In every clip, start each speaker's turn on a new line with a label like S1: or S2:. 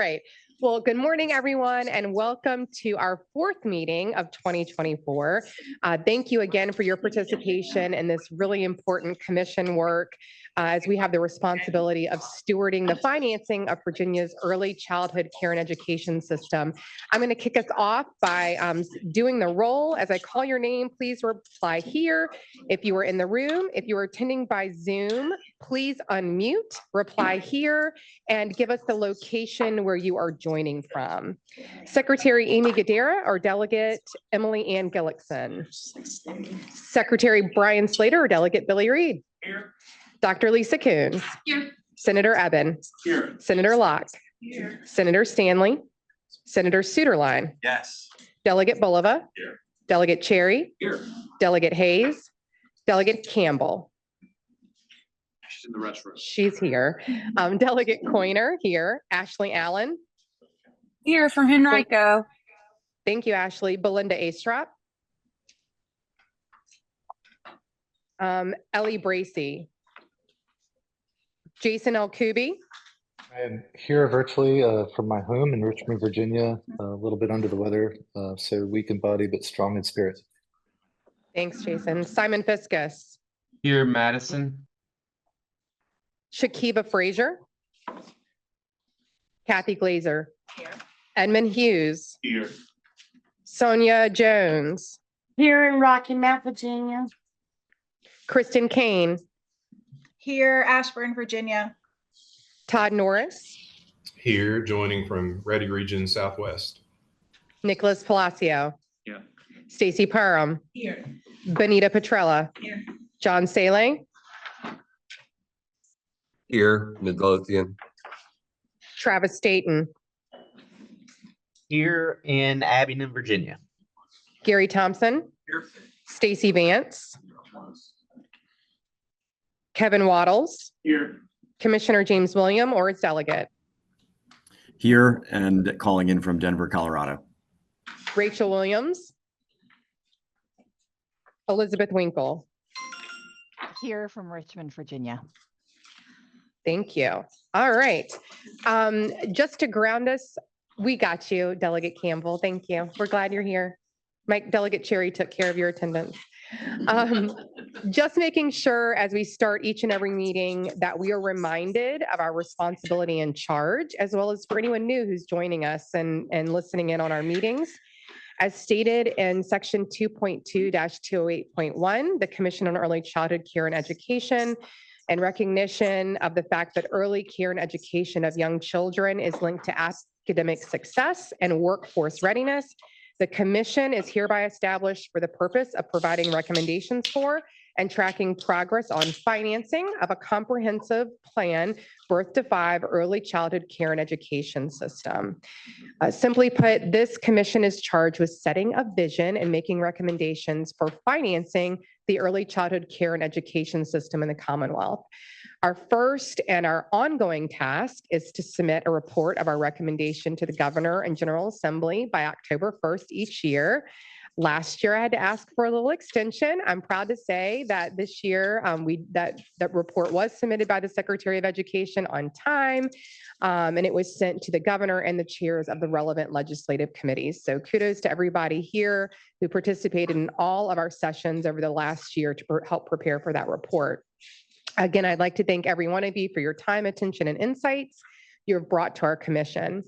S1: right. Well, good morning, everyone, and welcome to our fourth meeting of 2024. Thank you again for your participation in this really important commission work as we have the responsibility of stewarding the financing of Virginia's early childhood care and education system. I'm going to kick us off by doing the roll. As I call your name, please reply here. If you are in the room, if you are attending by Zoom, please unmute, reply here, and give us the location where you are joining from. Secretary Amy Gadara or Delegate Emily Ann Gillickson. Secretary Brian Slater or Delegate Billy Reed.
S2: Here.
S1: Dr. Lisa Coons.
S2: Here.
S1: Senator Eben.
S2: Here.
S1: Senator Locke.
S2: Here.
S1: Senator Stanley. Senator Suderline.
S2: Yes.
S1: Delegate Bulova.
S2: Here.
S1: Delegate Cherry.
S2: Here.
S1: Delegate Hayes. Delegate Campbell.
S2: She's in the restroom.
S1: She's here. Delegate Coiner here. Ashley Allen.
S3: Here from Henrico.
S1: Thank you, Ashley. Belinda Astrop. Ellie Bracey. Jason L. Kuby.
S4: I am here virtually from my home in Richmond, Virginia, a little bit under the weather, so weak in body, but strong in spirit.
S1: Thanks, Jason. Simon Fiskus.
S5: Here, Madison.
S1: Shakiba Frazier. Kathy Glazer.
S2: Here.
S1: Edmund Hughes.
S2: Here.
S1: Sonia Jones.
S6: Here in Rocky Mount, Virginia.
S1: Kristen Kane.
S7: Here, Ashburn, Virginia.
S1: Todd Norris.
S8: Here, joining from Ready Region Southwest.
S1: Nicholas Palacio.
S2: Yeah.
S1: Stacy Parham.
S7: Here.
S1: Benita Petrella.
S7: Here.
S1: John Saleh.
S9: Here, Midlothian.
S1: Travis Staten.
S10: Here in Abingdon, Virginia.
S1: Gary Thompson.
S2: Here.
S1: Stacy Vance. Kevin Waddles.
S2: Here.
S1: Commissioner James William or its delegate.
S11: Here and calling in from Denver, Colorado.
S1: Rachel Williams. Elizabeth Winkle.
S3: Here from Richmond, Virginia.
S1: Thank you. All right. Just to ground us, we got you, Delegate Campbell. Thank you. We're glad you're here. Mike, Delegate Cherry took care of your attendance. Just making sure as we start each and every meeting that we are reminded of our responsibility and charge, as well as for anyone new who's joining us and listening in on our meetings. As stated in section 2.2-208.1, the Commission on Early Childhood Care and Education, in recognition of the fact that early care and education of young children is linked to academic success and workforce readiness, the Commission is hereby established for the purpose of providing recommendations for and tracking progress on financing of a comprehensive plan birth to 5 early childhood care and education system. Simply put, this Commission is charged with setting a vision and making recommendations for financing the early childhood care and education system in the Commonwealth. Our first and our ongoing task is to submit a report of our recommendation to the Governor and General Assembly by October 1st each year. Last year, I had to ask for a little extension. I'm proud to say that this year, that report was submitted by the Secretary of Education on time, and it was sent to the Governor and the chairs of the relevant legislative committees. So kudos to everybody here who participated in all of our sessions over the last year to help prepare for that report. Again, I'd like to thank every one of you for your time, attention, and insights you have brought to our commission.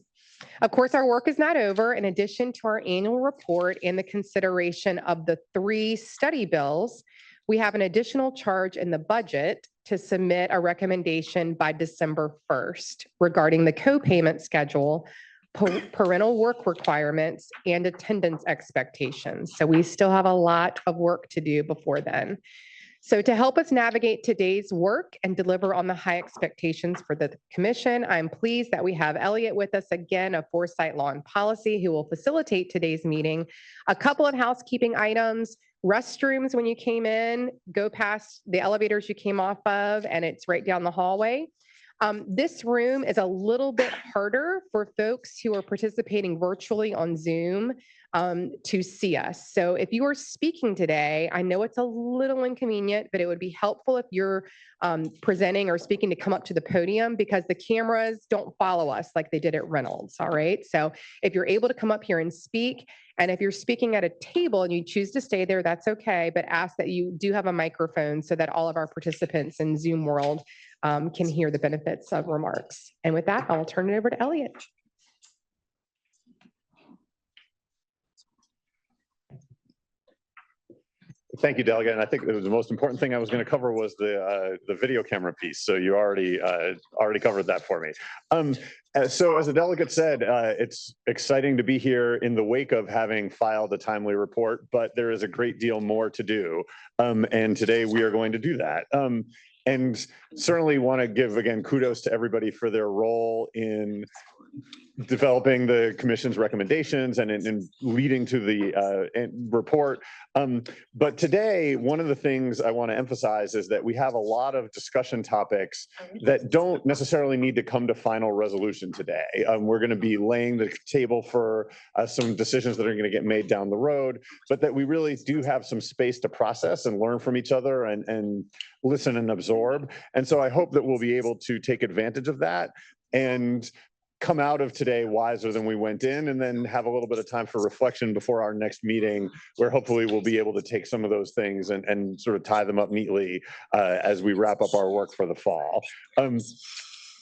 S1: Of course, our work is not over. In addition to our annual report and the consideration of the 3 study bills, we have an additional charge in the budget to submit a recommendation by December 1st regarding the co-payment schedule, parental work requirements, and attendance expectations. So we still have a lot of work to do before then. So to help us navigate today's work and deliver on the high expectations for the commission, I'm pleased that we have Elliot with us again of Foresight Law and Policy, who will facilitate today's meeting. A couple of housekeeping items: restrooms when you came in, go past the elevators you came off of, and it's right down the hallway. This room is a little bit harder for folks who are participating virtually on Zoom to see us. So if you are speaking today, I know it's a little inconvenient, but it would be helpful if you're presenting or speaking to come up to the podium because the cameras don't follow us like they did at Reynolds. All right. So if you're able to come up here and speak, and if you're speaking at a table and you choose to stay there, that's okay. But ask that you do have a microphone so that all of our participants in Zoom world can hear the benefits of remarks. And with that, I'll turn it over to Elliot.
S12: Thank you, Delegate. And I think the most important thing I was going to cover was the video camera piece. So you already covered that for me. So as the delegate said, it's exciting to be here in the wake of having filed a timely report, but there is a great deal more to do. And today we are going to do that. And certainly want to give, again, kudos to everybody for their role in developing the commission's recommendations and in leading to the report. But today, one of the things I want to emphasize is that we have a lot of discussion topics that don't necessarily need to come to final resolution today. We're going to be laying the table for some decisions that are going to get made down the road, but that we really do have some space to process and learn from each other and listen and absorb. And so I hope that we'll be able to take advantage of that and come out of today wiser than we went in, and then have a little bit of time for reflection before our next meeting, where hopefully we'll be able to take some of those things and sort of tie them up neatly as we wrap up our work for the fall.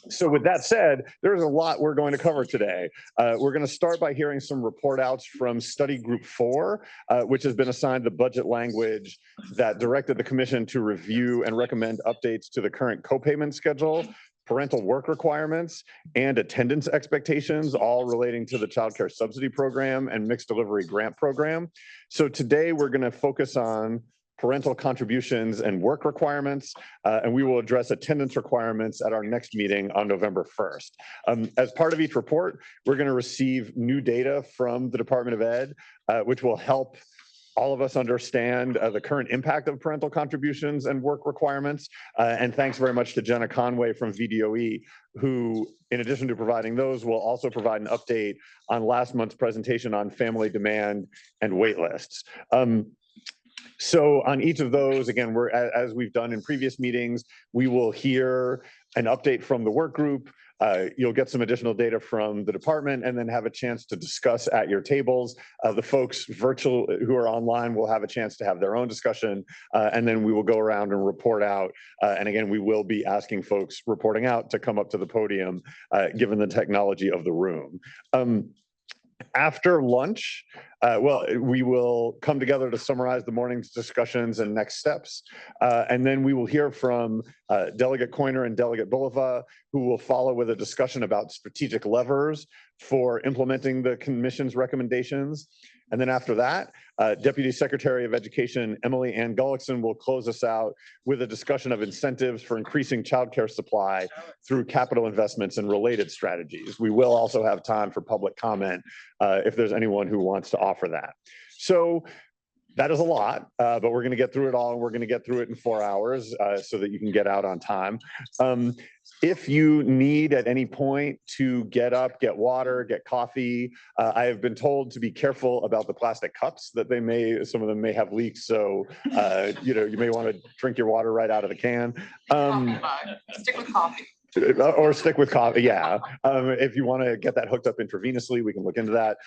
S12: So with that said, there's a lot we're going to cover today. We're going to start by hearing some report outs from study group 4, which has been assigned the budget language that directed the commission to review and recommend updates to the current co-payment schedule, parental work requirements, and attendance expectations, all relating to the child care subsidy program and mixed delivery grant program. So today we're going to focus on parental contributions and work requirements, and we will address attendance requirements at our next meeting on November 1st. As part of each report, we're going to receive new data from the Department of Ed, which will help all of us understand the current impact of parental contributions and work requirements. And thanks very much to Jenna Conway from VDOE, who, in addition to providing those, will also provide an update on last month's presentation on family demand and wait lists. So on each of those, again, as we've done in previous meetings, we will hear an update from the work group. You'll get some additional data from the department and then have a chance to discuss at your tables. The folks virtual who are online will have a chance to have their own discussion, and then we will go around and report out. And again, we will be asking folks reporting out to come up to the podium, given the technology of the room. After lunch, we will come together to summarize the morning's discussions and next steps. And then we will hear from Delegate Coiner and Delegate Bulova, who will follow with a discussion about strategic levers for implementing the commission's recommendations. And then after that, Deputy Secretary of Education Emily Ann Gullickson will close us out with a discussion of incentives for increasing childcare supply through capital investments and related strategies. We will also have time for public comment if there's anyone who wants to offer that. So that is a lot, but we're going to get through it all, and we're going to get through it in 4 hours so that you can get out on time. If you need at any point to get up, get water, get coffee, I have been told to be careful about the plastic cups that some of them may have leaks. So, you may want to drink your water right out of the can.
S6: Stick with coffee.
S12: Or stick with coffee, yeah. If you want to get that hooked up intravenously, we can look into that.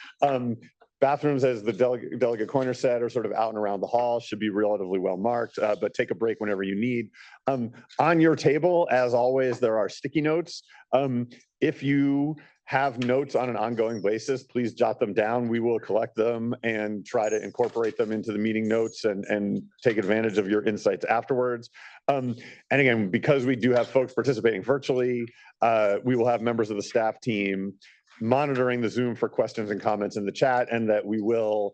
S12: Bathrooms, as the Delegate Coiner said, are sort of out and around the hall, should be relatively well marked, but take a break whenever you need. On your table, as always, there are sticky notes. If you have notes on an ongoing basis, please jot them down. We will collect them and try to incorporate them into the meeting notes and take advantage of your insights afterwards. And again, because we do have folks participating virtually, we will have members of the staff team monitoring the Zoom for questions and comments in the chat, and that we will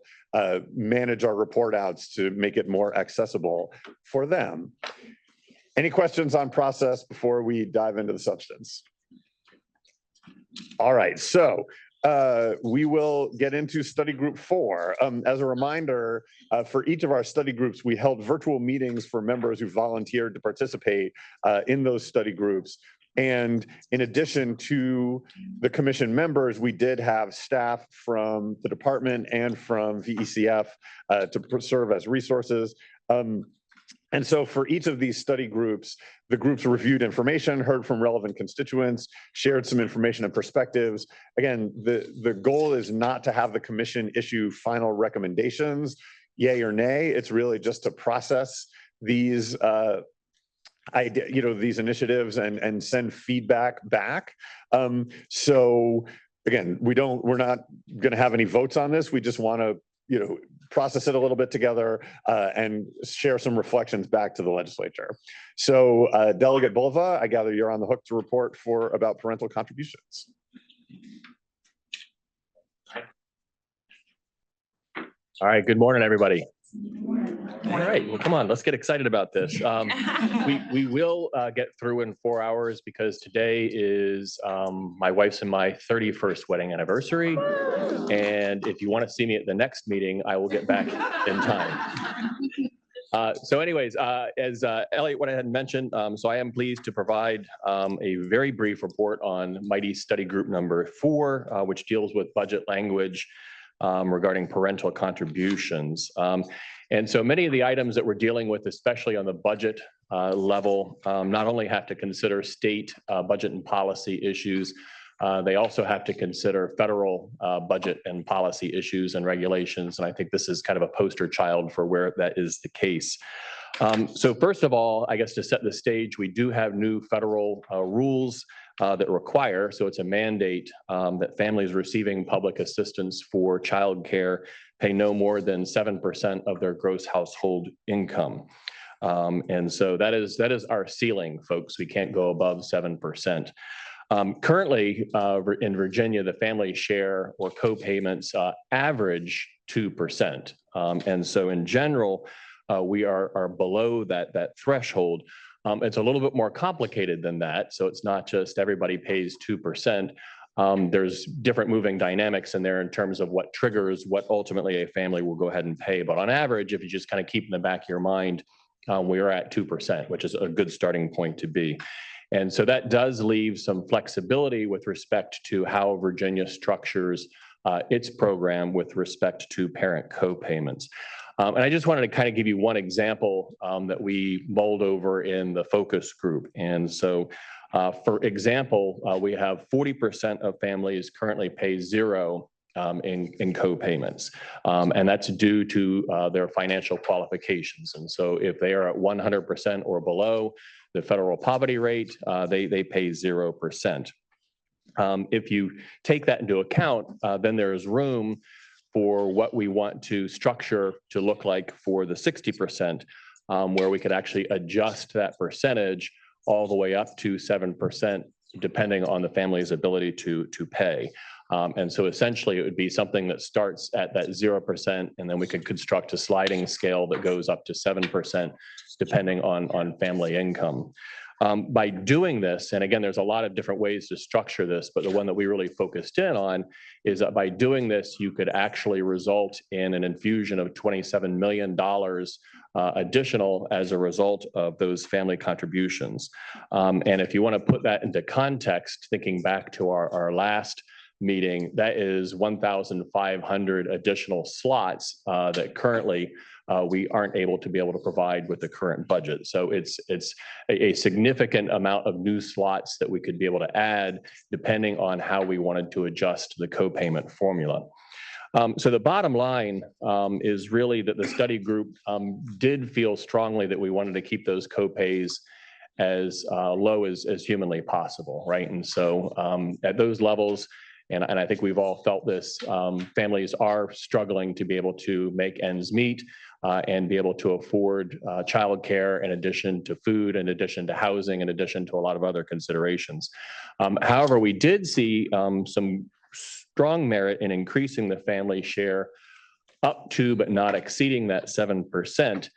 S12: manage our report outs to make it more accessible for them. Any questions on process before we dive into the substance? All right, so we will get into study group 4. As a reminder, for each of our study groups, we held virtual meetings for members who volunteered to participate in those study groups And in addition to the commission members, we did have staff from the department and from VECF to serve as resources. And so for each of these study groups, the groups reviewed information, heard from relevant constituents, shared some information and perspectives. Again, the goal is not to have the commission issue final recommendations, yay or nay. It's really just to process these these initiatives and send feedback back. So again, we're not going to have any votes on this. We just want to process it a little bit together and share some reflections back to the legislature. So Delegate Bulva, I gather you're on the hook to report about parental contributions.
S13: All right, good morning, everybody. All right, well, come on, let's get excited about this. We will get through in 4 hours because today is my wife's and my 31st wedding anniversary. And if you want to see me at the next meeting, I will get back in time. So anyways, as Elliot, what I had mentioned, so I am pleased to provide a very brief report on Mighty Study Group number 4, which deals with budget language regarding parental contributions. And so many of the items that we're dealing with, especially on the budget level, not only have to consider state budget and policy issues, they also have to consider federal budget and policy issues and regulations. And I think this is kind of a poster child for where that is the case. So first of all, I guess to set the stage, we do have new federal rules that require, so it's a mandate that families receiving public assistance for childcare pay no more than 7% of their gross household income. And so that is our ceiling, folks. We can't go above 7%. Currently, in Virginia, the family share or co-payments average 2%. And so in general, we are below that threshold. It's a little bit more complicated than that. So it's not just everybody pays 2%. There's different moving dynamics in there in terms of what triggers what ultimately a family will go ahead and pay. But on average, if you just kind of keep in the back of your mind, we are at 2%, which is a good starting point to be. And so that does leave some flexibility with respect to how Virginia structures its program with respect to parent co-payments. And I just wanted to kind of give you one example that we mulled over in the focus group. And so, for example, we have 40% of families currently pay zero in co-payments. And that's due to their financial qualifications. And so if they are at 100% or below the federal poverty rate, they pay 0%. If you take that into account, then there's room for what we want to structure to look like for the 60%, where we could actually adjust that percentage all the way up to 7%, depending on the family's ability to pay. And so essentially it would be something that starts at that 0%, and then we could construct a sliding scale that goes up to 7%, depending on family income. By doing this, and again, there's a lot of different ways to structure this, but the one that we really focused in on is that by doing this, you could actually result in an infusion of $27 million additional as a result of those family contributions. And if you want to put that into context, thinking back to our last meeting, that is 1,500 additional slots that currently we aren't able to provide with the current budget. So it's a significant amount of new slots that we could be able to add depending on how we wanted to adjust the co-payment formula. So the bottom line is really that the study group did feel strongly that we wanted to keep those co-pays as low as humanly possible, right? And so at those levels, and I think we've all felt this, families are struggling to be able to make ends meet and be able to afford childcare in addition to food, in addition to housing, in addition to a lot of other considerations. However, we did see some strong merit in increasing the family share up to but not exceeding that 7%,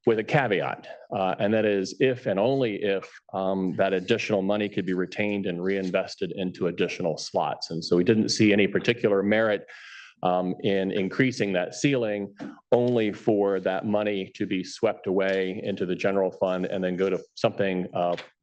S13: with a caveat, and that is if and only if that additional money could be retained and reinvested into additional slots. And so we didn't see any particular merit in increasing that ceiling only for that money to be swept away into the general fund and then go to something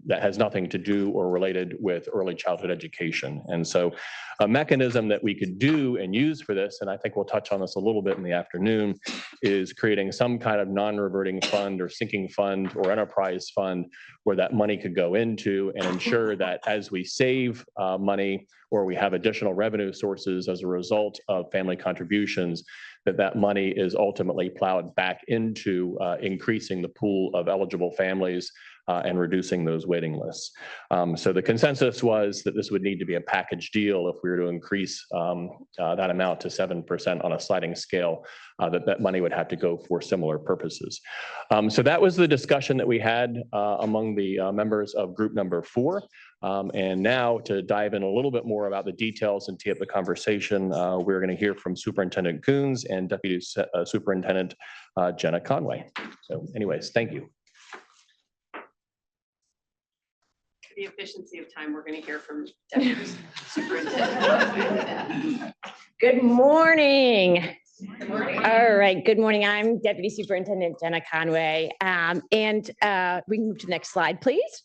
S13: that has nothing to do or related with early childhood education. And so a mechanism that we could do and use for this, and I think we'll touch on this a little bit in the afternoon, is creating some kind of non-reverting fund or sinking fund or enterprise fund where that money could go into and ensure that as we save money or we have additional revenue sources as a result of family contributions, that money is ultimately plowed back into increasing the pool of eligible families and reducing those waiting lists. So the consensus was that this would need to be a package deal if we were to increase that amount to 7% on a sliding scale, that money would have to go for similar purposes. So that was the discussion that we had among the members of group number 4. And now to dive in a little bit more about the details and tee up the conversation, we're going to hear from Superintendent Coons and Deputy Superintendent Jenna Conway. So anyways, thank you.
S6: For the efficiency of time, we're going to hear from Deputy Superintendent.
S14: Good morning.
S6: Good morning.
S14: All right. Good morning. I'm Deputy Superintendent Jenna Conway. We can move to the next slide, please.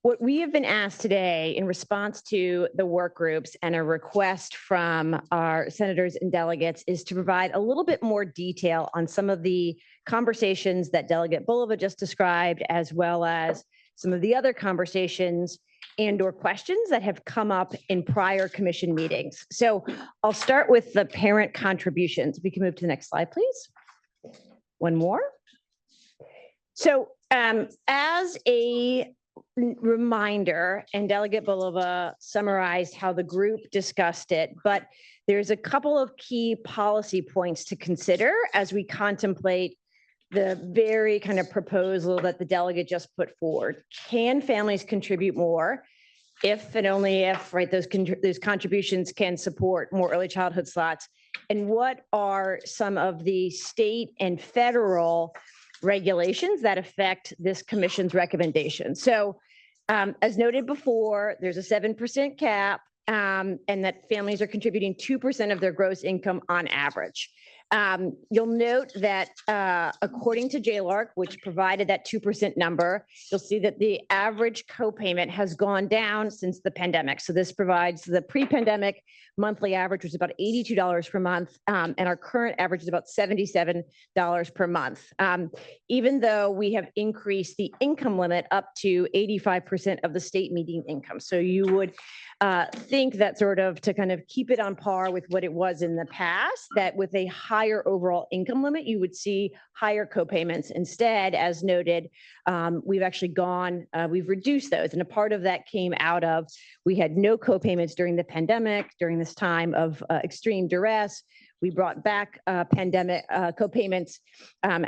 S14: What we have been asked today in response to the work groups and a request from our senators and delegates is to provide a little bit more detail on some of the conversations that Delegate Bulova just described, as well as some of the other conversations and/or questions that have come up in prior commission meetings. So I'll start with the parent contributions. We can move to the next slide, please. One more. So as a reminder, and Delegate Bulova summarized how the group discussed it, but there's a couple of key policy points to consider as we contemplate the very kind of proposal that the delegate just put forward. Can families contribute more if and only if, right, those contributions can support more early childhood slots? And what are some of the state and federal regulations that affect this commission's recommendation? So as noted before, there's a 7% cap and that families are contributing 2% of their gross income on average. You'll note that according to JLARC, which provided that 2% number, you'll see that the average copayment has gone down since the pandemic. So this provides the pre-pandemic monthly average was about $82 per month, and our current average is about $77 per month. Even though we have increased the income limit up to 85% of the state median income. So you would think that sort of to kind of keep it on par with what it was in the past, that with a higher overall income limit, you would see higher copayments. Instead, as noted, we've actually we've reduced those. And a part of that came out of, we had no copayments during the pandemic, during this time of extreme duress. We brought back pandemic copayments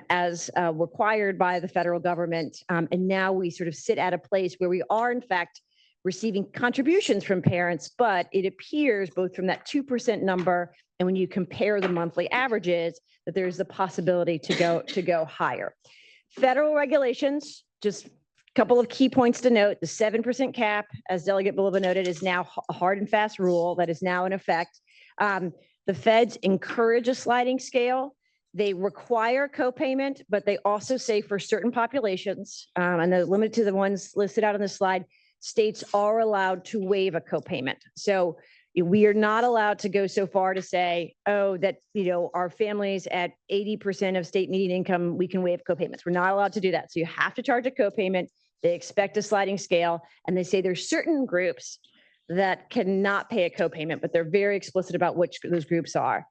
S14: as required by the federal government. And now we sort of sit at a place where we are, in fact, receiving contributions from parents, but it appears both from that 2% number and when you compare the monthly averages, that there's the possibility to go higher. Federal regulations, just a couple of key points to note. The 7% cap, as Delegate Bulova noted, is now a hard and fast rule that is now in effect. The feds encourage a sliding scale. They require copayment, but they also say for certain populations, and they're limited to the ones listed out on the slide, states are allowed to waive a copayment. So we are not allowed to go so far to say, oh, that, our families at 80% of state median income, we can waive copayments. We're not allowed to do that. So you have to charge a copayment. They expect a sliding scale, and they say there's certain groups that cannot pay a copayment, but they're very explicit about which those groups are.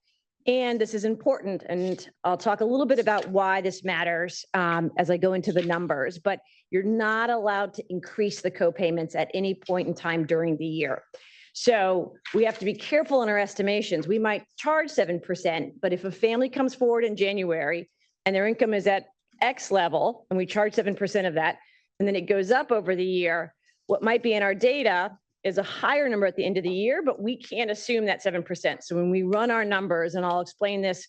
S14: And this is important, and I'll talk a little bit about why this matters as I go into the numbers, but you're not allowed to increase the copayments at any point in time during the year. So we have to be careful in our estimations. We might charge 7%, but if a family comes forward in January and their income is at X level, and we charge 7% of that, and then it goes up over the year, what might be in our data is a higher number at the end of the year, but we can't assume that 7%. So when we run our numbers, and I'll explain this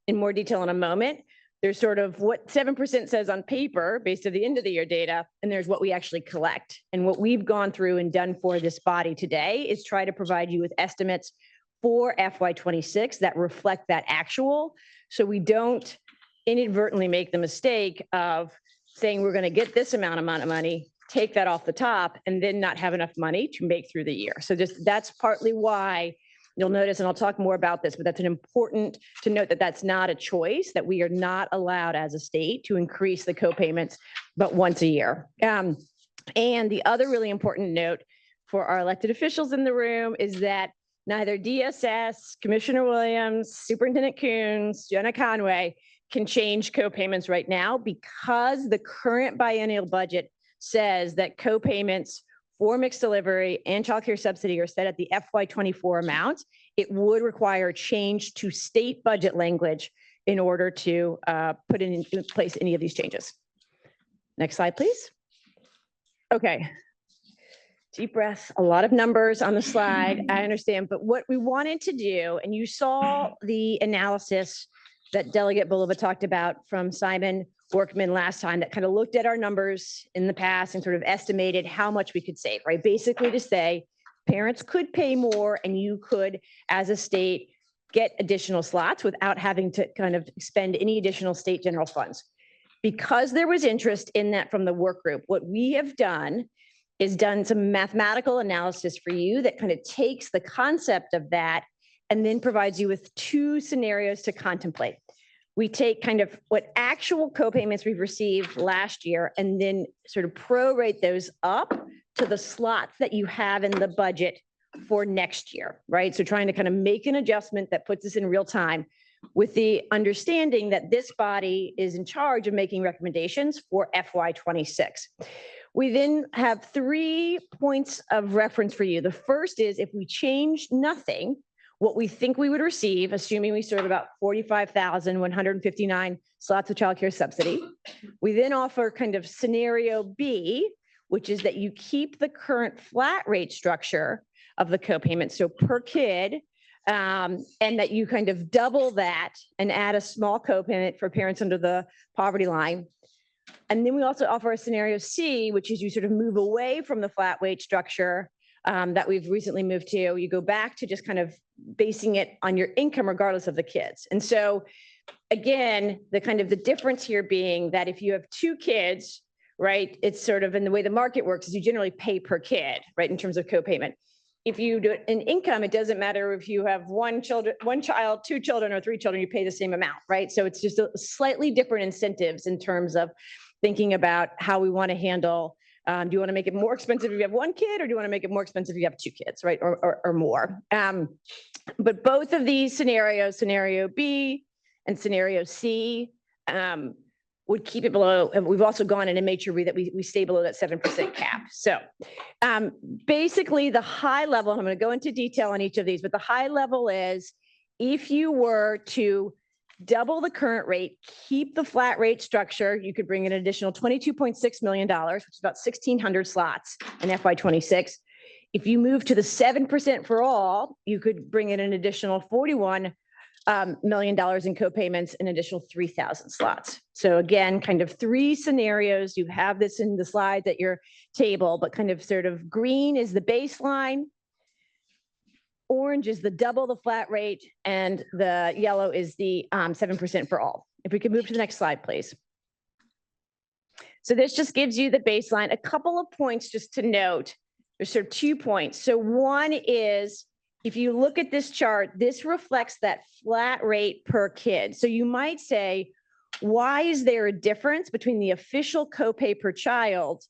S14: in more detail in a moment, there's sort of what 7% says on paper based on the end of the year data, and there's what we actually collect. And what we've gone through and done for this body today is try to provide you with estimates for FY26 that reflect that actual. So we don't inadvertently make the mistake of saying we're going to get this amount of money, take that off the top, and then not have enough money to make through the year. So just that's partly why you'll notice, and I'll talk more about this, but that's an important to note that that's not a choice, that we are not allowed as a state to increase the co-payments but once a year. And the other really important note for our elected officials in the room is that neither DSS, Commissioner Williams, Superintendent Coons, Jenna Conway can change co-payments right now because the current biennial budget says that co-payments for mixed delivery and childcare subsidy are set at the FY24 amount. It would require a change to state budget language in order to put in place any of these changes. Next slide, please. Okay. Deep breath, a lot of numbers on the slide, I understand, but what we wanted to do, and you saw the analysis that Delegate Bulova talked about from Simon Workman last time that kind of looked at our numbers in the past and sort of estimated how much we could save, right? Basically to say parents could pay more and you could, as a state, get additional slots without having to kind of spend any additional state general funds. Because there was interest in that from the work group, what we have done is done some mathematical analysis for you that kind of takes the concept of that and then provides you with two scenarios to contemplate. We take kind of what actual co-payments we've received last year and then sort of prorate those up to the slots that you have in the budget for next year, right? So trying to kind of make an adjustment that puts us in real time with the understanding that this body is in charge of making recommendations for FY26. We then have 3 points of reference for you. The first is if we change nothing, what we think we would receive, assuming we serve about 45,159 slots of childcare subsidy. We then offer kind of scenario B, which is that you keep the current flat rate structure of the co-payment, so per kid, and that you kind of double that and add a small co-payment for parents under the poverty line. And then we also offer a scenario C, which is you sort of move away from the flat wage structure that we've recently moved to. You go back to just kind of basing it on your income regardless of the kids. And so again, the difference here being that if you have 2 kids, right, it's sort of in the way the market works is you generally pay per kid, right, in terms of co-payment. If you do it in income, it doesn't matter if you have one child, 2 children, or 3 children, you pay the same amount, right? So it's just a slightly different incentives in terms of thinking about how we want to handle. Do you want to make it more expensive if you have 1 kid, or do you want to make it more expensive if you have 2 kids, right, or more? But both of these scenarios, scenario B and scenario C, would keep it below. And we've also gone in and made sure that we stay below that 7% cap. So basically the high level, and I'm going to go into detail on each of these, but the high level is if you were to double the current rate, keep the flat rate structure, you could bring in an additional $22.6 million, which is about 1,600 slots in FY26. If you move to the 7% for all, you could bring in an additional $41 million in co-payments, an additional 3,000 slots. So again, kind of 3 scenarios. You have this in the slides at your table, but kind of sort of green is the baseline. Orange is the double the flat rate, and the yellow is the 7% for all. If we could move to the next slide, please. So this just gives you the baseline. A couple of points just to note. There's sort of 2 points. So one is, if you look at this chart, this reflects that flat rate per kid. So you might say, why is there a difference between the official copay per child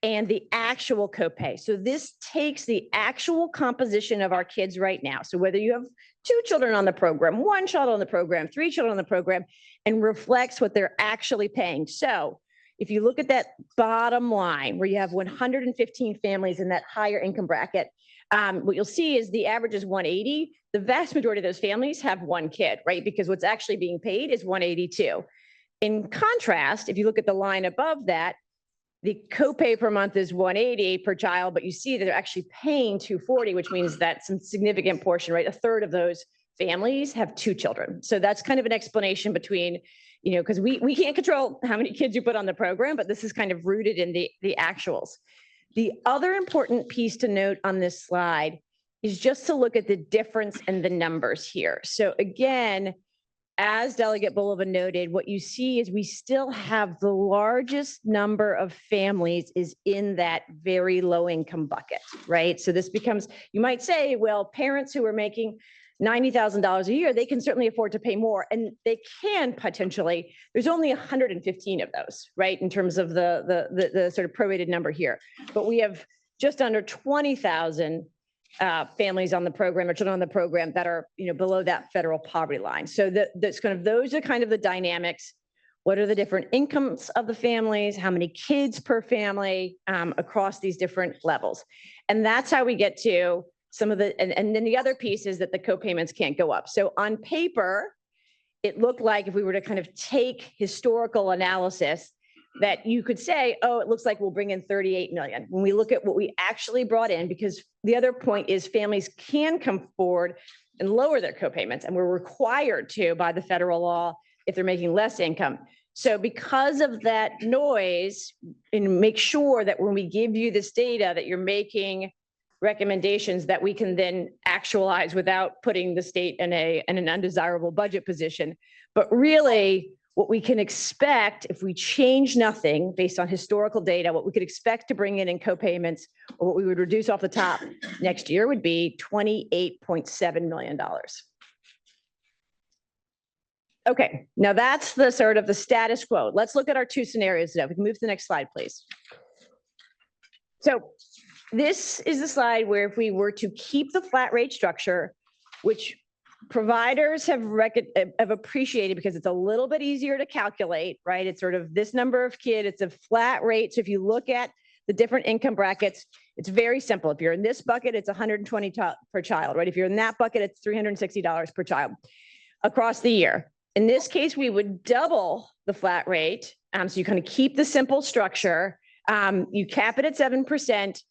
S14: and the actual copay? So this takes the actual composition of our kids right now. So whether you have 2 children on the program, 1 child on the program, 3 children on the program, and reflects what they're actually paying. So if you look at that bottom line where you have 115 families in that higher income bracket, what you'll see is the average is 180. The vast majority of those families have 1 kid, right? Because what's actually being paid is 182. In contrast, if you look at the line above that, the copay per month is 180 per child, but you see that they're actually paying 240, which means that some significant portion, right? A third of those families have 2 children. So that's kind of an explanation between, because we can't control how many kids you put on the program, but this is kind of rooted in the actuals. The other important piece to note on this slide is just to look at the difference in the numbers here. So again, as Delegate Bulova noted, what you see is we still have the largest number of families is in that very low income bucket, right? So this becomes, you might say, well, parents who are making $90,000 a year, they can certainly afford to pay more, and they can potentially. There's only 115 of those, right, in terms of the sort of prorated number here. But we have just under 20,000 families on the program or children on the program that are, below that federal poverty line. So that's kind of, those are kind of the dynamics. What are the different incomes of the families? How many kids per family across these different levels? And that's how we get to some of the, and then the other piece is that the co-payments can't go up. So on paper, it looked like if we were to kind of take historical analysis, that you could say, oh, it looks like we'll bring in 38 million. When we look at what we actually brought in, because the other point is families can come forward and lower their co-payments, and we're required to by the federal law if they're making less income. So because of that noise, and make sure that when we give you this data that you're making recommendations that we can then actualize without putting the state in an undesirable budget position. But really, what we can expect if we change nothing based on historical data, what we could expect to bring in co-payments, or what we would reduce off the top next year would be $28.7 million. Okay, now that's the sort of the status quo. Let's look at our two scenarios now. We can move to the next slide, please. So this is the slide where if we were to keep the flat rate structure, which providers have appreciated because it's a little bit easier to calculate, right? It's sort of this number of kid, it's a flat rate. So if you look at the different income brackets, it's very simple. If you're in this bucket, it's $120 per child, right? If you're in that bucket, it's $360 per child across the year. In this case, we would double the flat rate. So you kind of keep the simple structure. You cap it at 7%,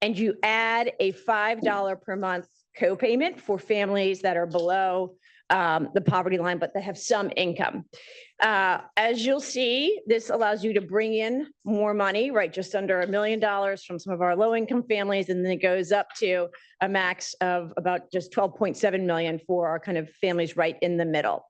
S14: and you add a $5 per month co-payment for families that are below the poverty line, but that have some income. As you'll see, this allows you to bring in more money, right? Just under $1 million from some of our low-income families, and then it goes up to a max of about just 12.7 million for our kind of families right in the middle.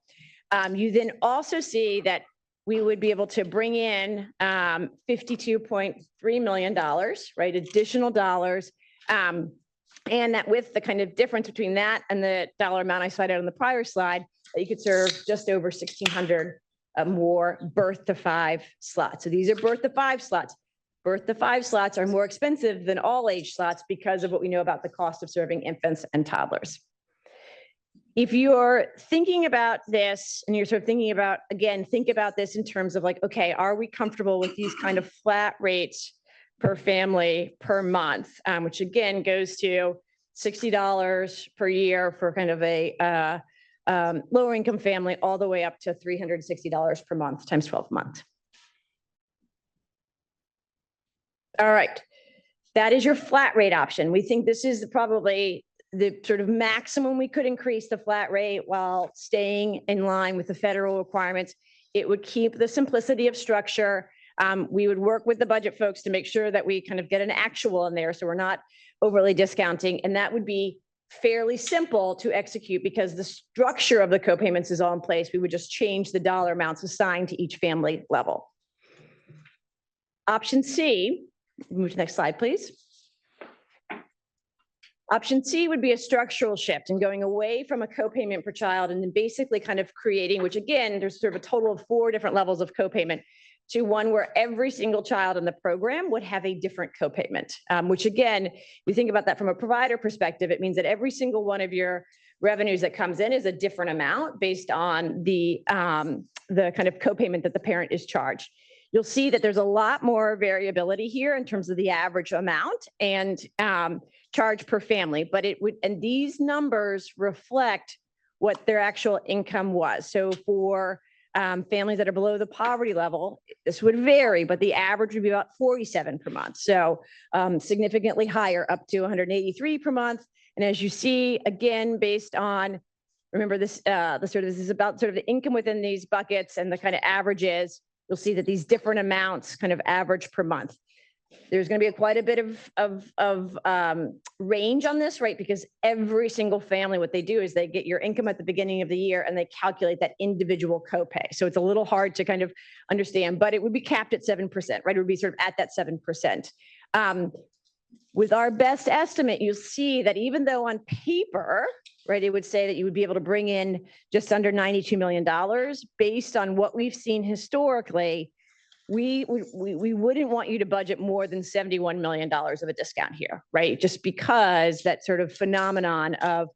S14: You then also see that we would be able to bring in $52.3 million, right? Additional dollars. And that with the kind of difference between that and the dollar amount I cited on the prior slide, that you could serve just over 1,600 more birth to 5 slots. So these are birth to 5 slots. Birth to 5 slots are more expensive than all age slots because of what we know about the cost of serving infants and toddlers. If you're thinking about this and you're sort of thinking about, again, think about this in terms of like, okay, are we comfortable with these kind of flat rates per family per month, which again goes to $60 per year for kind of a lower income family, all the way up to $360 per month times 12 months. All right, that is your flat rate option. We think this is probably the sort of maximum we could increase the flat rate while staying in line with the federal requirements. It would keep the simplicity of structure. We would work with the budget folks to make sure that we kind of get an actual in there so we're not overly discounting. And that would be fairly simple to execute because the structure of the co-payments is all in place. We would just change the dollar amounts assigned to each family level. Option C, move to the next slide, please. Option C would be a structural shift and going away from a co-payment per child and then basically kind of creating, which again, there's sort of a total of 4 different levels of co-payment, to one where every single child in the program would have a different co-payment, which again, we think about that from a provider perspective, it means that every single one of your revenues that comes in is a different amount based on the kind of co-payment that the parent is charged. You'll see that there's a lot more variability here in terms of the average amount and charge per family, but it would, and these numbers reflect what their actual income was. So for families that are below the poverty level, this would vary, but the average would be about 47 per month. So significantly higher, up to 183 per month. And as you see, again, based on, remember this, this is about sort of the income within these buckets and the kind of averages, you'll see that these different amounts kind of average per month. There's going to be quite a bit of range on this, right? Because every single family, what they do is they get your income at the beginning of the year and they calculate that individual copay. So it's a little hard to kind of understand, but it would be capped at 7%, right? It would be sort of at that 7%. With our best estimate, you'll see that even though on paper, right, it would say that you would be able to bring in just under $92 million, based on what we've seen historically, we wouldn't want you to budget more than $71 million of a discount here, right? Just because that sort of phenomenon of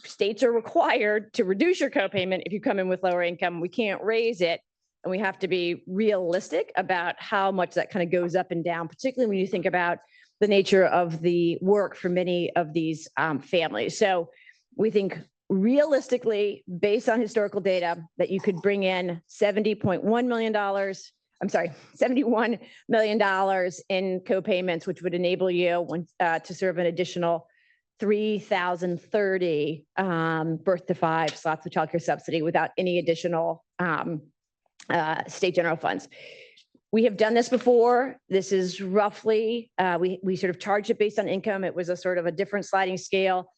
S14: states are required to reduce your copayment if you come in with lower income. We can't raise it. And we have to be realistic about how much that kind of goes up and down, particularly when you think about the nature of the work for many of these families. So we think realistically, based on historical data, that you could bring in $71 million in co-payments, which would enable you to serve an additional 3,030 birth to 5 slots of childcare subsidy without any additional state general funds. We have done this before. This is roughly, we sort of charged it based on income. It was a sort of a different sliding scale.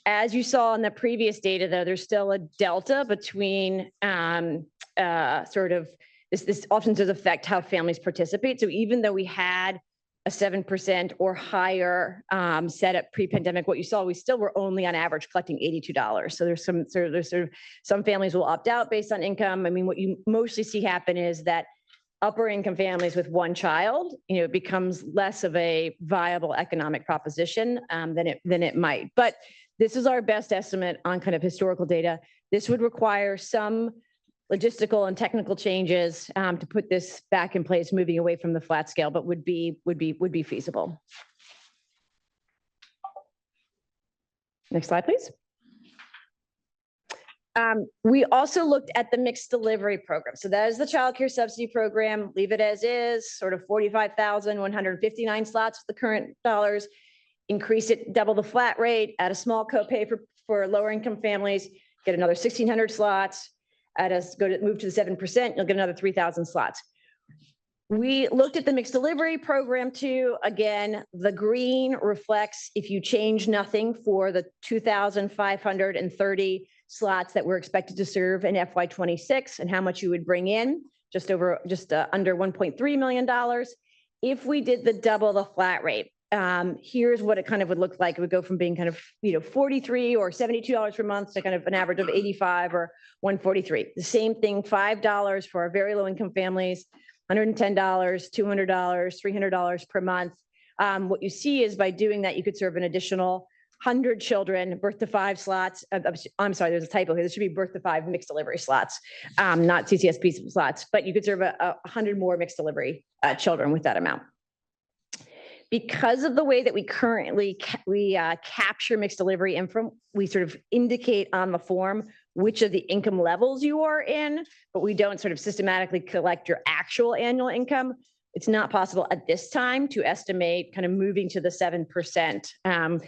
S14: As you saw in the previous data, though, there's still a delta between sort of, this often does affect how families participate. So even though we had a 7% or higher set up pre-pandemic, what you saw, we still were only on average collecting $82. So there's some families will opt out based on income. I mean, what you mostly see happen is that upper income families with one child, it becomes less of a viable economic proposition than it might. But this is our best estimate on kind of historical data. This would require some logistical and technical changes to put this back in place, moving away from the flat scale, but would be feasible. Next slide, please. We also looked at the mixed delivery program. So that is the child care subsidy program. Leave it as is, sort of 45,159 slots with the current dollars. Increase it, double the flat rate, add a small copay for lower income families, get another 1,600 slots. Move to the 7%, you'll get another 3,000 slots. We looked at the mixed delivery program too. Again, the green reflects if you change nothing for the 2,530 slots that we're expected to serve in FY26 and how much you would bring in, just under $1.3 million. If we did the double the flat rate, here's what it kind of would look like. It would go from being kind of, $43 or $72 per month to kind of an average of $85 or $143. The same thing, $5 for our very low income families, $110, $200, $300 per month. What you see is by doing that, you could serve an additional 100 children, birth to 5 slots. I'm sorry, there's a typo here. This should be birth to 5 mixed delivery slots, not CCSP slots, but you could serve 100 more mixed delivery children with that amount. Because of the way that we currently capture mixed delivery info, we sort of indicate on the form which of the income levels you are in, but we don't sort of systematically collect your actual annual income. It's not possible at this time to estimate kind of moving to the 7%.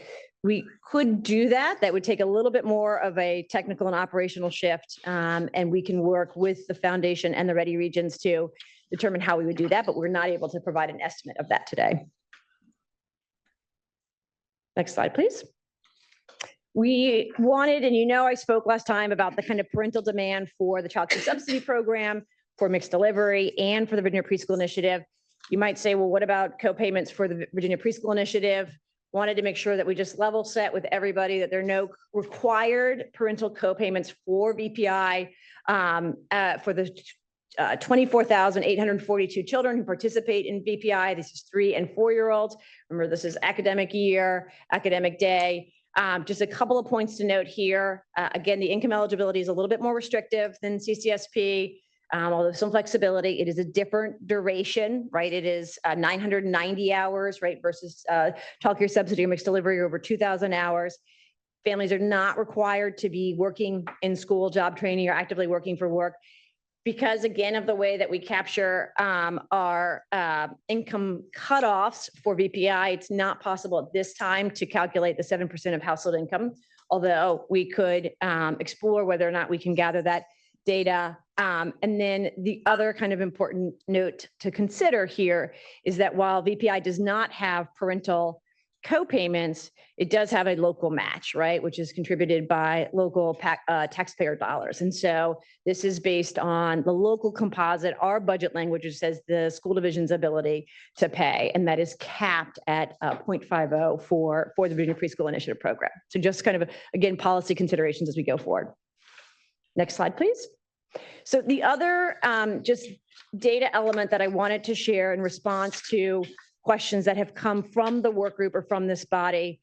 S14: We could do that. That would take a little bit more of a technical and operational shift, and we can work with the foundation and the Ready Regions to determine how we would do that, but we're not able to provide an estimate of that today. Next slide, please. We wanted, and I spoke last time about the kind of parental demand for the child care subsidy program, for mixed delivery, and for the Virginia Preschool Initiative. You might say, well, what about co-payments for the Virginia Preschool Initiative? Wanted to make sure that we just level set with everybody that there are no required parental co-payments for VPI for the 24,842 children who participate in VPI. This is 3- and 4-year-olds. Remember, this is academic year, academic day. Just a couple of points to note here. Again, the income eligibility is a little bit more restrictive than CCSP, although some flexibility. It is a different duration, right? It is 990 hours, right, versus childcare subsidy or mixed delivery over 2,000 hours. Families are not required to be working in school, job training, or actively working for work. Because again, of the way that we capture our income cutoffs for VPI, it's not possible at this time to calculate the 7% of household income, although we could explore whether or not we can gather that data. And then the other kind of important note to consider here is that while VPI does not have parental co-payments, it does have a local match, right, which is contributed by local taxpayer dollars. And so this is based on the local composite, our budget language, which says the school division's ability to pay, and that is capped at 0.50 for the Virginia Preschool Initiative Program. So just kind of, again, policy considerations as we go forward. Next slide, please. So the other just data element that I wanted to share in response to questions that have come from the work group or from this body.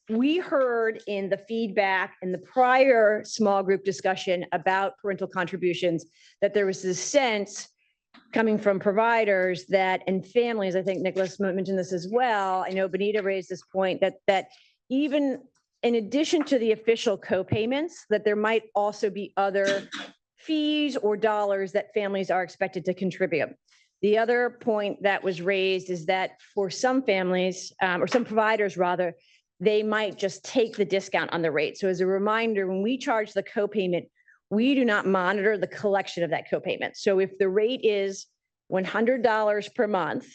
S14: We heard in the feedback in the prior small group discussion about parental contributions that there was this sense coming from providers that and families, I think Nicholas mentioned this as well. I know Benita raised this point that even in addition to the official co-payments, that there might also be other fees or dollars that families are expected to contribute. The other point that was raised is that for some families, or some providers rather, they might just take the discount on the rate. So as a reminder, when we charge the copayment, we do not monitor the collection of that copayment. So if the rate is $100 per month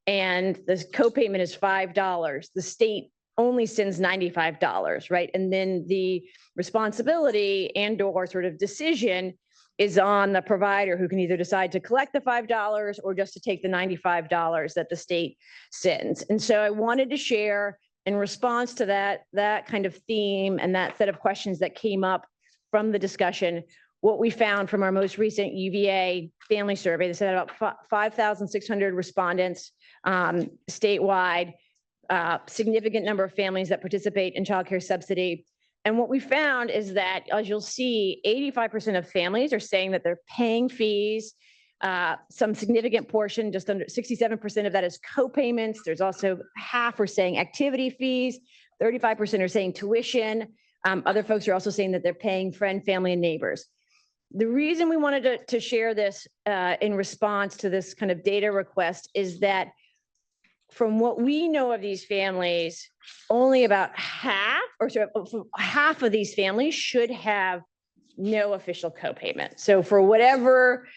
S14: and the copayment is $5, the state only sends $95, right? And then the responsibility and or sort of decision is on the provider, who can either decide to collect the $5 or just to take the $95 that the state sends. And so I wanted to share in response to that kind of theme and that set of questions that came up from the discussion, what we found from our most recent UVA family survey. They said about 5,600 respondents statewide, significant number of families that participate in child care subsidy. And what we found is that, as you'll see, 85% of families are saying that they're paying fees. Some significant portion, just under 67% of that is co-payments. There's also half are saying activity fees. 35% are saying tuition. Other folks are also saying that they're paying friend, family, and neighbors. The reason we wanted to share this in response to this kind of data request is that from what we know of these families, only about half of these families should have no official co-payment. So for whatever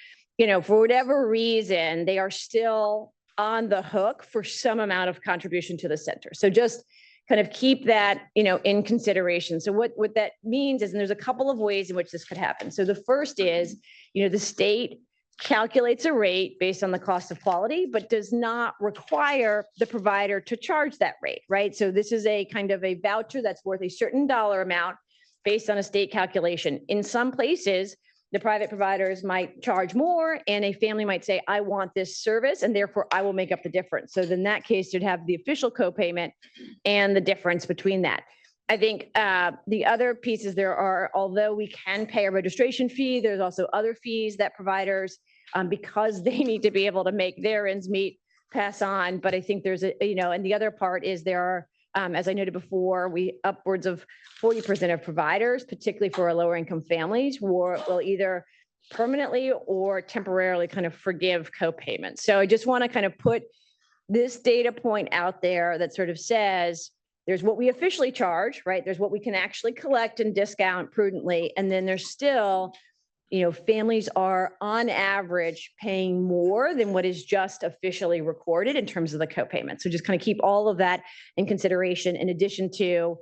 S14: reason, they are still on the hook for some amount of contribution to the center. So just kind of keep that, in consideration. So what that means is, and there's a couple of ways in which this could happen. So the first is, the state calculates a rate based on the cost of quality, but does not require the provider to charge that rate, right? So this is a kind of a voucher that's worth a certain dollar amount based on a state calculation. In some places, the private providers might charge more and a family might say, I want this service and therefore I will make up the difference. So in that case, you'd have the official co-payment and the difference between that. I think the other pieces there are, although we can pay a registration fee, there's also other fees that providers, because they need to be able to make their ends meet, pass on. But I think there's and the other part is there are, as I noted before, upwards of 40% of providers, particularly for our lower income families, will either permanently or temporarily kind of forgive co-payments. So I just want to kind of put this data point out there that sort of says, there's what we officially charge, right? There's what we can actually collect and discount prudently. And then there's still, families are on average paying more than what is just officially recorded in terms of the co-payment. So just kind of keep all of that in consideration, in addition to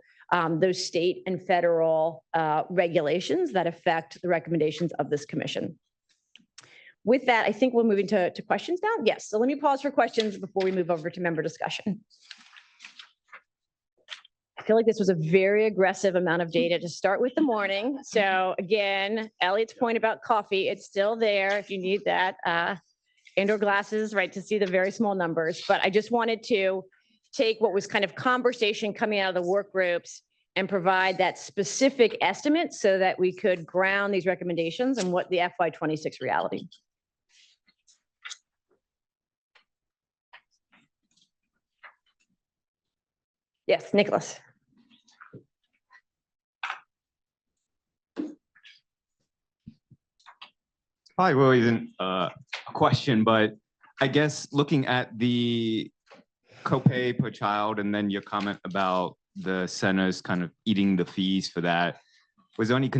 S14: those state and federal regulations that affect the recommendations of this commission. With that, I think we're moving to questions now. Yes, so let me pause for questions before we move over to member discussion. I feel like this was a very aggressive amount of data to start with the morning. So again, Elliot's point about coffee, it's still there if you need that, and or glasses, right, to see the very small numbers. But I just wanted to take what was kind of conversation coming out of the work groups and provide that specific estimate so that we could ground these recommendations and what the FY26 reality. Yes, Nicholas.
S5: Probably really isn't a question, but I guess looking at the copay per child and then your comment about the centers kind of eating the fees for that, was there any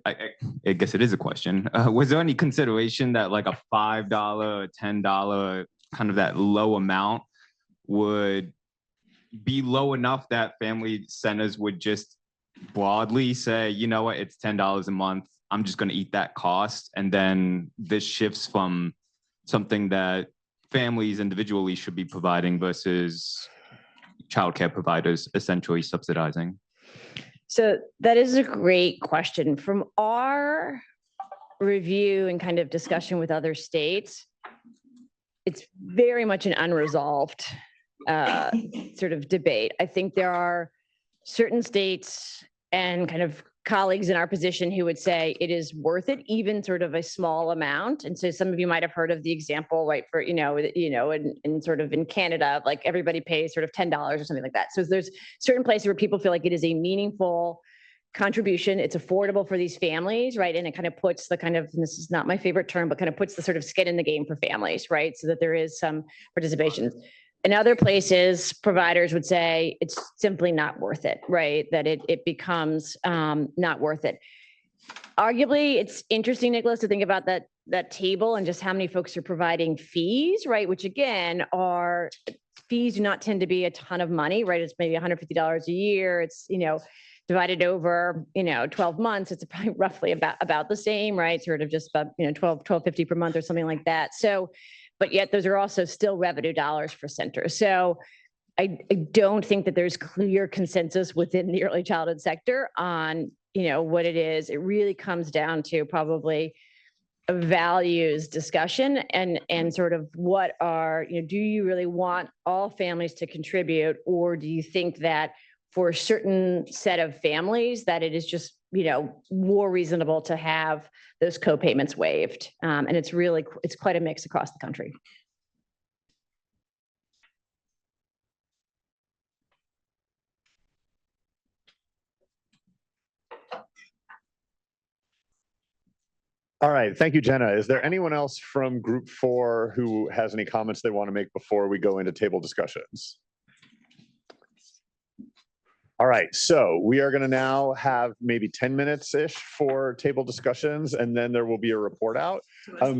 S5: I guess it is a question. Was there any consideration that like a $5, $10 kind of that low amount would be low enough that family centers would just broadly say, you know what, it's $10 a month. I'm just going to eat that cost. And then this shifts from something that families individually should be providing versus childcare providers essentially subsidizing.
S14: So that is a great question. From our review and kind of discussion with other states, it's very much an unresolved sort of debate. I think there are certain states and kind of colleagues in our position who would say it is worth it, even sort of a small amount. And so some of you might have heard of the example, right, for, in sort of in Canada, like everybody pays sort of $10 or something like that. So there's certain places where people feel like it is a meaningful contribution. It's affordable for these families, right? And it kind of puts the kind of, and this is not my favorite term, but kind of puts the sort of skin in the game for families, right? So that there is some participation. In other places, providers would say it's simply not worth it, right? That it becomes not worth it. Arguably, it's interesting, Nicholas, to think about that table and just how many folks are providing fees, right? Which again, are fees do not tend to be a ton of money, right? It's maybe $150 a year. It's, divided over, 12 months, it's probably roughly about the same, right? Sort of just about, $12.50 per month or something like that. So, but yet those are also still revenue dollars for centers. So I don't think that there's clear consensus within the early childhood sector on, what it is. It really comes down to probably a values discussion and sort of what are, do you really want all families to contribute, or do you think that for a certain set of families that it is just, more reasonable to have those co-payments waived. And it's quite a mix across the country.
S12: All right, thank you, Jenna. Is there anyone else from group 4 who has any comments they want to make before we go into table discussions? All right, so we are going to now have maybe 10 minutes-ish for table discussions, and then there will be a report out.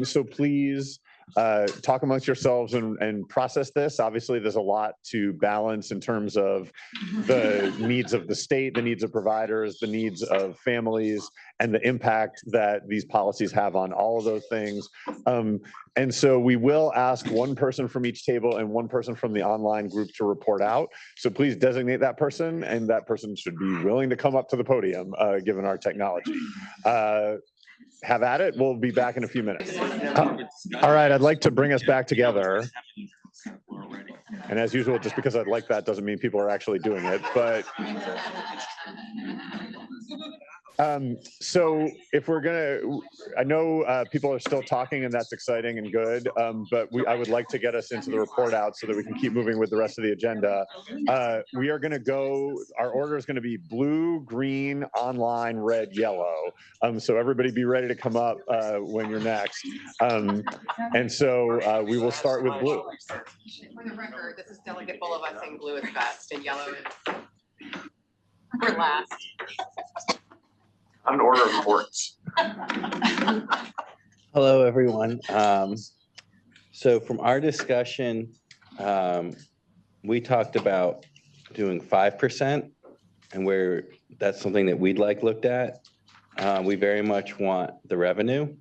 S12: So please talk amongst yourselves and process this. Obviously, there's a lot to balance in terms of the needs of the state, the needs of providers, the needs of families, and the impact that these policies have on all of those things. And so we will ask one person from each table and one person from the online group to report out. So please designate that person, and that person should be willing to come up to the podium, given our technology. Have at it. We'll be back in a few minutes. All right, I'd like to bring us back together. And as usual, just because I'd like that doesn't mean people are actually doing it, but so if we're gonna, I know people are still talking and that's exciting and good, but I would like to get us into the report out so that we can keep moving with the rest of the agenda. We are gonna go, our order is gonna be blue, green, online, red, yellow. So everybody be ready to come up when you're next. And so we will start with blue.
S6: For the record, this is Delegate Bulova saying blue is best and yellow is for last.
S2: On order of importance.
S15: Hello, everyone. So from our discussion, we talked about doing 5% and where that's something that we'd like looked at. We very much want the revenue.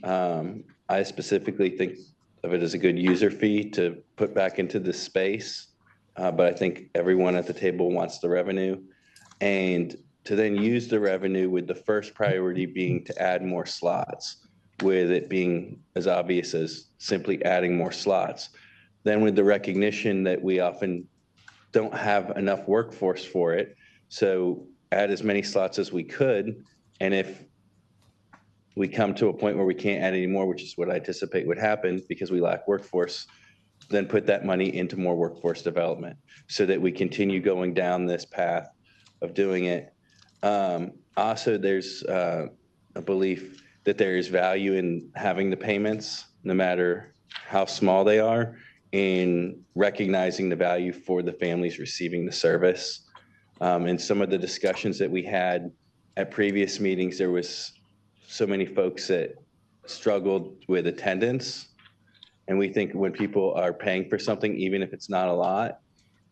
S15: I specifically think of it as a good user fee to put back into this space, but I think everyone at the table wants the revenue. And to then use the revenue with the first priority being to add more slots, with it being as obvious as simply adding more slots. Then with the recognition that we often don't have enough workforce for it, so add as many slots as we could. And if we come to a point where we can't add any more, which is what I anticipate would happen because we lack workforce, then put that money into more workforce development so that we continue going down this path of doing it. Also, there's a belief that there is value in having the payments, no matter how small they are, in recognizing the value for the families receiving the service. And some of the discussions that we had at previous meetings, there was so many folks that struggled with attendance. And we think when people are paying for something, even if it's not a lot,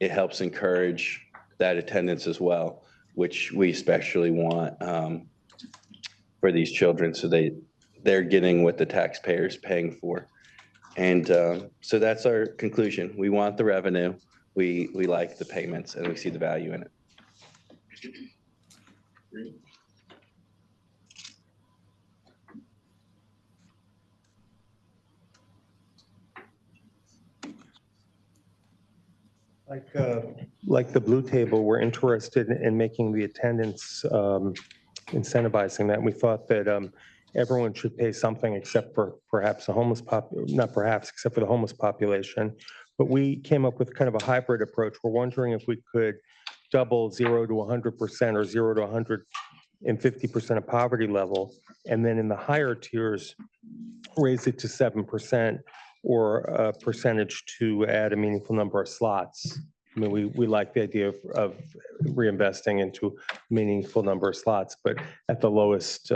S15: it helps encourage that attendance as well, which we especially want for these children. So they're getting what the taxpayers paying for. And so that's our conclusion. We want the revenue. We like the payments and we see the value in it.
S16: Like the blue table, we're interested in making the attendance, incentivizing that. We thought that everyone should pay something except for perhaps the homeless not perhaps, except for the homeless population. But we came up with kind of a hybrid approach. We're wondering if we could double 0 to 100% or 0 to 150% of poverty level. And then in the higher tiers, raise it to 7% or a percentage to add a meaningful number of slots. I mean, we like the idea of reinvesting into a meaningful number of slots, but at the lowest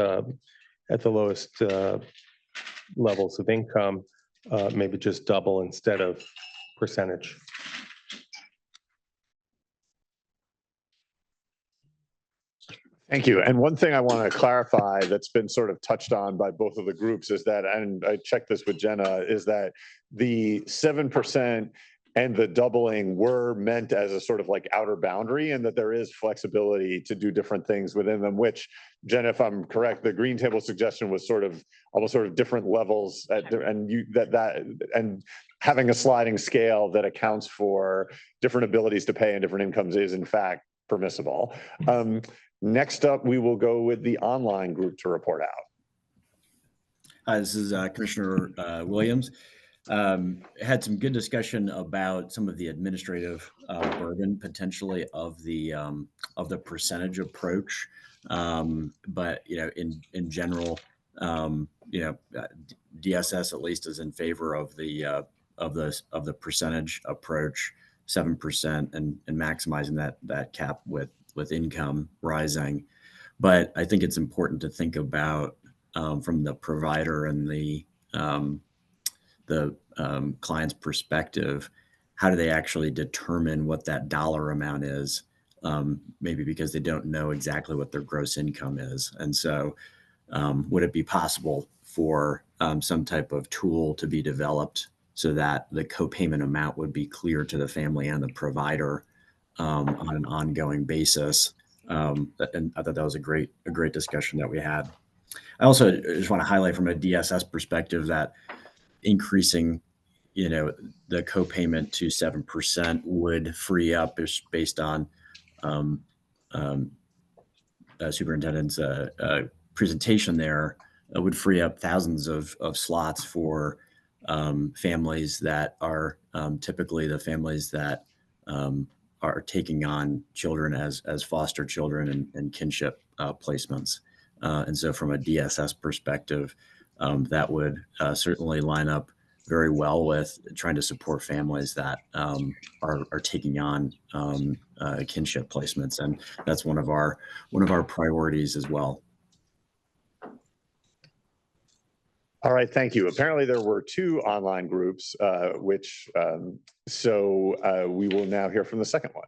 S16: levels of income, maybe just double instead of percentage.
S12: Thank you. And one thing I want to clarify that's been sort of touched on by both of the groups is that, and I checked this with Jenna, is that the 7% and the doubling were meant as a sort of like outer boundary, and that there is flexibility to do different things within them, which, Jenna, if I'm correct, the green table suggestion was sort of almost sort of different levels and having a sliding scale that accounts for different abilities to pay and different incomes is in fact permissible. Next up, we will go with the online group to report out.
S11: This is Commissioner Williams. Had some good discussion about some of the administrative burden potentially of the percentage approach. But in general, DSS at least is in favor of the percentage approach, 7%, and maximizing that cap with income rising. But I think it's important to think about from the provider and the client's perspective, how do they actually determine what that dollar amount is? Maybe because they don't know exactly what their gross income is. And so would it be possible for some type of tool to be developed so that the co-payment amount would be clear to the family and the provider on an ongoing basis? And I thought that was a great discussion that we had. I also just want to highlight from a DSS perspective that increasing, the co-payment to 7% would free up, based on superintendent's presentation there, would free up thousands of slots for families that are typically the families that are taking on children as foster children and kinship placements. And so from a DSS perspective, that would certainly line up very well with trying to support families that are taking on kinship placements. And that's one of our priorities as well.
S12: All right, thank you. Apparently there were two online groups, so we will now hear from the second one.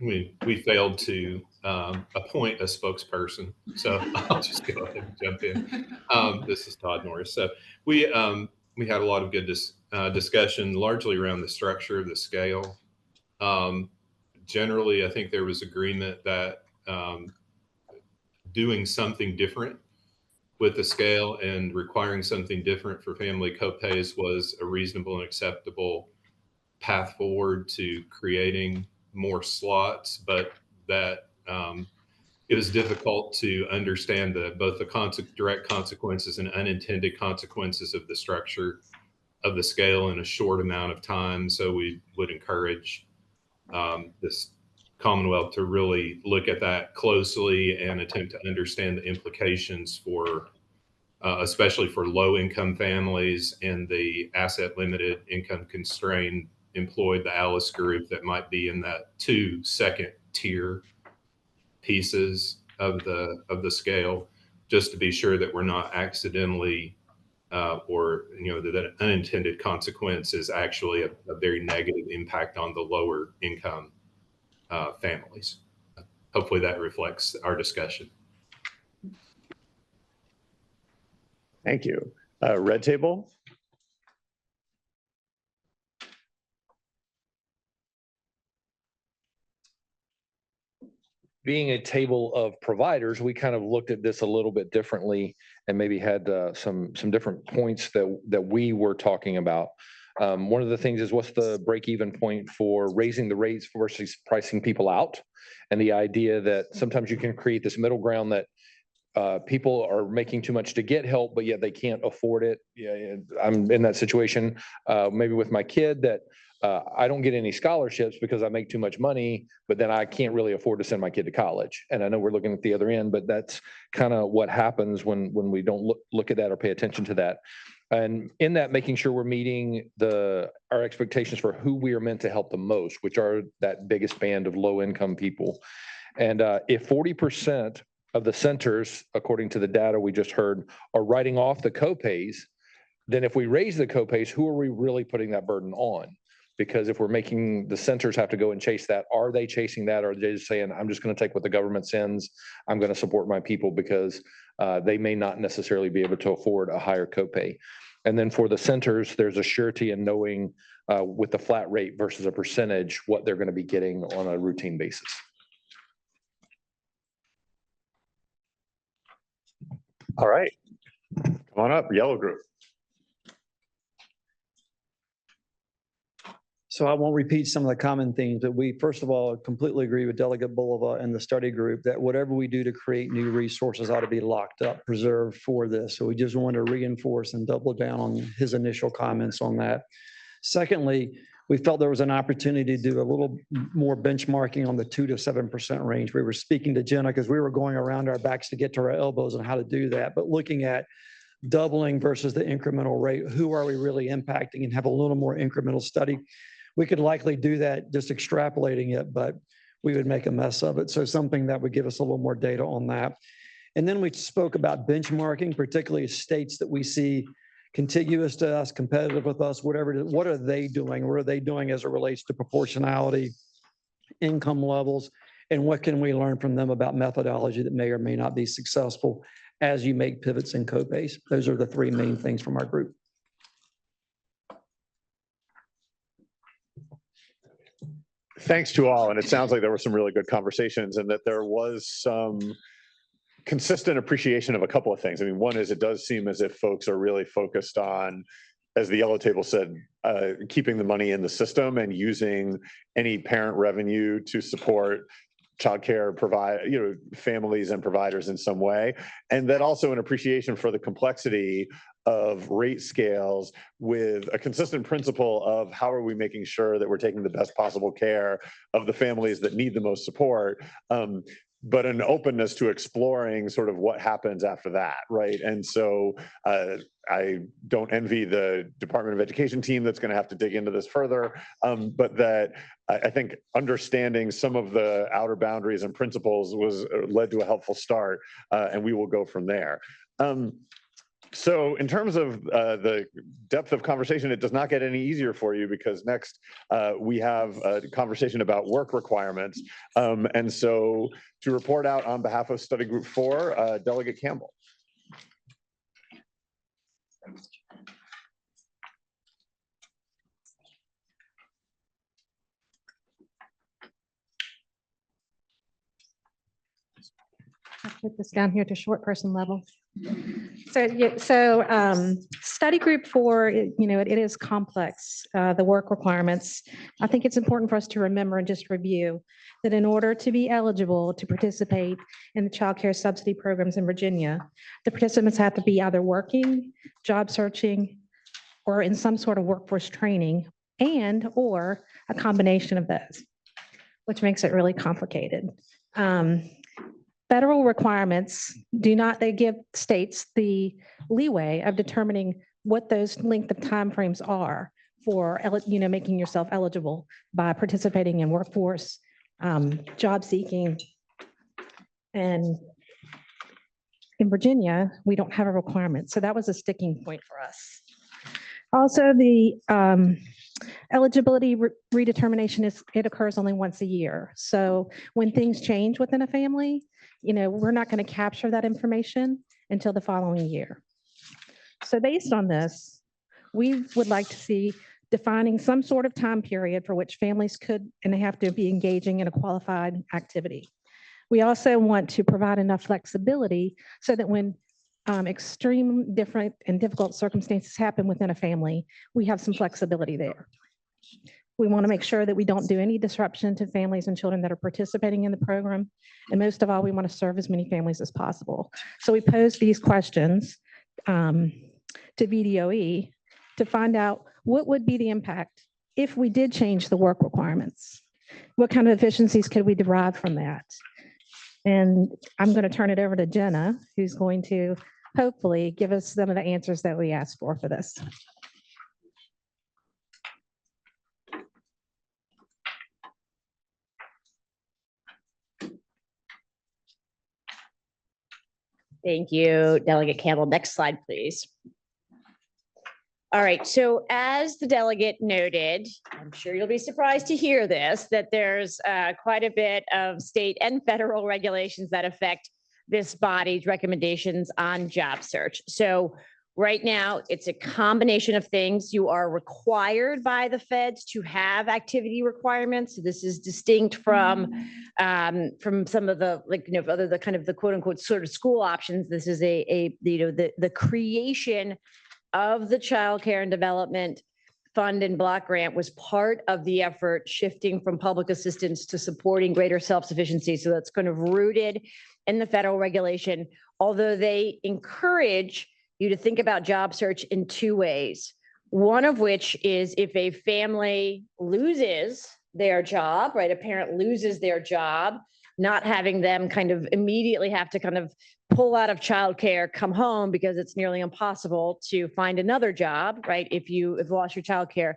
S8: We failed to appoint a spokesperson, so I'll just go ahead and jump in. This is Todd Norris. So we had a lot of good discussion, largely around the structure of the scale. Generally, I think there was agreement that doing something different with the scale and requiring something different for family copays was a reasonable and acceptable path forward to creating more slots, but that it was difficult to understand both the direct consequences and unintended consequences of the structure of the scale in a short amount of time. So we would encourage this Commonwealth to really look at that closely and attempt to understand the implications for, especially for low-income families and the asset-limited, income-constrained employed, the ALICE group that might be in that second tier pieces of the scale, just to be sure that we're not accidentally or that an unintended consequence is actually a very negative impact on the lower income families. Hopefully that reflects our discussion.
S12: Thank you. Red table?
S17: Being a table of providers, we kind of looked at this a little bit differently and maybe had some different points that we were talking about. One of the things is, what's the break-even point for raising the rates versus pricing people out? And the idea that sometimes you can create this middle ground that people are making too much to get help, but yet they can't afford it. Yeah, I'm in that situation, maybe with my kid, that I don't get any scholarships because I make too much money, but then I can't really afford to send my kid to college. And I know we're looking at the other end, but that's kind of what happens when we don't look at that or pay attention to that. And in that, making sure we're meeting our expectations for who we are meant to help the most, which are that biggest band of low income people. And if 40% of the centers, according to the data we just heard, are writing off the copays, then if we raise the copays, who are we really putting that burden on? Because if we're making the centers have to go and chase that, are they chasing that? Or are they just saying, I'm just going to take what the government sends, I'm going to support my people, because they may not necessarily be able to afford a higher copay. And then for the centers, there's a surety in knowing with the flat rate versus a percentage what they're going to be getting on a routine basis.
S12: All right, come on up, yellow group.
S18: So I won't repeat some of the common themes, but we, first of all, completely agree with Delegate Bulova and the study group that whatever we do to create new resources ought to be locked up, preserved for this. So we just want to reinforce and double down on his initial comments on that. Secondly, we felt there was an opportunity to do a little more benchmarking on the 2 to 7% range. We were speaking to Jenna because we were going around our backs to get to our elbows on how to do that, but looking at doubling versus the incremental rate, who are we really impacting, and have a little more incremental study. We could likely do that just extrapolating it, but we would make a mess of it. So something that would give us a little more data on that. And then we spoke about benchmarking, particularly states that we see contiguous to us, competitive with us, whatever it is. What are they doing? What are they doing as it relates to proportionality, income levels, and what can we learn from them about methodology that may or may not be successful as you make pivots and copays? Those are the three main things from our group.
S12: Thanks to all, and it sounds like there were some really good conversations and that there was some consistent appreciation of a couple of things. I mean, one is it does seem as if folks are really focused on, as the yellow table said, keeping the money in the system and using any parent revenue to support childcare families and providers in some way. And then also an appreciation for the complexity of rate scales with a consistent principle of how are we making sure that we're taking the best possible care of the families that need the most support, but an openness to exploring sort of what happens after that, right? And so I don't envy the Department of Education team that's going to have to dig into this further, but that I think understanding some of the outer boundaries and principles led to a helpful start, and we will go from there. So in terms of the depth of conversation, it does not get any easier for you, because next we have a conversation about work requirements. And so to report out on behalf of Study Group 4, Delegate Campbell.
S19: I'll put this down here to short person level. So study group 4, it is complex, the work requirements. I think it's important for us to remember and just review that in order to be eligible to participate in the child care subsidy programs in Virginia, the participants have to be either working, job searching, or in some sort of workforce training, or a combination of those, which makes it really complicated. Federal requirements they give states the leeway of determining what those length of timeframes are for, making yourself eligible by participating in workforce job seeking. And in Virginia, we don't have a requirement. So that was a sticking point for us. Also, the eligibility redetermination it occurs only once a year. So when things change within a family, we're not going to capture that information until the following year. So based on this, we would like to see defining some sort of time period for which families could and have to be engaging in a qualified activity. We also want to provide enough flexibility so that when extreme, different, and difficult circumstances happen within a family, we have some flexibility there. We want to make sure that we don't do any disruption to families and children that are participating in the program. And most of all, we want to serve as many families as possible. So we posed these questions to VDOE to find out what would be the impact if we did change the work requirements. What kind of efficiencies could we derive from that? And I'm going to turn it over to Jenna, who's going to hopefully give us some of the answers that we asked for this.
S14: Thank you, Delegate Campbell. Next slide, please. All right, so as the delegate noted, I'm sure you'll be surprised to hear this, that there's quite a bit of state and federal regulations that affect this body's recommendations on job search. So right now, it's a combination of things. You are required by the feds to have activity requirements. So this is distinct from some of the other the kind of the quote unquote sort of school options. This is the creation of the Child Care and Development Fund and Block Grant was part of the effort shifting from public assistance to supporting greater self-sufficiency. So that's kind of rooted in the federal regulation, although they encourage you to think about job search in two ways. One of which is if a family loses their job, right? A parent loses their job, not having them kind of immediately have to kind of pull out of childcare, come home because it's nearly impossible to find another job, right? If you've lost your childcare.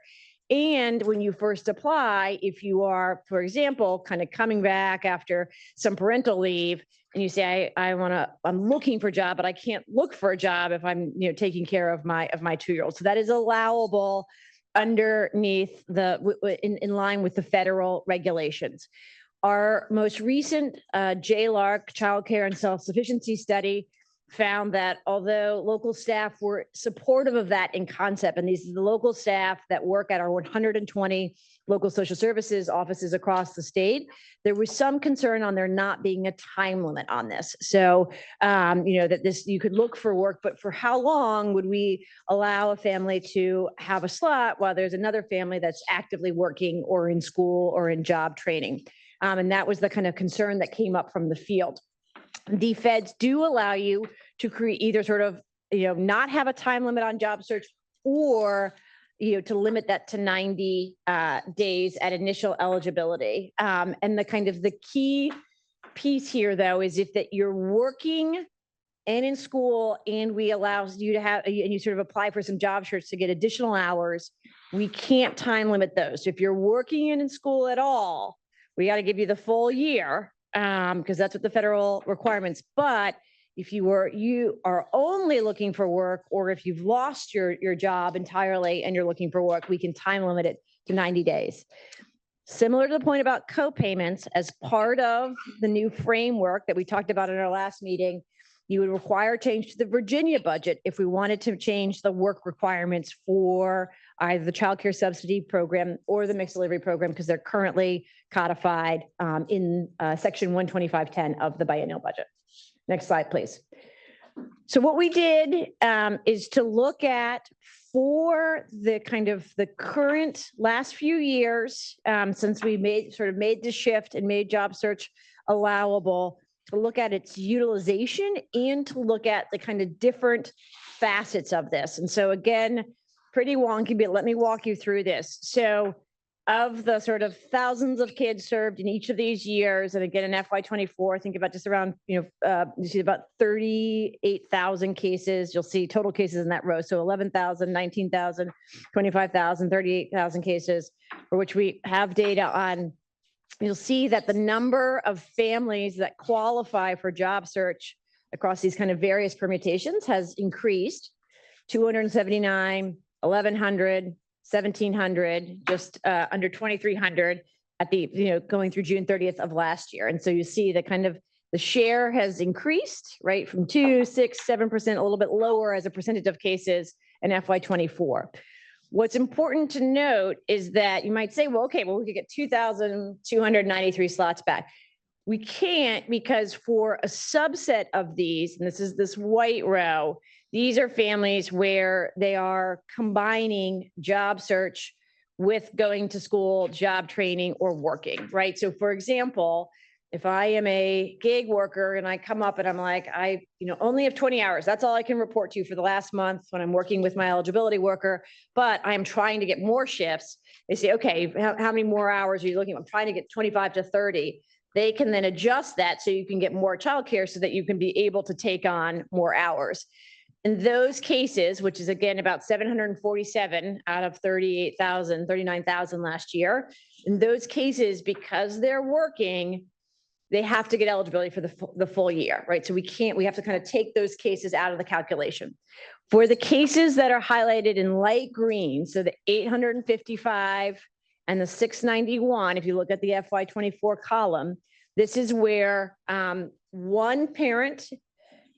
S14: And when you first apply, if you are, for example, kind of coming back after some parental leave and you say, I'm looking for a job, but I can't look for a job if I'm, taking care of my 2-year-old. So that is allowable underneath in line with the federal regulations. Our most recent JLARC Child Care and Self-Sufficiency study found that although local staff were supportive of that in concept, and these are the local staff that work at our 120 local social services offices across the state, there was some concern on there not being a time limit on this. So, that you could look for work, but for how long would we allow a family to have a slot while there's another family that's actively working or in school or in job training? And that was the kind of concern that came up from the field. The feds do allow you to create either sort of, not have a time limit on job search or, to limit that to 90 days at initial eligibility. And the key piece here, though, is if that you're working and in school and we allow you to have, and you sort of apply for some job search to get additional hours, we can't time limit those. So if you're working and in school at all, we got to give you the full year because that's what the federal requirements. But if you are only looking for work, or if you've lost your job entirely and you're looking for work, we can time limit it to 90 days. Similar to the point about co-payments, as part of the new framework that we talked about in our last meeting, you would require change to the Virginia budget if we wanted to change the work requirements for either the child care subsidy program or the mixed delivery program, because they're currently codified in section 12510 of the biennial budget. Next slide, please. So what we did is to look at for the kind of the current last few years, since we made the shift and made job search allowable, to look at its utilization and to look at the kind of different facets of this. And so again, pretty wonky, but let me walk you through this. So of the sort of thousands of kids served in each of these years, and again in FY24, think about just around, you see about 38,000 cases. You'll see total cases in that row. So 11,000, 19,000, 25,000, 38,000 cases for which we have data on you'll see that the number of families that qualify for job search across these kind of various permutations has increased. 279, 1,100, 1,700, just under 2,300 at the, going through June 30th of last year. And so you see the kind of the share has increased, right, from 2, 6, 7%, a little bit lower as a percentage of cases in FY24. What's important to note is that you might say, well, okay, well, we could get 2,293 slots back. We can't, because for a subset of these, and this is this white row, these are families where they are combining job search with going to school, job training, or working, right? So for example, if I am a gig worker and I come up and I'm like, I only have 20 hours, that's all I can report to you for the last month when I'm working with my eligibility worker, but I'm trying to get more shifts. They say, okay, how many more hours are you looking at? I'm trying to get 25 to 30. They can then adjust that so you can get more childcare so that you can be able to take on more hours. In those cases, which is again about 747 out of 38,000, 39,000 last year, in those cases, because they're working, they have to get eligibility for the full year, right? So we have to kind of take those cases out of the calculation. For the cases that are highlighted in light green, so the 855 and the 691, if you look at the FY24 column, this is where one parent,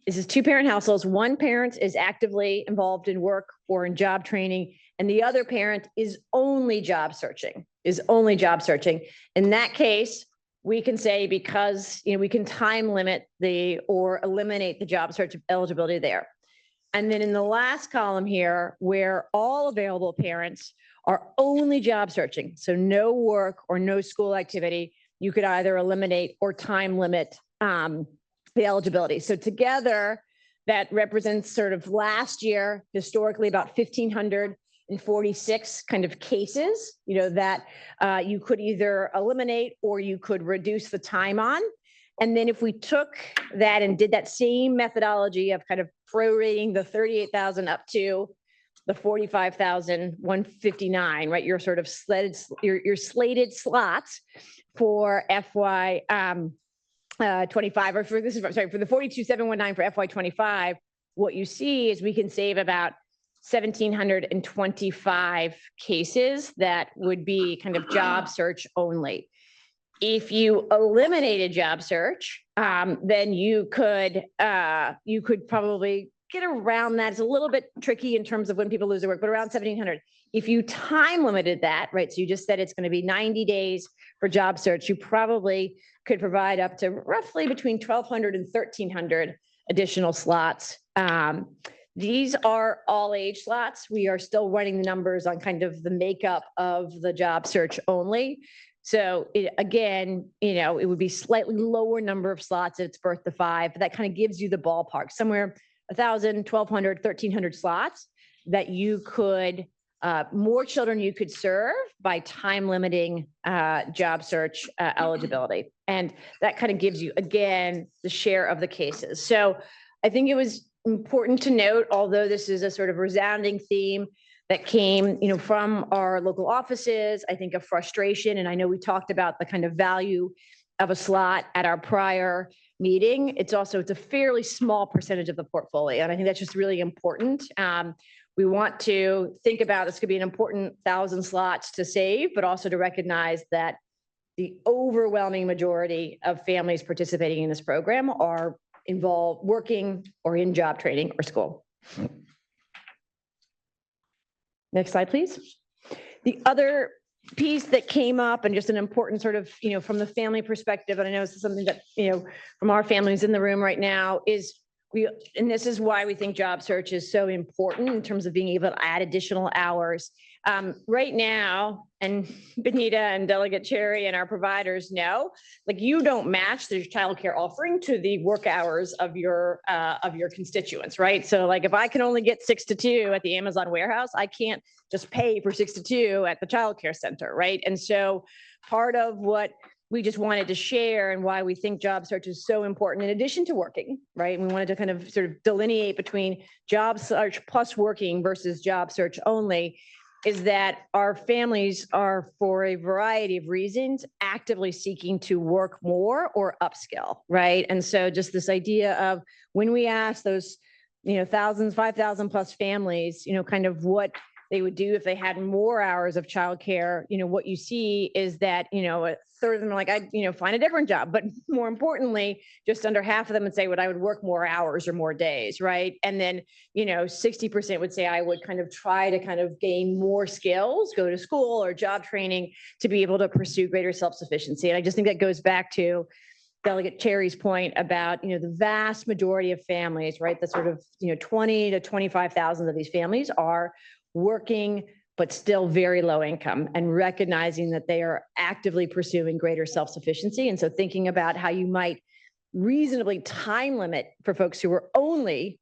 S14: this is two-parent households, one parent is actively involved in work or in job training, and the other parent is only job searching, In that case, we can say, because we can time limit or eliminate the job search eligibility there. And then in the last column here, where all available parents are only job searching, so no work or no school activity, you could either eliminate or time limit the eligibility. So together, that represents sort of last year, historically about 1,546 kind of cases, that you could either eliminate or you could reduce the time on. And then if we took that and did that same methodology of kind of prorating the 38,000 up to the 45,159, right? Your sort of your slated slots for FY 25, or for the 42,719 for FY25, what you see is we can save about 1,725 cases that would be kind of job search only. If you eliminated job search, then you could probably get around that. It's a little bit tricky in terms of when people lose their work, but around 1,700. If you time limited that, right? So you just said it's going to be 90 days for job search, you probably could provide up to roughly between 1,200 and 1,300 additional slots. These are all age slots. We are still running the numbers on kind of the makeup of the job search only. So again, it would be slightly lower number of slots at its birth to 5, but that kind of gives you the ballpark, somewhere 1,000, 1,200, 1,300 slots that you could, more children you could serve by time limiting job search eligibility. And that kind of gives you, again, the share of the cases. So I think it was important to note, although this is a sort of resounding theme that came, from our local offices, I think a frustration, and I know we talked about the kind of value of a slot at our prior meeting. It's a fairly small percentage of the portfolio, and I think that's just really important. We want to think about this could be an important 1,000 slots to save, but also to recognize that the overwhelming majority of families participating in this program are involved working or in job training or school. Next slide, please. The other piece that came up, and just an important sort of, from the family perspective, and I know this is something that, from our families in the room right now, is and this is why we think job search is so important in terms of being able to add additional hours. Right now, and Benita and Delegate Cherry and our providers know, you don't match the childcare offering to the work hours of your constituents, right? So if I can only get 6 to 2 at the Amazon warehouse, I can't just pay for 6 to 2 at the childcare center, right? And so part of what we just wanted to share and why we think job search is so important, in addition to working, right? We wanted to kind of sort of delineate between job search plus working versus job search only, is that our families are, for a variety of reasons, actively seeking to work more or upskill, right? And so just this idea of when we ask those, thousands, 5,000 plus families, kind of what they would do if they had more hours of childcare, what you see is that, a third of them are like, I'd, find a different job. But more importantly, just under half of them would say, I would work more hours or more days, right? And then, 60% would say I would kind of try to kind of gain more skills, go to school or job training to be able to pursue greater self-sufficiency. And I just think that goes back to Delegate Cherry's point about, the vast majority of families, right? The sort of, 20 to 25,000 of these families are working, but still very low income, and recognizing that they are actively pursuing greater self-sufficiency. And so thinking about how you might reasonably time limit for folks who are only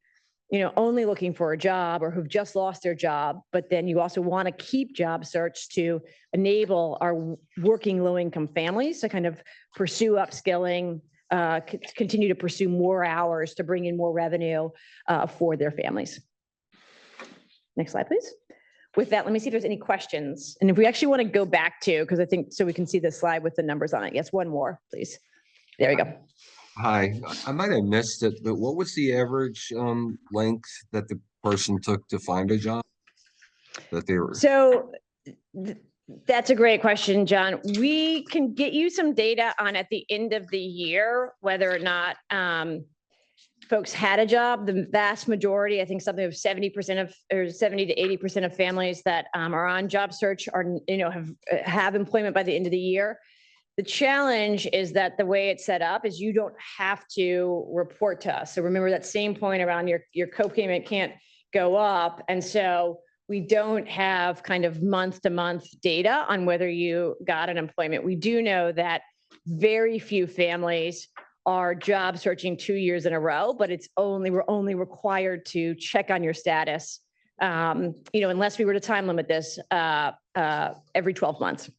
S14: looking for a job or who've just lost their job, but then you also want to keep job search to enable our working low income families to kind of pursue upskilling, continue to pursue more hours to bring in more revenue for their families. Next slide, please. With that, let me see if there's any questions. And if we actually want to go back to, because I think so we can see the slide with the numbers on it. Yes, one more, please. There we go.
S9: Hi, I might have missed it, but what was the average length that the person took to find a job that they were?
S14: So that's a great question, John. We can get you some data on at the end of the year, whether or not folks had a job. The vast majority, I think something of 70% of, or 70 to 80% of families that are on job search are, have employment by the end of the year. The challenge is that the way it's set up is you don't have to report to us. So remember that same point around your co-payment can't go up. And so we don't have kind of month to month data on whether you got an employment. We do know that very few families are job searching 2 years in a row, but we're only required to check on your status, unless we were to time limit this every 12 months.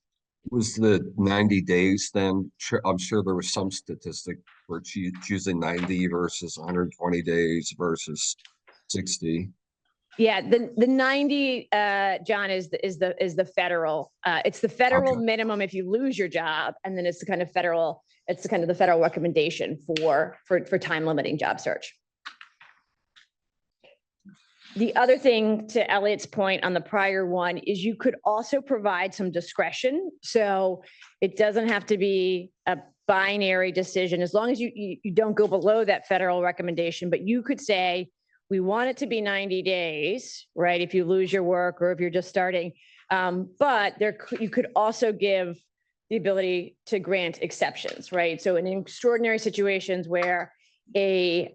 S9: Was the 90 days then? I'm sure there was some statistic for choosing 90 versus 120 days versus 60.
S14: Yeah, the 90, John, is the federal. It's the federal minimum if you lose your job, and then it's the kind of the federal recommendation for time limiting job search. The other thing, to Elliot's point on the prior one, is you could also provide some discretion. So it doesn't have to be a binary decision, as long as you don't go below that federal recommendation. But you could say, we want it to be 90 days, right? If you lose your work or if you're just starting. But you could also give the ability to grant exceptions, right? So in extraordinary situations where a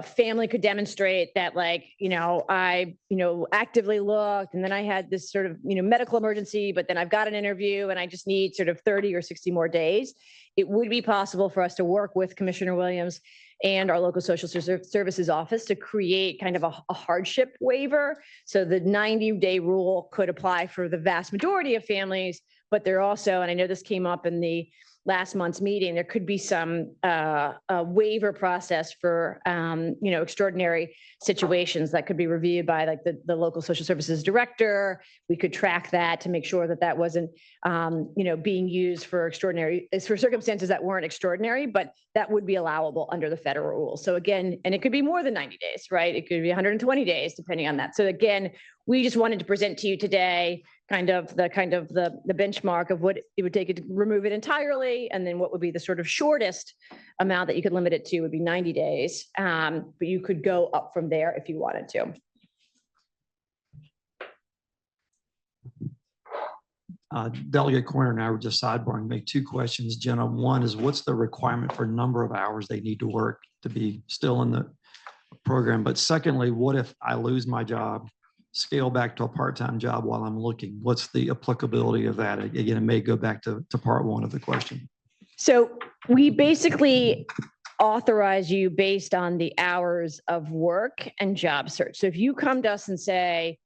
S14: family could demonstrate that, like, I actively looked, and then I had this sort of medical emergency, but then I've got an interview and I just need sort of 30 or 60 more days, it would be possible for us to work with Commissioner Williams and our local social services office to create kind of a hardship waiver. So the 90-day rule could apply for the vast majority of families, but there also, and I know this came up in the last month's meeting, there could be some waiver process for extraordinary situations that could be reviewed by like the local social services director. We could track that to make sure that that wasn't being used for circumstances that weren't extraordinary, but that would be allowable under the federal rules. So again, and it could be more than 90 days, right? It could be 120 days depending on that. So again, we just wanted to present to you today kind of the benchmark of what it would take to remove it entirely, and then what would be the sort of shortest amount that you could limit it to would be 90 days. But you could go up from there if you wanted to.
S20: Delegate Corner and I were just sidebarring, make two questions, Jenna. One is, what's the requirement for number of hours they need to work to be still in the program? But secondly, what if I lose my job, scale back to a part-time job while I'm looking? What's the applicability of that? Again, it may go back to part one of the question.
S14: So we basically authorize you based on the hours of work and job search. So if you come to us and say,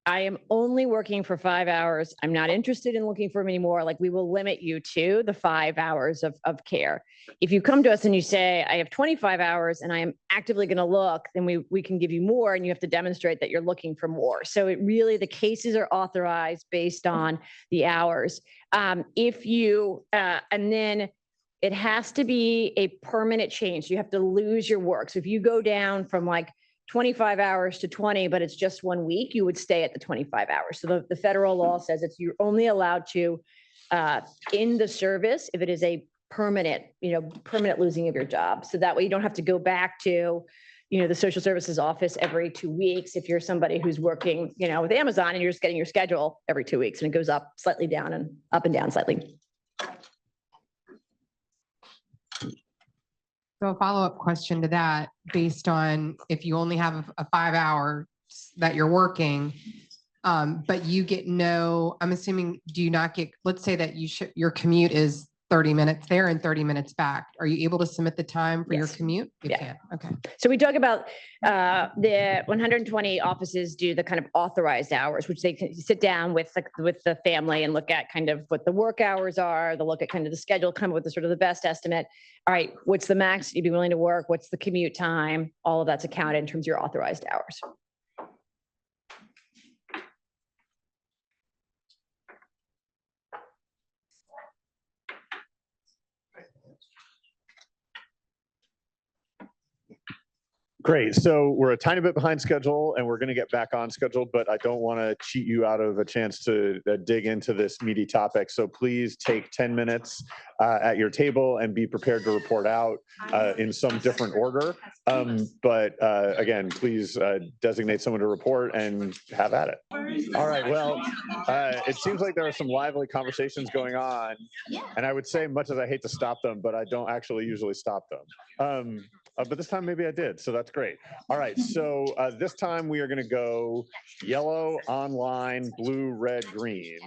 S14: I am only working for 5 hours. I'm not interested in looking for many more. Like, we will limit you to the 5 hours of care. If you come to us and you say, I have 25 hours and I am actively going to look, then we can give you more, and you have to demonstrate that you're looking for more. So it really, the cases are authorized based on the hours. And then it has to be a permanent change. You have to lose your work. So if you go down from like 25 hours to 20, but it's just 1 week, you would stay at the 25 hours. So the federal law says you're only allowed to end the service if it is a permanent losing of your job. So that way you don't have to go back to, the social services office every 2 weeks. If you're somebody who's working, with Amazon and you're just getting your schedule every 2 weeks and it goes up slightly down and up and down slightly.
S6: So a follow-up question to that, based on if you only have a 5 hour that you're working, but you get I'm assuming, do you not get, let's say that your commute is 30 minutes there and 30 minutes back. Are you able to submit the time for your commute? You can. Okay.
S14: So we talk about the 120 offices do the kind of authorized hours, which they can sit down with the family and look at kind of what the work hours are. They'll look at kind of the schedule, come up with the sort of the best estimate. All right, what's the max you'd be willing to work? What's the commute time? All of that's accounted in terms of your authorized hours.
S12: Great. So we're a tiny bit behind schedule and we're going to get back on schedule, but I don't want to cheat you out of a chance to dig into this meaty topic. So please take 10 minutes at your table and be prepared to report out in some different order. But again, please designate someone to report and have at it. All right. Well, it seems like there are some lively conversations going on. And I would say, much as I hate to stop them, but I don't actually usually stop them. But this time maybe I did, so that's great. All right, so this time we are going to go yellow, online, blue, red, green.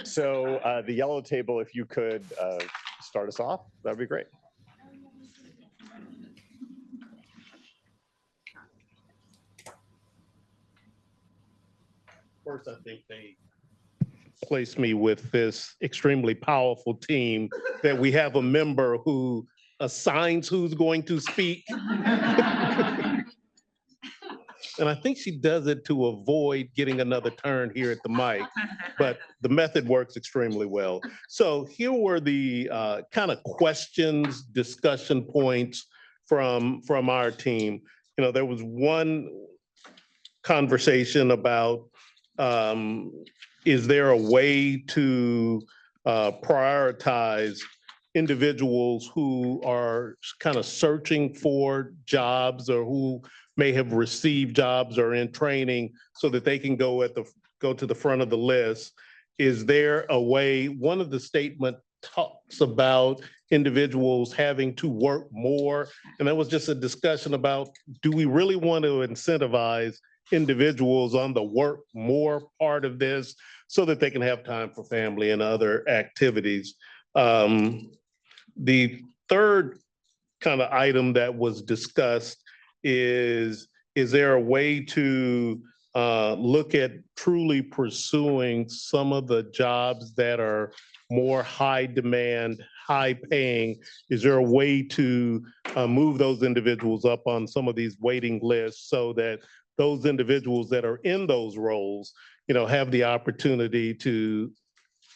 S12: So the yellow table, if you could start us off, that would be great.
S21: First, I think they placed me with this extremely powerful team that we have a member who assigns who's going to speak. And I think she does it to avoid getting another turn here at the mic, but the method works extremely well. So here were the kind of questions, discussion points from our team. There was one conversation about, is there a way to prioritize individuals who are kind of searching for jobs or who may have received jobs or in training so that they can go to the front of the list? Is there a way? One of the statement talks about individuals having to work more, and that was just a discussion about, do we really want to incentivize individuals on the work more part of this so that they can have time for family and other activities? The third kind of item that was discussed is there a way to look at truly pursuing some of the jobs that are more high demand, high paying? Is there a way to move those individuals up on some of these waiting lists so that those individuals that are in those roles, have the opportunity to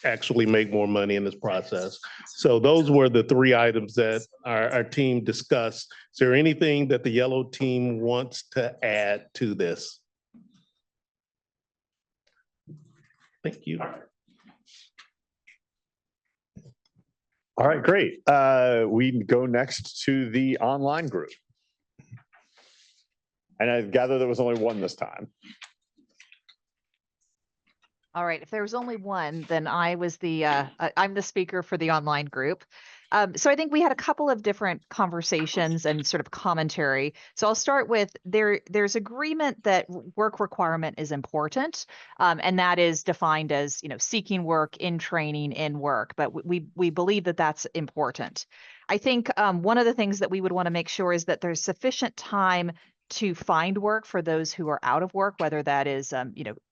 S21: actually make more money in this process? So those were the three items that our team discussed. Is there anything that the yellow team wants to add to this? Thank you.
S12: All right, great. We go next to the online group. And I gather there was only one this time.
S22: All right, if there was only one, then I'm the speaker for the online group. So I think we had a couple of different conversations and sort of commentary. So I'll start with there's agreement that work requirement is important, and that is defined as seeking work, in training, in work. But we believe that that's important. I think one of the things that we would want to make sure is that there's sufficient time to find work for those who are out of work, whether that is,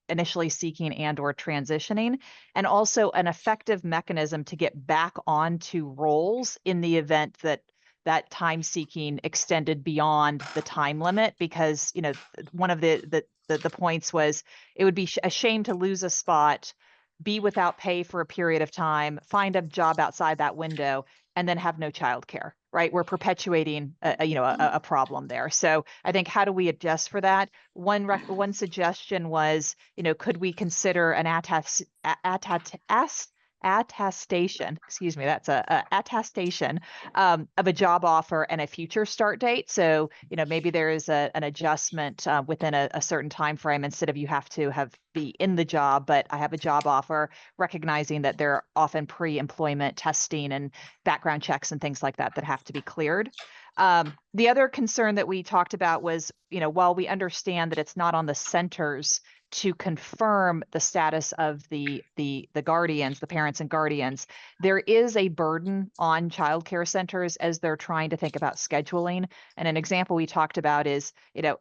S22: initially seeking and or transitioning, and also an effective mechanism to get back onto roles in the event that that time seeking extended beyond the time limit. Because, one of the points was it would be a shame to lose a spot, be without pay for a period of time, find a job outside that window, and then have no childcare, right? We're perpetuating a problem there. So I think, how do we adjust for that? One suggestion was, could we consider an attestation, excuse me, that's a attestation of a job offer and a future start date. So, maybe there is an adjustment within a certain time frame. Instead of you have to be in the job, but I have a job offer, recognizing that there are often pre-employment testing and background checks and things like that that have to be cleared. The other concern that we talked about was, while we understand that it's not on the centers to confirm the status of the guardians, the parents and guardians, there is a burden on childcare centers as they're trying to think about scheduling. And an example we talked about is,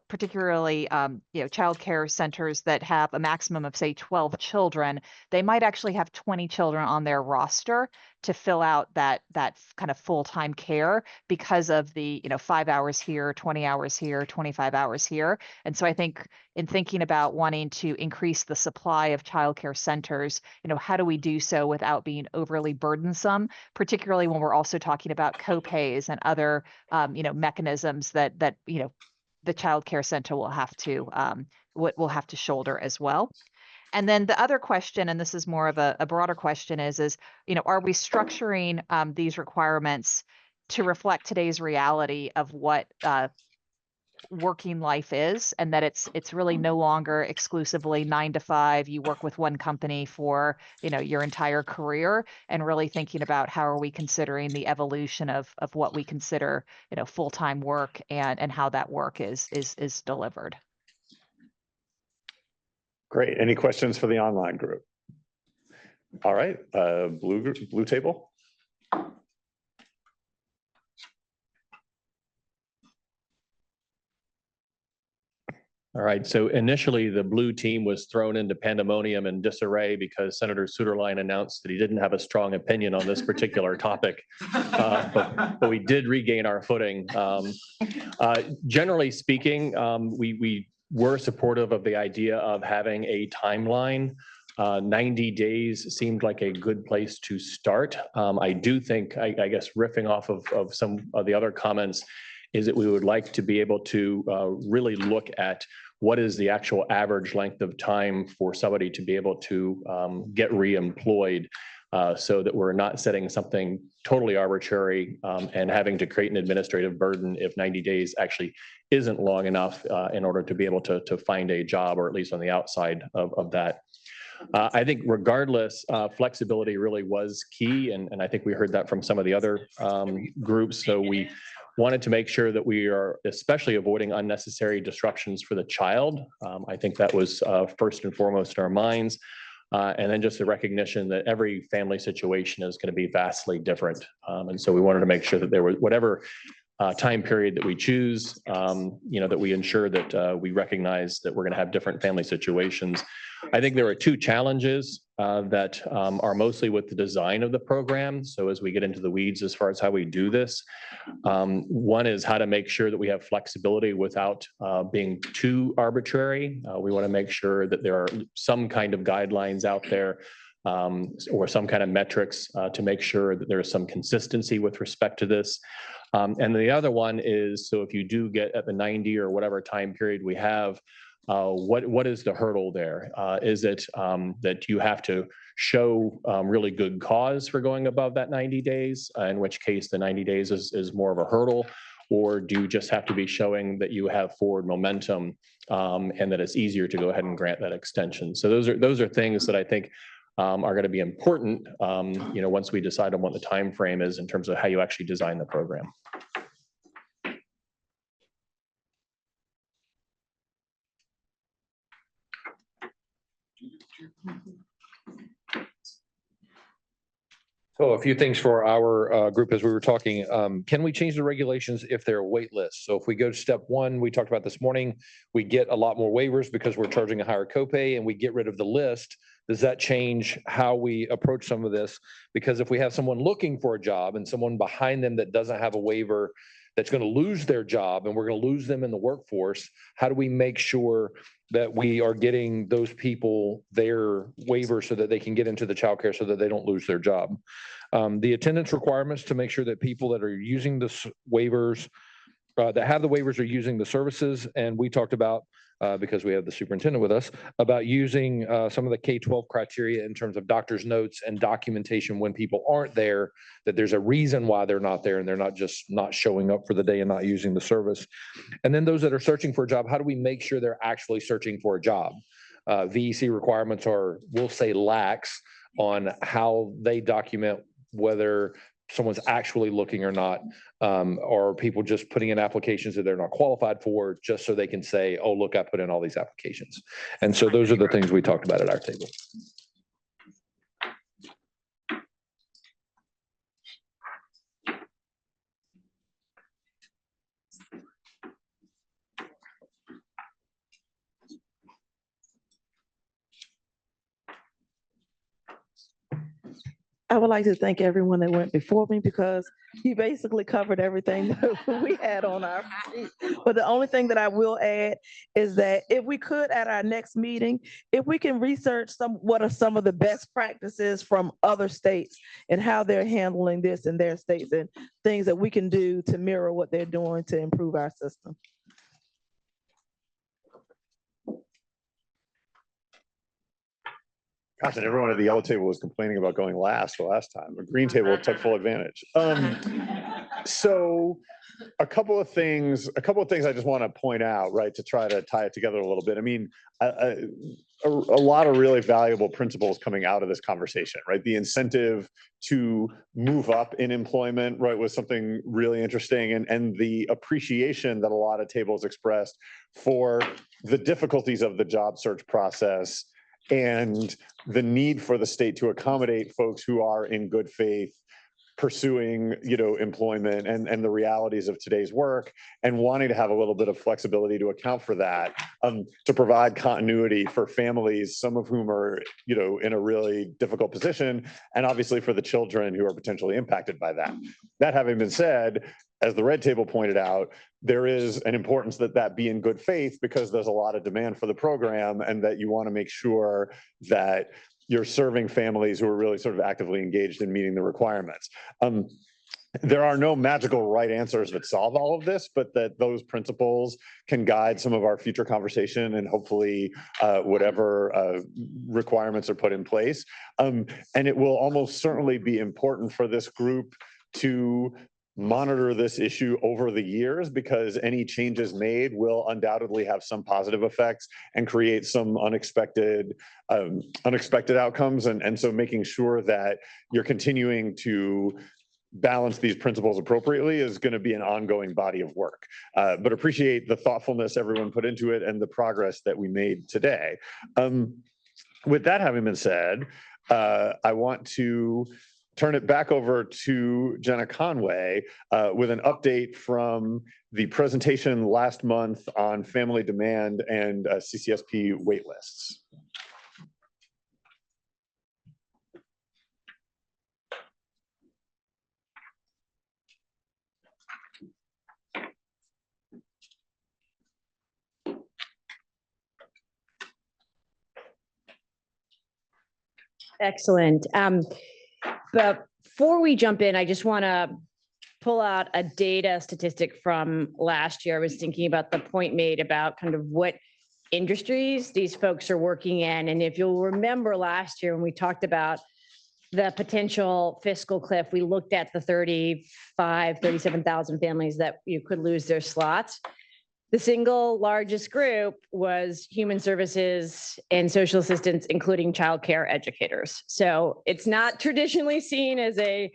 S22: particularly, childcare centers that have a maximum of, say, 12 children, they might actually have 20 children on their roster to fill out that kind of full-time care because of the 5 hours here, 20 hours here, 25 hours here. And so I think, in thinking about wanting to increase the supply of childcare centers, how do we do so without being overly burdensome, particularly when we're also talking about co-pays and other mechanisms that the childcare center will have to shoulder as well. And then the other question, and this is more of a broader question, is are we structuring these requirements to reflect today's reality of what working life is, and that it's really no longer exclusively 9 to 5. You work with one company for your entire career, and really thinking about how are we considering the evolution of what we consider full-time work and how that work is delivered.
S12: Great. Any questions for the online group? All right, blue table.
S13: All right, so initially the blue team was thrown into pandemonium and disarray because Senator Suderline announced that he didn't have a strong opinion on this particular topic, but we did regain our footing. Generally speaking, we were supportive of the idea of having a timeline. 90 days seemed like a good place to start. I do think, I guess, riffing off of some of the other comments, is that we would like to be able to really look at what is the actual average length of time for somebody to be able to get reemployed, so that we're not setting something totally arbitrary and having to create an administrative burden if 90 days actually isn't long enough in order to be able to find a job, or at least on the outside of that. I think regardless, flexibility really was key, and I think we heard that from some of the other groups. So we wanted to make sure that we are especially avoiding unnecessary disruptions for the child. I think that was first and foremost in our minds. And then just the recognition that every family situation is going to be vastly different. And so we wanted to make sure that there was whatever time period that we choose, that we ensure that we recognize that we're going to have different family situations. I think there are two challenges that are mostly with the design of the program. So as we get into the weeds as far as how we do this, one is how to make sure that we have flexibility without being too arbitrary. We want to make sure that there are some kind of guidelines out there, or some kind of metrics to make sure that there is some consistency with respect to this. And the other one is, so if you do get at the 90 or whatever time period we have, what is the hurdle there? Is it that you have to show really good cause for going above that 90 days, in which case the 90 days is more of a hurdle? Or do you just have to be showing that you have forward momentum and that it's easier to go ahead and grant that extension? So those are things that I think are going to be important, once we decide on what the time frame is in terms of how you actually design the program.
S17: So a few things for our group as we were talking. Can we change the regulations if they're a wait list? So if we go to step one, we talked about this morning, we get a lot more waivers because we're charging a higher copay and we get rid of the list. Does that change how we approach some of this? Because if we have someone looking for a job and someone behind them that doesn't have a waiver, that's going to lose their job and we're going to lose them in the workforce, how do we make sure that we are getting those people their waiver so that they can get into the childcare so that they don't lose their job? The attendance requirements to make sure that people that are using the waivers, that have the waivers are using the services. And we talked about, because we have the superintendent with us, about using some of the K-12 criteria in terms of doctor's notes and documentation when people aren't there, that there's a reason why they're not there and they're not just not showing up for the day and not using the service. And then those that are searching for a job, how do we make sure they're actually searching for a job? VEC requirements are, we'll say, lax on how they document whether someone's actually looking or not, or people just putting in applications that they're not qualified for just so they can say, oh, look, I put in all these applications. And so those are the things we talked about at our table.
S4: I would like to thank everyone that went before me because you basically covered everything that we had on our sheet. But the only thing that I will add is that if we could at our next meeting, if we can research what are some of the best practices from other states and how they're handling this in their states and things that we can do to mirror what they're doing to improve our system.
S12: Gosh, and everyone at the yellow table was complaining about going last the last time. The green table took full advantage. So a couple of things I just want to point out, right, to try to tie it together a little bit. I mean, a lot of really valuable principles coming out of this conversation, right? The incentive to move up in employment, right, was something really interesting, and the appreciation that a lot of tables expressed for the difficulties of the job search process and the need for the state to accommodate folks who are in good faith pursuing, employment and the realities of today's work and wanting to have a little bit of flexibility to account for that, to provide continuity for families, some of whom are, in a really difficult position, and obviously for the children who are potentially impacted by that. That having been said, as the red table pointed out, there is an importance that be in good faith because there's a lot of demand for the program and that you want to make sure that you're serving families who are really sort of actively engaged in meeting the requirements. There are no magical right answers that solve all of this, but that those principles can guide some of our future conversation and hopefully whatever requirements are put in place. And it will almost certainly be important for this group to monitor this issue over the years because any changes made will undoubtedly have some positive effects and create some unexpected outcomes. And so making sure that you're continuing to balance these principles appropriately is going to be an ongoing body of work. But appreciate the thoughtfulness everyone put into it and the progress that we made today. With that having been said, I want to turn it back over to Jenna Conway with an update from the presentation last month on family demand and CCSP waitlists.
S14: Excellent. But before we jump in, I just want to pull out a data statistic from last year. I was thinking about the point made about kind of what industries these folks are working in. And if you'll remember last year when we talked about the potential fiscal cliff, we looked at the 37,000 families that you could lose their slots. The single largest group was human services and social assistance, including childcare educators. So it's not traditionally seen as a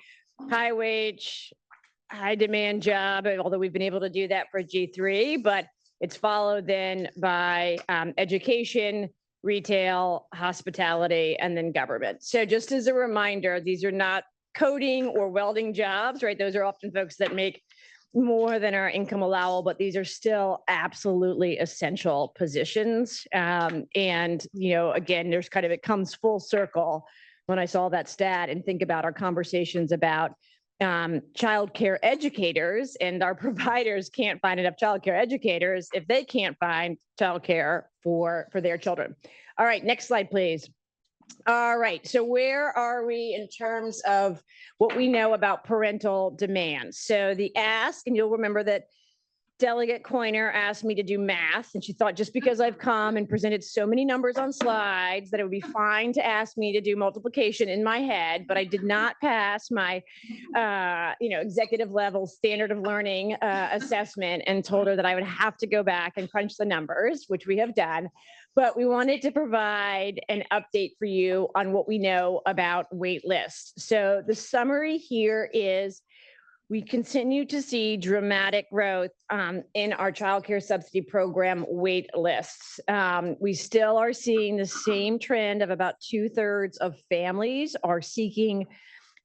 S14: high wage, high demand job, although we've been able to do that for G3, but it's followed then by education, retail, hospitality, and then government. So just as a reminder, these are not coding or welding jobs, right? Those are often folks that make more than our income allowable, but these are still absolutely essential positions. And, you know, again, there's kind of, it comes full circle when I saw that stat and think about our conversations about childcare educators, and our providers can't find enough childcare educators if they can't find childcare for their children. All right, next slide, please. All right, so where are we in terms of what we know about parental demand? So the ask, and you'll remember that Delegate Coiner asked me to do math, and she thought just because I've come and presented so many numbers on slides that it would be fine to ask me to do multiplication in my head, but I did not pass my, executive level standard of learning assessment, and told her that I would have to go back and crunch the numbers, which we have done. But we wanted to provide an update for you on what we know about wait lists. So the summary here is we continue to see dramatic growth in our child care subsidy program wait lists. We still are seeing the same trend of about 2/3 of families are seeking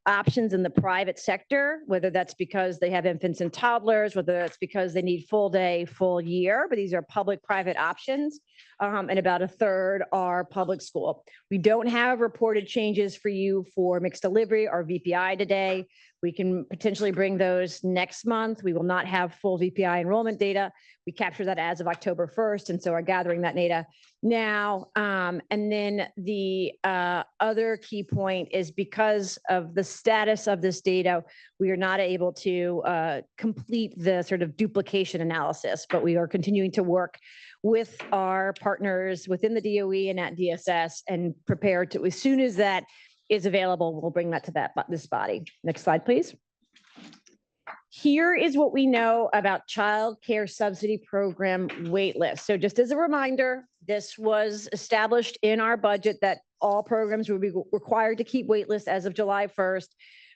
S14: options in the private sector, whether that's because they have infants and toddlers, whether that's because they need full day, full year, but these are public-private options. And about 1/3 are public school. We don't have reported changes for you for mixed delivery or VPI today. We can potentially bring those next month. We will not have full VPI enrollment data. We capture that as of October 1st, and so are gathering that data now. And then the other key point is because of the status of this data, we are not able to complete the sort of duplication analysis, but we are continuing to work with our partners within the DOE and at DSS and prepare to, as soon as that is available, we'll bring that to this body. Next slide, please. Here is what we know about child care subsidy program wait lists. So just as a reminder, this was established in our budget that all programs would be required to keep wait lists as of July 1st.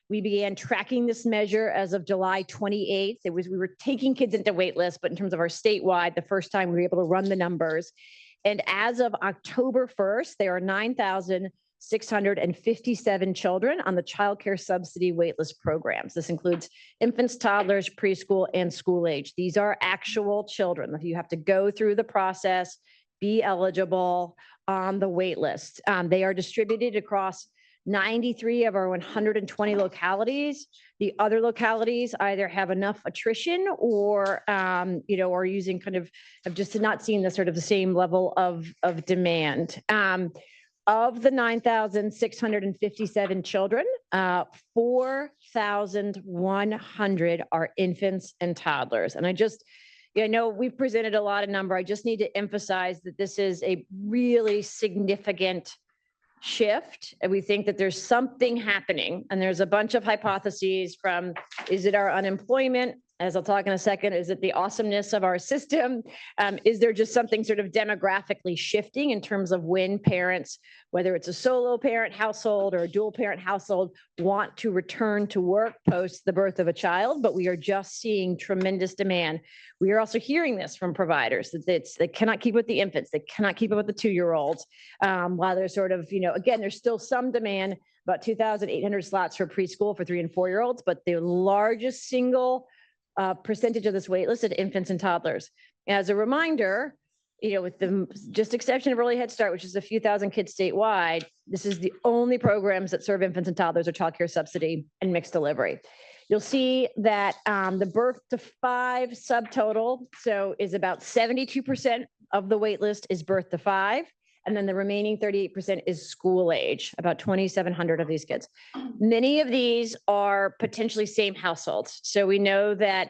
S14: We began tracking this measure as of July 28th. We were taking kids into wait lists, but in terms of our statewide, the first time we were able to run the numbers. And as of October 1st, there are 9,657 children on the child care subsidy waitlist programs. This includes infants, toddlers, preschool, and school age. These are actual children. You have to go through the process, be eligible on the waitlist. They are distributed across 93 of our 120 localities. The other localities either have enough attrition or, are using have just not seen the sort of the same level of demand. Of the 9,657 children, 4,100 are infants and toddlers. And I know we've presented a lot of number. I just need to emphasize that this is a really significant shift. And we think that there's something happening, and there's a bunch of hypotheses from, is it our unemployment? As I'll talk in a second, is it the awesomeness of our system? Is there just something sort of demographically shifting in terms of when parents, whether it's a solo parent household or a dual parent household, want to return to work post the birth of a child? But we are just seeing tremendous demand. We are also hearing this from providers that they cannot keep with the infants, they cannot keep up with the 2-year-olds. While there's sort of, again, there's still some demand, about 2,800 slots for preschool for 3 and 4-year-olds, but the largest single percentage of this wait list is infants and toddlers. As a reminder, with the just exception of Early Head Start, which is a few thousand kids statewide, this is the only programs that serve infants and toddlers or child care subsidy and mixed delivery. You'll see that the birth to 5 subtotal, so is about 72% of the wait list is birth to 5. And then the remaining 38% is school age, about 2,700 of these kids. Many of these are potentially same households. So we know that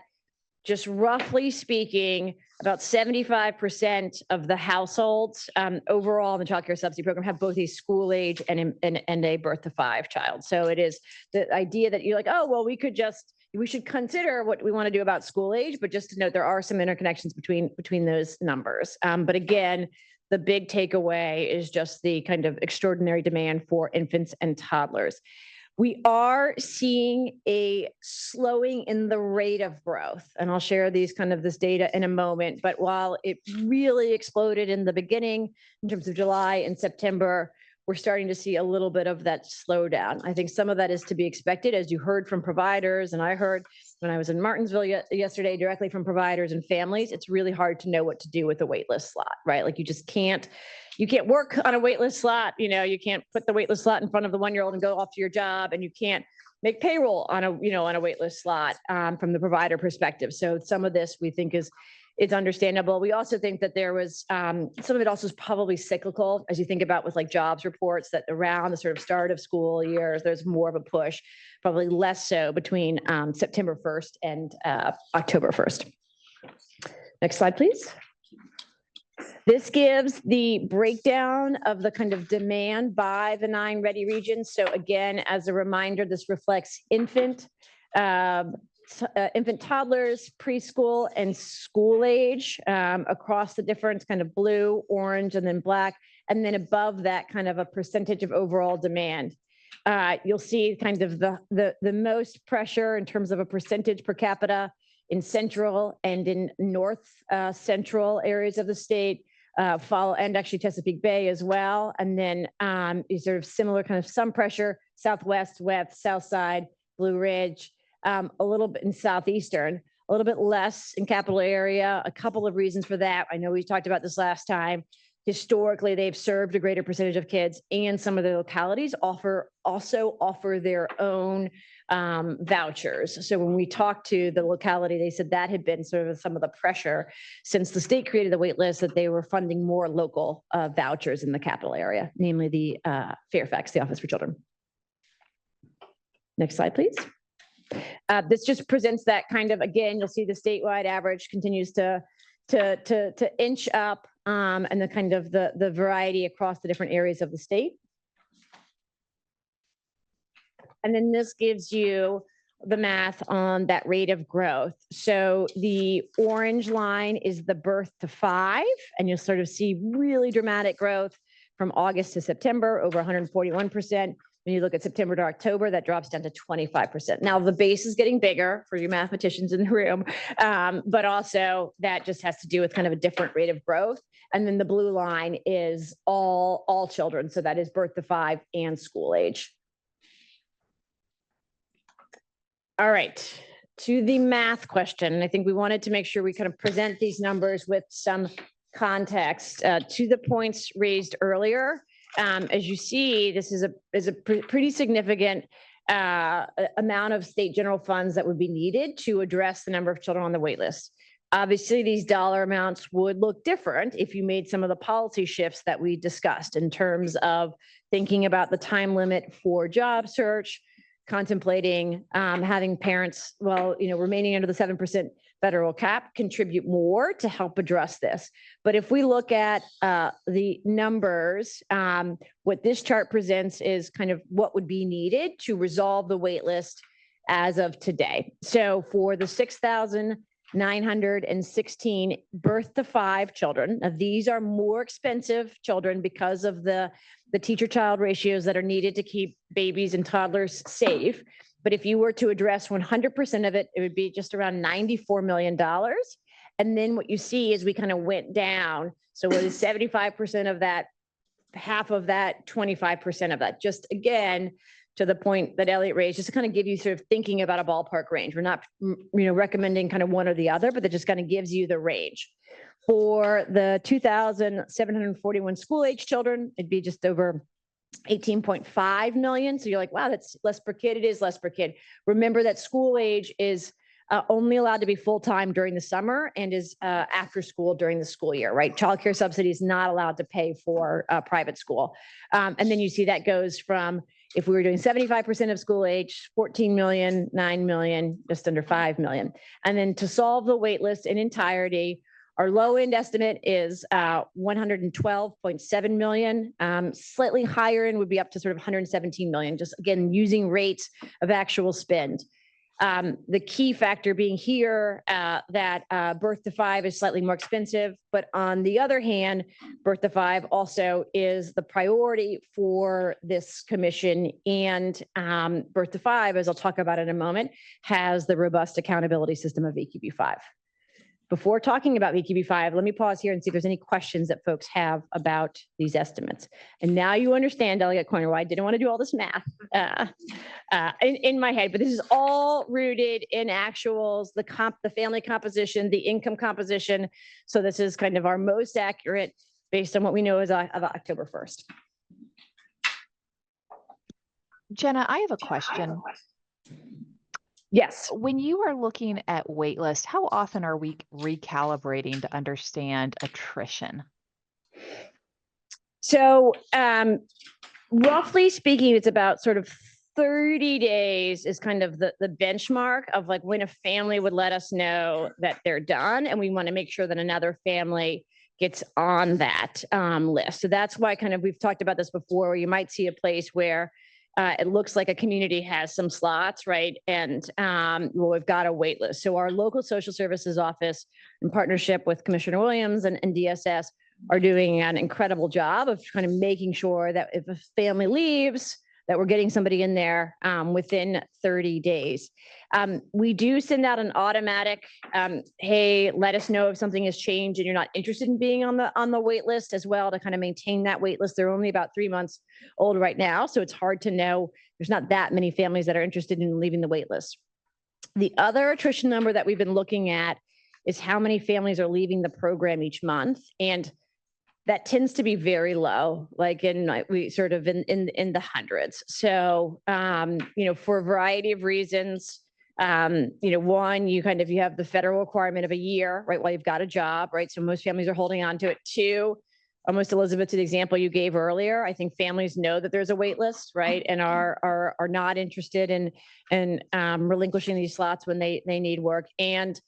S14: just roughly speaking, about 75% of the households overall in the child care subsidy program have both a school age and a birth to 5 child. So it is the idea that you're like, oh, well, we should consider what we want to do about school age, but just to note, there are some interconnections between those numbers. But again, the big takeaway is just the kind of extraordinary demand for infants and toddlers. We are seeing a slowing in the rate of growth, and I'll share this data in a moment. But while it really exploded in the beginning in terms of July and September, we're starting to see a little bit of that slowdown. I think some of that is to be expected, as you heard from providers, and I heard when I was in Martinsville yesterday directly from providers and families. It's really hard to know what to do with a waitlist slot, right? Like you can't work on a waitlist slot. You can't put the waitlist slot in front of the 1-year-old and go off to your job, and you can't make payroll on a waitlist slot from the provider perspective. So some of this we think is understandable. We also think that there was some of it also is probably cyclical, as you think about with like jobs reports, that around the sort of start of school years, there's more of a push, probably less so between September 1st and October 1st. Next slide, please. This gives the breakdown of the kind of demand by the 9 ready regions. So again, as a reminder, this reflects infant, toddlers, preschool, and school age across the different kind of blue, orange, and then black. And then above that, kind of a percentage of overall demand. You'll see kind of the most pressure in terms of a percentage per capita in central and in north central areas of the state. And actually Chesapeake Bay as well. And then sort of similar kind of some pressure, southwest, west, south side, Blue Ridge, a little bit in southeastern, a little bit less in capital area. A couple of reasons for that. I know we talked about this last time. Historically, they've served a greater percentage of kids, and some of the localities also offer their own vouchers. So when we talked to the locality, they said that had been sort of some of the pressure since the state created the wait list, that they were funding more local vouchers in the capital area, namely the Fairfax, the Office for Children. Next slide, please. This just presents that kind of, again, you'll see the statewide average continues to inch up, and the kind of the variety across the different areas of the state. And then this gives you the math on that rate of growth. So the orange line is the birth to 5, and you'll sort of see really dramatic growth from August to September, over 141%. When you look at September to October, that drops down to 25%. Now the base is getting bigger for you mathematicians in the room, but also that just has to do with kind of a different rate of growth. And then the blue line is all children. So that is birth to 5 and school age. All right, to the math question. I think we wanted to make sure we kind of present these numbers with some context to the points raised earlier. As you see, this is a pretty significant amount of state general funds that would be needed to address the number of children on the wait list. Obviously, these dollar amounts would look different if you made some of the policy shifts that we discussed in terms of thinking about the time limit for job search, contemplating having parents, remaining under the 7% federal cap, contribute more to help address this. But if we look at the numbers, what this chart presents is kind of what would be needed to resolve the wait list as of today. So for the 6,916 birth to 5 children, now these are more expensive children because of the teacher-child ratios that are needed to keep babies and toddlers safe. But if you were to address 100% of it, it would be just around $94 million. And then what you see is we kind of went down. So what is 75% of that, half of that, 25% of that? Just again, to the point that Elliot raised, just to kind of give you sort of thinking about a ballpark range. We're not recommending kind of one or the other, but that just kind of gives you the range. For the 2,741 school age children, it'd be just over 18.5 million. So you're like, wow, that's less per kid. It is less per kid. Remember that school age is only allowed to be full-time during the summer and is after school during the school year, right? Child care subsidy is not allowed to pay for private school. And then you see that goes from, if we were doing 75% of school age, 14 million, 9 million, just under 5 million. And then to solve the wait list in entirety, our low end estimate is 112.7 million. Slightly higher end would be up to sort of 117 million, just again, using rates of actual spend. The key factor being here that birth to 5 is slightly more expensive, but on the other hand, birth to 5 also is the priority for this commission, and birth to 5, as I'll talk about in a moment, has the robust accountability system of EQB5. before talking about VQB5, let me pause here and see if there's any questions that folks have about these estimates. And now you understand, Delegate Corner, why I didn't want to do all this math in my head, but this is all rooted in actuals, the family composition, the income composition. So this is kind of our most accurate based on what we know as of October 1st.
S22: Jenna, I have a question.
S14: Yes.
S22: When you are looking at waitlist, how often are we recalibrating to understand attrition?
S14: So roughly speaking, it's about sort of 30 days is kind of the benchmark of like when a family would let us know that they're done. And we want to make sure that another family gets on that list. So that's why kind of we've talked about this before, where you might see a place where it looks like a community has some slots, right? And well, we've got a wait list. So our local social services office, in partnership with Commissioner Williams and DSS, are doing an incredible job of kind of making sure that if a family leaves, that we're getting somebody in there within 30 days. We do send out an automatic, hey, let us know if something has changed and you're not interested in being on the wait list as well, to kind of maintain that wait list. They're only about 3 months old right now, so it's hard to know. There's not that many families that are interested in leaving the wait list. The other attrition number that we've been looking at is how many families are leaving the program each month. And that tends to be very low, like we sort of in the hundreds. So, you know, for a variety of reasons, you know, one, you have the federal requirement of a year, right? While you've got a job, right? So most families are holding on to it. Two, almost Elizabeth, to the example you gave earlier, I think families know that there's a wait list, right? And are not interested in relinquishing these slots when they need work. And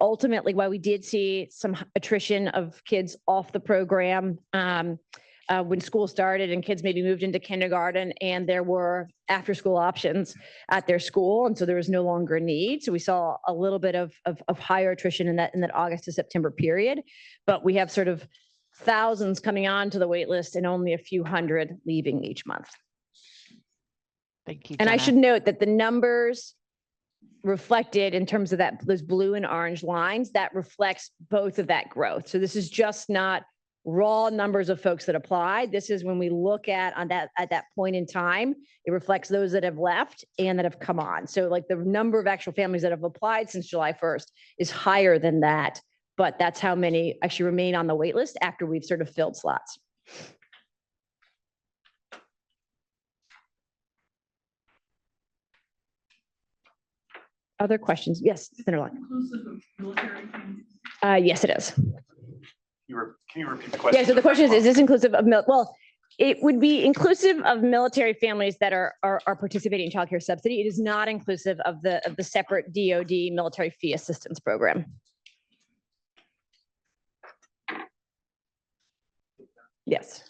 S14: ultimately, while we did see some attrition of kids off the program when school started and kids maybe moved into kindergarten and there were after school options at their school, and so there was no longer a need. So we saw a little bit of higher attrition in that August to September period, but we have sort of thousands coming on to the wait list and only a few hundred leaving each month.
S22: Thank you,
S14: And I
S22: Jenna.
S14: should note that the numbers reflected in terms of those blue and orange lines, that reflects both of that growth. So this is just not raw numbers of folks that applied. This is when we look at that point in time, it reflects those that have left and that have come on. So like the number of actual families that have applied since July 1st is higher than that, but that's how many actually remain on the wait list after we've sort of filled slots. Other questions? Yes, Senator Locke. Yes, it is.
S2: Can you repeat the question?
S14: Yeah, so the question is this inclusive of, well, it would be inclusive of military families that are participating in child care subsidy. It is not inclusive of the separate DoD military fee assistance program. Yes.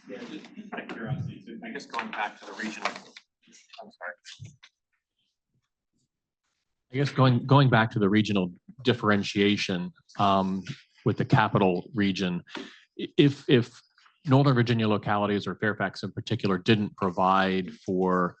S2: Yeah, just out of curiosity, I guess going back to the regional, I'm sorry. I guess going back to the regional differentiation with the capital region, if Northern Virginia localities or Fairfax in particular didn't provide for,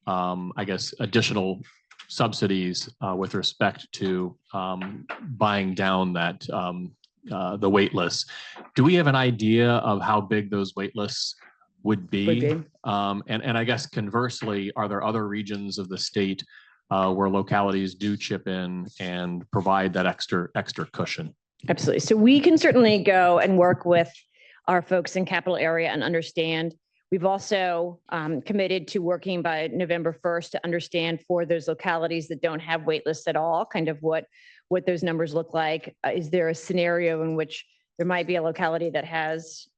S2: I guess, additional subsidies with respect to buying down that the wait lists, do we have an idea of how big those wait lists would be? And I guess conversely, are there other regions of the state where localities do chip in and provide that extra cushion?
S14: Absolutely. So we can certainly go and work with our folks in capital area and understand. We've also committed to working by November 1st to understand for those localities that don't have wait lists at all, kind of what those numbers look like. Is there a scenario in which there might be a locality that has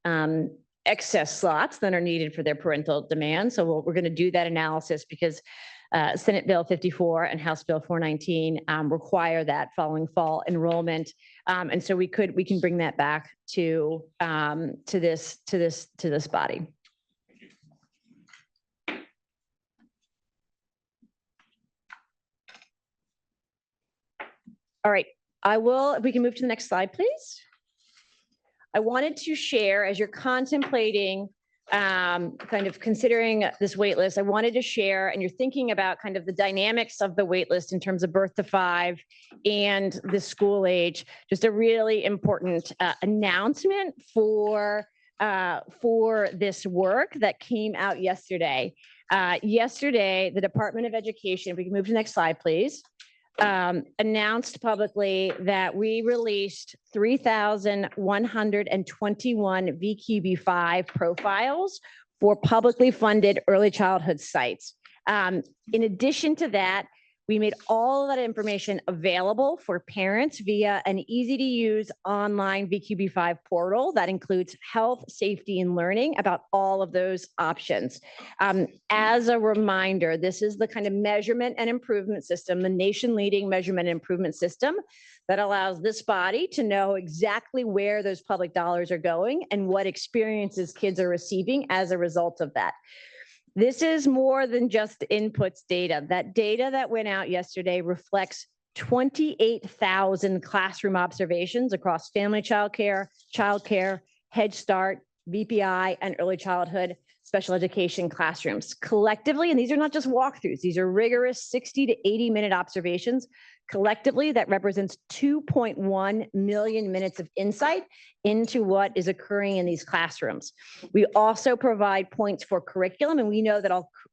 S14: excess slots that are needed for their parental demand? So we're going to do that analysis because Senate Bill 54 and House Bill 419 require that following fall enrollment, and so we can bring that back to this body. All right, if we can move to the next slide, please. I wanted to share, as you're contemplating kind of considering this wait list, I wanted to share, and you're thinking about kind of the dynamics of the wait list in terms of birth to 5 and the school age, just a really important announcement for this work that came out yesterday. Yesterday, the Department of Education, if we can move to the next slide, please, announced publicly that we released 3,121 VQB5 profiles for publicly funded early childhood sites. In addition to that, we made all of that information available for parents via an easy-to-use online VQB5 portal that includes health, safety, and learning about all of those options. As a reminder, this is the kind of measurement and improvement system, the nation-leading measurement and improvement system that allows this body to know exactly where those public dollars are going and what experiences kids are receiving as a result of that. This is more than just inputs data. That data that went out yesterday reflects 28,000 classroom observations across family childcare, Head Start, VPI, and early childhood special education classrooms. Collectively, and these are not just walkthroughs, these are rigorous 60 to 80-minute observations. Collectively, that represents 2.1 million minutes of insight into what is occurring in these classrooms. We also provide points for curriculum, and we know that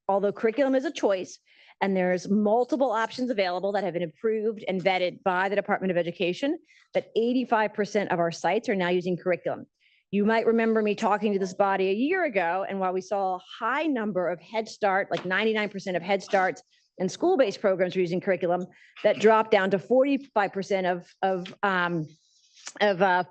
S14: although curriculum is a choice, and there's multiple options available that have been approved and vetted by the Department of Education, that 85% of our sites are now using curriculum. You might remember me talking to this body a year ago, and while we saw a high number of Head Start, like 99% of Head Starts and school-based programs were using curriculum, that dropped down to 45% of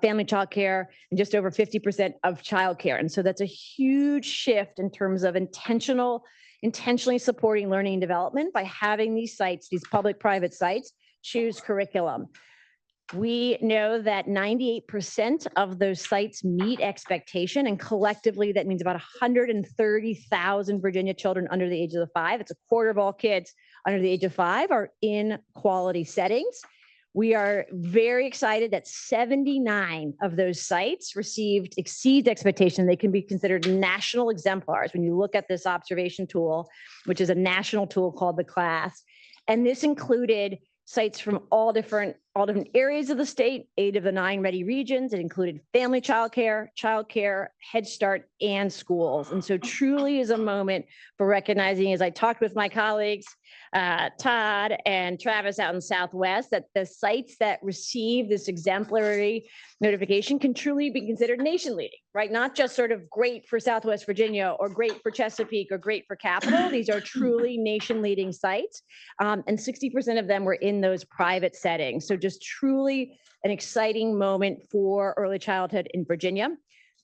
S14: family childcare and just over 50% of childcare. And so that's a huge shift in terms of intentionally supporting learning and development by having these sites, these public-private sites, choose curriculum. We know that 98% of those sites meet expectation, and collectively that means about 130,000 Virginia children under the age of 5. It's a quarter of all kids under the age of 5 are in quality settings. We are very excited that 79 of those sites exceed expectation. They can be considered national exemplars when you look at this observation tool, which is a national tool called the CLASS. And this included sites from all different areas of the state, 8 of the 9 ready regions. It included family childcare, Head Start, and schools. And so truly is a moment for recognizing, as I talked with my colleagues, Todd and Travis out in Southwest, that the sites that receive this exemplary notification can truly be considered nation leading, right? Not just sort of great for Southwest Virginia or great for Chesapeake or great for Capital. These are truly nation leading sites. And 60% of them were in those private settings. So just truly an exciting moment for early childhood in Virginia.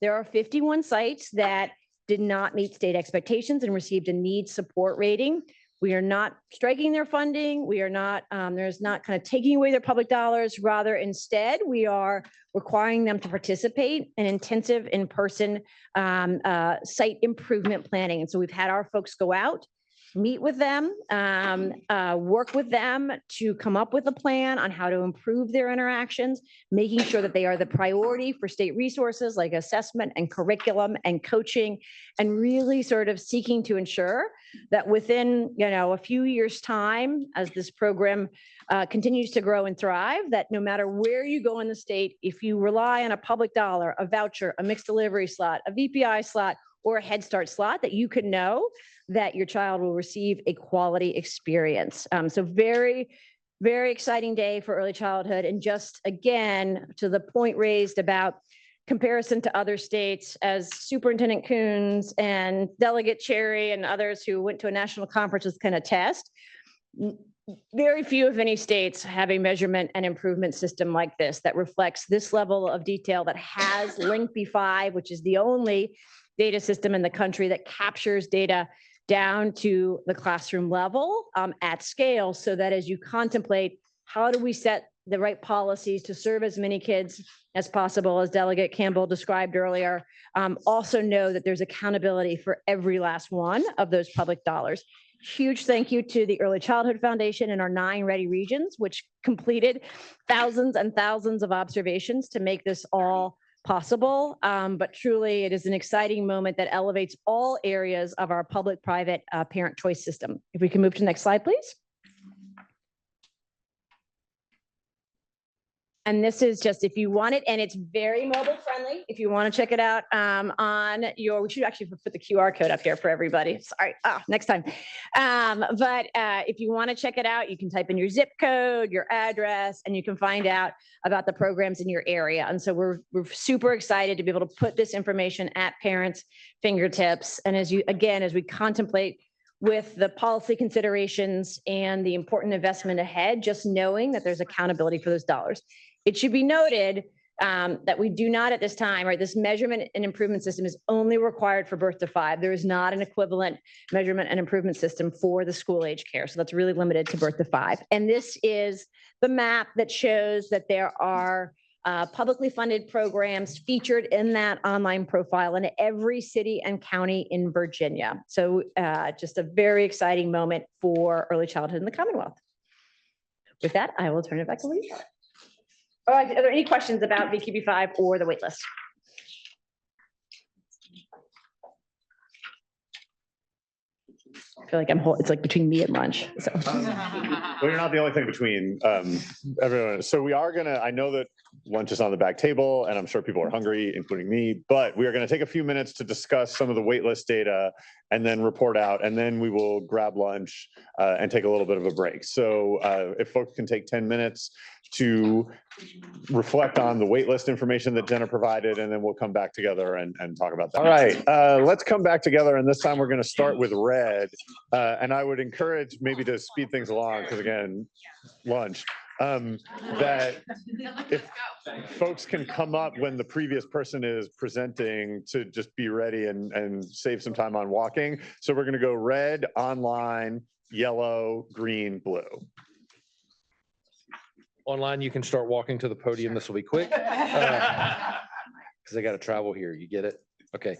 S14: There are 51 sites that did not meet state expectations and received a needs support rating. We are not striking their funding. We are not, there's not kind of taking away their public dollars. Rather, instead, we are requiring them to participate in intensive in-person site improvement planning. And so we've had our folks go out, meet with them, work with them to come up with a plan on how to improve their interactions, making sure that they are the priority for state resources like assessment and curriculum and coaching, and really sort of seeking to ensure that within a few years' time, as this program continues to grow and thrive, that no matter where you go in the state, if you rely on a public dollar, a voucher, a mixed delivery slot, a VPI slot, or a Head Start slot, that you can know that your child will receive a quality experience. So very, very exciting day for early childhood. And just again, to the point raised about comparison to other states, as Superintendent Coons and Delegate Cherry and others who went to a national conference can attest, very few, if any, states have a measurement and improvement system like this that reflects this level of detail, that has Link B5, which is the only data system in the country that captures data down to the classroom level at scale, so that as you contemplate how do we set the right policies to serve as many kids as possible, as Delegate Campbell described earlier, also know that there's accountability for every last one of those public dollars. Huge thank you to the Early Childhood Foundation and our 9 ready regions, which completed thousands and thousands of observations to make this all possible. But truly, it is an exciting moment that elevates all areas of our public-private parent choice system. If we can move to the next slide, please. And this is just if you want it, and it's very mobile friendly. If you want to check it out on your, we should actually put the QR code up here for everybody. Sorry, next time. But if you want to check it out, you can type in your zip code, your address, and you can find out about the programs in your area. And so we're super excited to be able to put this information at parents' fingertips. And as we contemplate with the policy considerations and the important investment ahead, just knowing that there's accountability for those dollars. It should be noted that we do not at this time, right? This measurement and improvement system is only required for birth to 5. There is not an equivalent measurement and improvement system for the school age care. So that's really limited to birth to 5. And this is the map that shows that there are publicly funded programs featured in that online profile in every city and county in Virginia. So just a very exciting moment for early childhood in the Commonwealth. With that, I will turn it back to Lisa. Are there any questions about VQB5 or the waitlist? I feel like it's like between me and lunch. So.
S12: Well, you're not the only thing between everyone. So we are gonna, I know that lunch is on the back table and I'm sure people are hungry, including me, but we are gonna take a few minutes to discuss some of the waitlist data and then report out, and then we will grab lunch and take a little bit of a break. So if folks can take 10 minutes to reflect on the waitlist information that Jenna provided, and then we'll come back together and talk about that. All right, let's come back together, and this time we're going to start with red. And I would encourage maybe to speed things along, because again, lunch. That if folks can come up when the previous person is presenting to just be ready and save some time on walking. So we're going to go red, online, yellow, green, blue.
S17: Online, you can start walking to the podium. This will be quick. Because I got to travel here. You get it? Okay.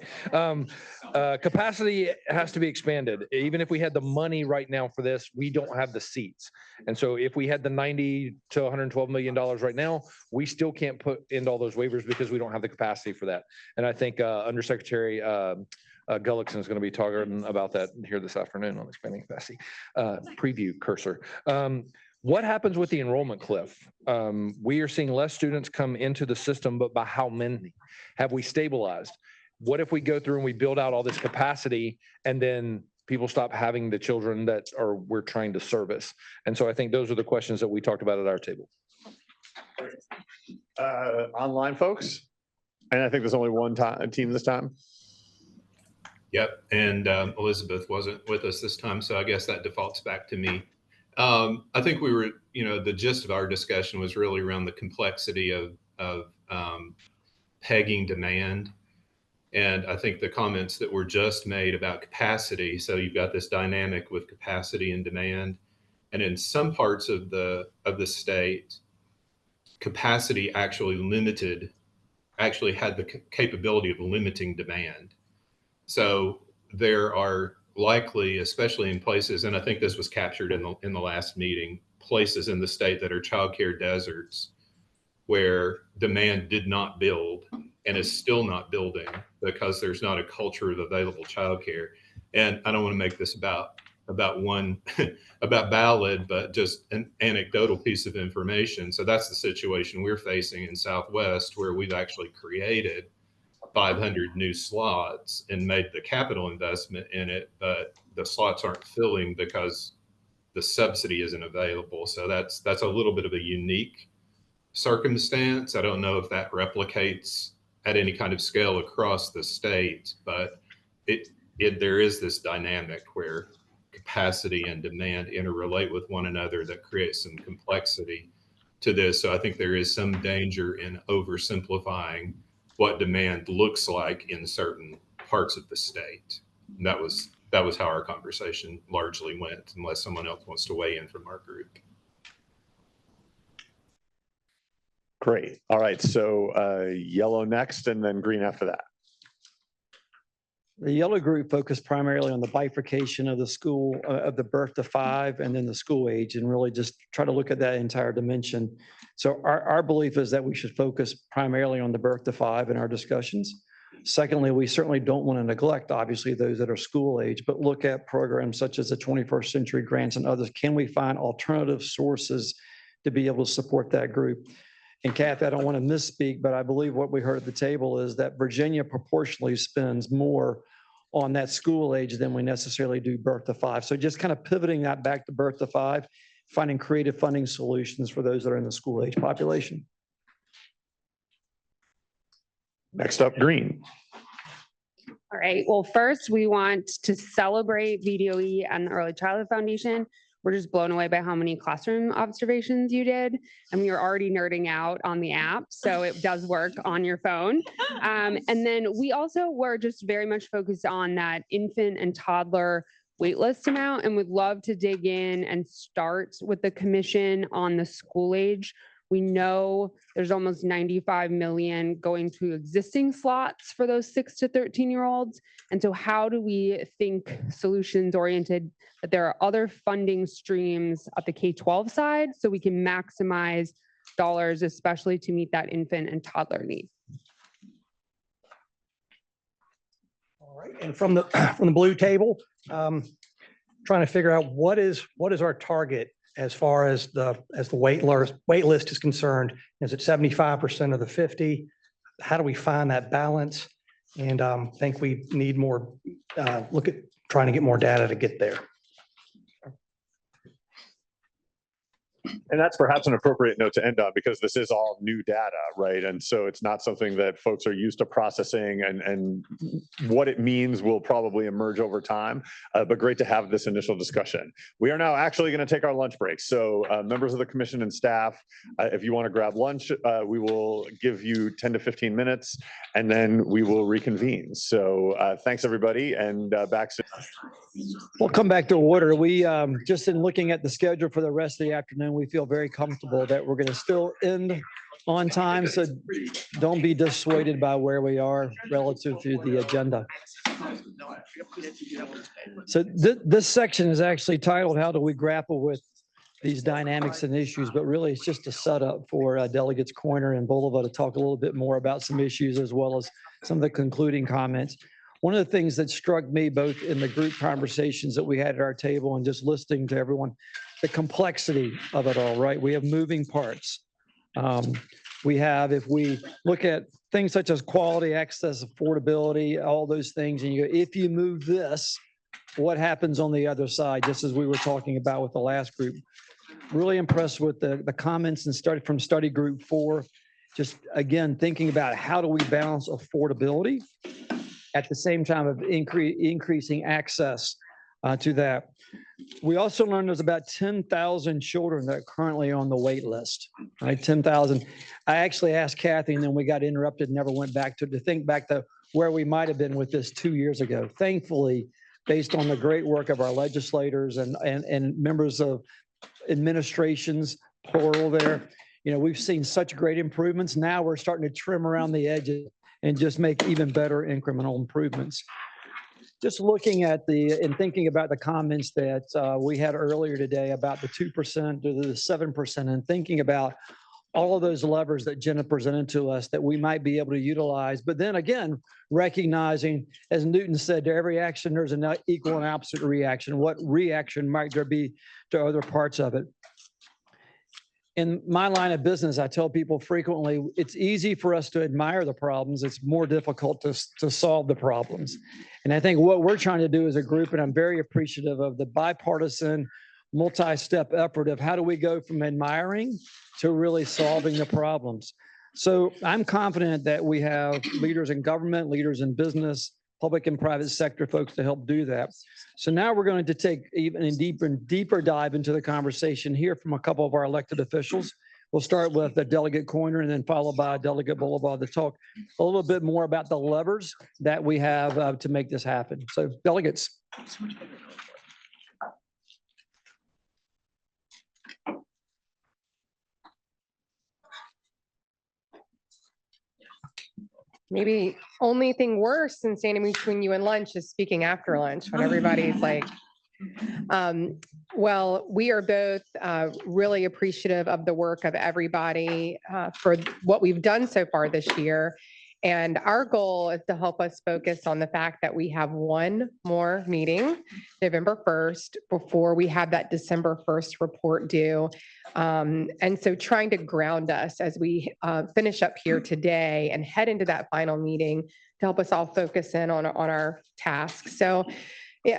S17: Capacity has to be expanded. Even if we had the money right now for this, we don't have the seats. And so if we had the $90 to $112 million right now, we still can't put into all those waivers because we don't have the capacity for that. And I think Undersecretary Gullickson is going to be talking about that here this afternoon on expanding capacity. Preview cursor. What happens with the enrollment cliff? We are seeing less students come into the system, but by how many? Have we stabilized? What if we go through and we build out all this capacity and then people stop having the children that we're trying to service? And so I think those are the questions that we talked about at our table.
S12: Online folks, and I think there's only one team this time.
S8: Yep, and Elizabeth wasn't with us this time, so I guess that defaults back to me. I think we were, the gist of our discussion was really around the complexity of pegging demand. And I think the comments that were just made about capacity, so you've got this dynamic with capacity and demand. And in some parts of the state, capacity actually had the capability of limiting demand. So there are likely, especially in places, and I think this was captured in the last meeting, places in the state that are childcare deserts where demand did not build and is still not building because there's not a culture of available childcare. And I don't want to make this about ballad, but just an anecdotal piece of information. So that's the situation we're facing in Southwest, where we've actually created 500 new slots and made the capital investment in it, but the slots aren't filling because the subsidy isn't available. So that's a little bit of a unique circumstance. I don't know if that replicates at any kind of scale across the state, but there is this dynamic where capacity and demand interrelate with one another that creates some complexity to this. So I think there is some danger in oversimplifying what demand looks like in certain parts of the state. And that was how our conversation largely went, unless someone else wants to weigh in from our group.
S12: Great. All right. So yellow next and then green after that.
S18: The yellow group focused primarily on the bifurcation of the school, of the birth to 5 and then the school age, and really just try to look at that entire dimension. So our belief is that we should focus primarily on the birth to 5 in our discussions. Secondly, we certainly don't want to neglect, obviously, those that are school age, but look at programs such as the 21st Century Grants and others. Can we find alternative sources to be able to support that group? And Kathy, I don't want to misspeak, but I believe what we heard at the table is that Virginia proportionally spends more on that school age than we necessarily do birth to 5. So just kind of pivoting that back to birth to 5, finding creative funding solutions for those that are in the school age population.
S12: Next up, Green.
S7: All right. Well, first, we want to celebrate VDOE and the Early Childhood Foundation. We're just blown away by how many classroom observations you did. And we are already nerding out on the app, so it does work on your phone. And then we also were just very much focused on that infant and toddler waitlist amount, and would love to dig in and start with the commission on the school age. We know there's almost 95 million going to existing slots for those 6 to 13-year-olds. And so how do we think solutions oriented that there are other funding streams at the K-12 side so we can maximize dollars, especially to meet that infant and toddler need?
S10: All right, and from the blue table, trying to figure out what is our target as far as the wait list is concerned. Is it 75% of the 50? How do we find that balance? And I think we need more look at trying to get more data to get there.
S12: And that's perhaps an appropriate note to end on, because this is all new data, right? And so it's not something that folks are used to processing, and what it means will probably emerge over time. But great to have this initial discussion. We are now actually going to take our lunch break. So members of the commission and staff, if you want to grab lunch, we will give you 10 to 15 minutes, and then we will reconvene. So thanks, everybody, and back soon.
S18: We'll come back to order. We just in looking at the schedule for the rest of the afternoon, we feel very comfortable that we're going to still end on time. So don't be dissuaded by where we are relative to the agenda. So this section is actually titled, "How do we grapple with these dynamics and issues?" But really, it's just a setup for Delegates Corner and Boulevard to talk a little bit more about some issues, as well as some of the concluding comments. One of the things that struck me both in the group conversations that we had at our table and just listening to everyone, the complexity of it all, right? We have moving parts. We have, if we look at things such as quality, access, affordability, all those things, and if you move this, what happens on the other side, just as we were talking about with the last group. Really impressed with the comments and started from study group 4, just again, thinking about how do we balance affordability at the same time of increasing access to that. We also learned there's about 10,000 children that are currently on the wait list, right? 10,000. I actually asked Kathy, and then we got interrupted, never went back to think back to where we might have been with this 2 years ago. Thankfully, based on the great work of our legislators and members of administrations, plural there, we've seen such great improvements. Now we're starting to trim around the edges and just make even better incremental improvements. Just looking at and thinking about the comments that we had earlier today about the 2% to the 7%, and thinking about all of those levers that Jenna presented to us that we might be able to utilize. But then again, recognizing, as Newton said, to every action, there's an equal and opposite reaction. What reaction might there be to other parts of it? In my line of business, I tell people frequently, it's easy for us to admire the problems. It's more difficult to solve the problems. And I think what we're trying to do as a group, and I'm very appreciative of the bipartisan, multi-step effort of how do we go from admiring to really solving the problems. So I'm confident that we have leaders in government, leaders in business, public and private sector folks to help do that. So now we're going to take even a deeper dive into the conversation here from a couple of our elected officials. We'll start with the Delegate Corner and then followed by Delegate Boulevard to talk a little bit more about the levers that we have to make this happen. So delegates.
S1: Maybe only thing worse than standing between you and lunch is speaking after lunch when everybody's like, well, we are both really appreciative of the work of everybody for what we've done so far this year. And our goal is to help us focus on the fact that we have one more meeting, November 1st, before we have that December 1st report due. And so trying to ground us as we finish up here today and head into that final meeting to help us all focus in on our tasks. So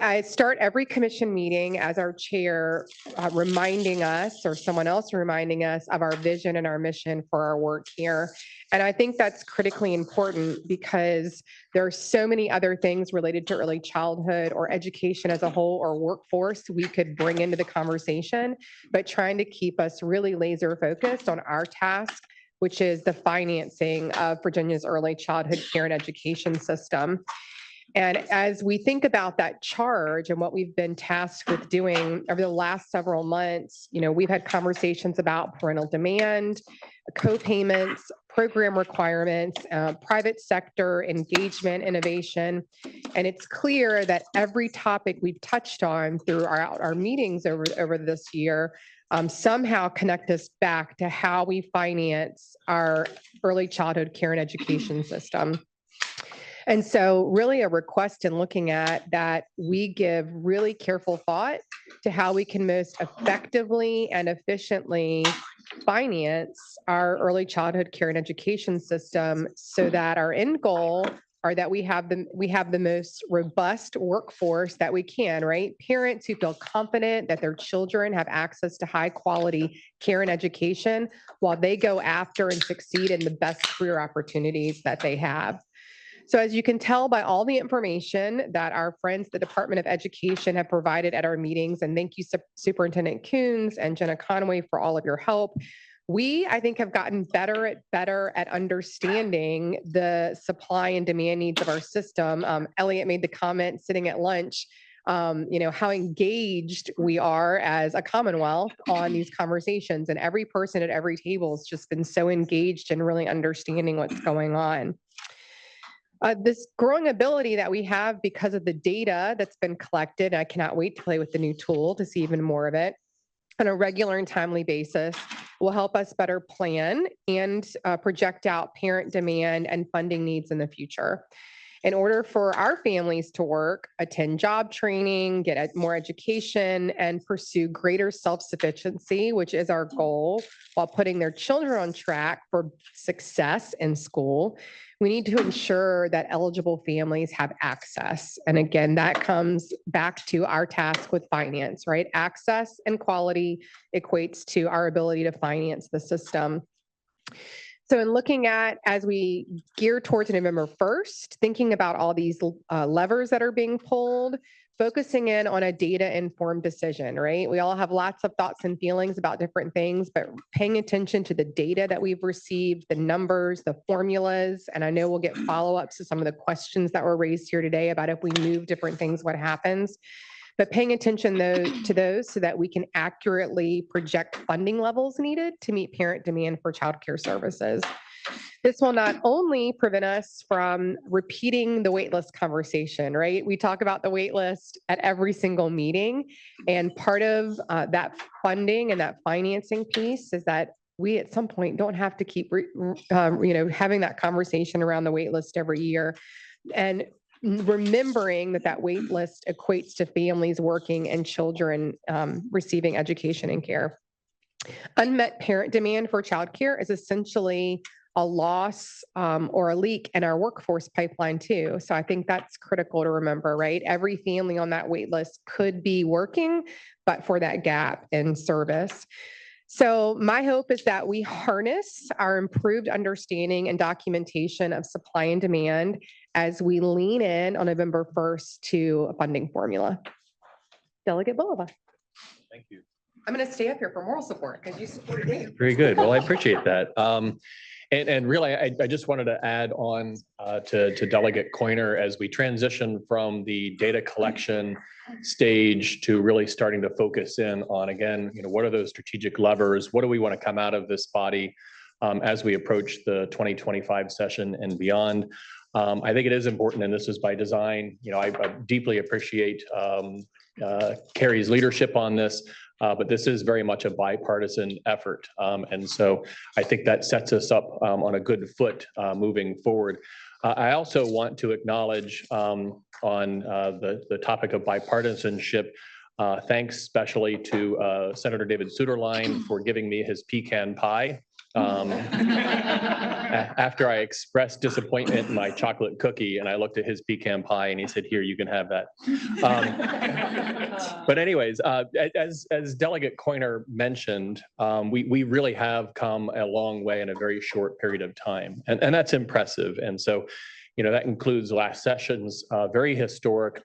S1: I start every commission meeting as our chair reminding us, or someone else reminding us, of our vision and our mission for our work here. And I think that's critically important because there are so many other things related to early childhood or education as a whole or workforce we could bring into the conversation, but trying to keep us really laser focused on our task, which is the financing of Virginia's early childhood care and education system. And as we think about that charge and what we've been tasked with doing over the last several months, we've had conversations about parental demand, co-payments, program requirements, private sector engagement, innovation. And it's clear that every topic we've touched on through our meetings over this year somehow connect us back to how we finance our early childhood care and education system. And so really a request in looking at that, we give really careful thought to how we can most effectively and efficiently finance our early childhood care and education system so that our end goal are that we have the most robust workforce that we can, right? Parents who feel confident that their children have access to high quality care and education while they go after and succeed in the best career opportunities that they have. So as you can tell by all the information that our friends, the Department of Education, have provided at our meetings, and thank you, Superintendent Coons and Jenna Conway, for all of your help. We, I think, have gotten better at understanding the supply and demand needs of our system. Elliot made the comment sitting at lunch, how engaged we are as a Commonwealth on these conversations, and every person at every table has just been so engaged in really understanding what's going on. This growing ability that we have because of the data that's been collected, I cannot wait to play with the new tool to see even more of it on a regular and timely basis, will help us better plan and project out parent demand and funding needs in the future. In order for our families to work, attend job training, get more education, and pursue greater self-sufficiency, which is our goal, while putting their children on track for success in school, we need to ensure that eligible families have access. And again, that comes back to our task with finance, right? Access and quality equates to our ability to finance the system. So in looking at, as we gear towards November 1st, thinking about all these levers that are being pulled, focusing in on a data-informed decision, right? We all have lots of thoughts and feelings about different things, but paying attention to the data that we've received, the numbers, the formulas, and I know we'll get follow-ups to some of the questions that were raised here today about if we move different things, what happens. But paying attention to those so that we can accurately project funding levels needed to meet parent demand for childcare services. This will not only prevent us from repeating the waitlist conversation, right? We talk about the waitlist at every single meeting, and part of that funding and that financing piece is that we at some point don't have to keep having that conversation around the waitlist every year. And remembering that wait list equates to families working and children receiving education and care. Unmet parent demand for childcare is essentially a loss or a leak in our workforce pipeline too. So I think that's critical to remember, right? Every family on that wait list could be working, but for that gap in service. So my hope is that we harness our improved understanding and documentation of supply and demand as we lean in on November 1st to a funding formula. Delegate Bulova.
S13: Thank you.
S1: I'm going to stay up here for moral support because you supported me.
S13: Very good. Well, I appreciate that. And really, I just wanted to add on to Delegate Coiner as we transition from the data collection stage to really starting to focus in on, again, what are those strategic levers? What do we want to come out of this body as we approach the 2025 session and beyond? I think it is important, and this is by design. I deeply appreciate Carrie's leadership on this, but this is very much a bipartisan effort. And so I think that sets us up on a good foot moving forward. I also want to acknowledge on the topic of bipartisanship, thanks especially to Senator David Suderline for giving me his pecan pie. After I expressed disappointment in my chocolate cookie, and I looked at his pecan pie and he said, "Here, you can have that." But anyways, as Delegate Coiner mentioned, we really have come a long way in a very short period of time, and that's impressive. And so, that includes last session's very historic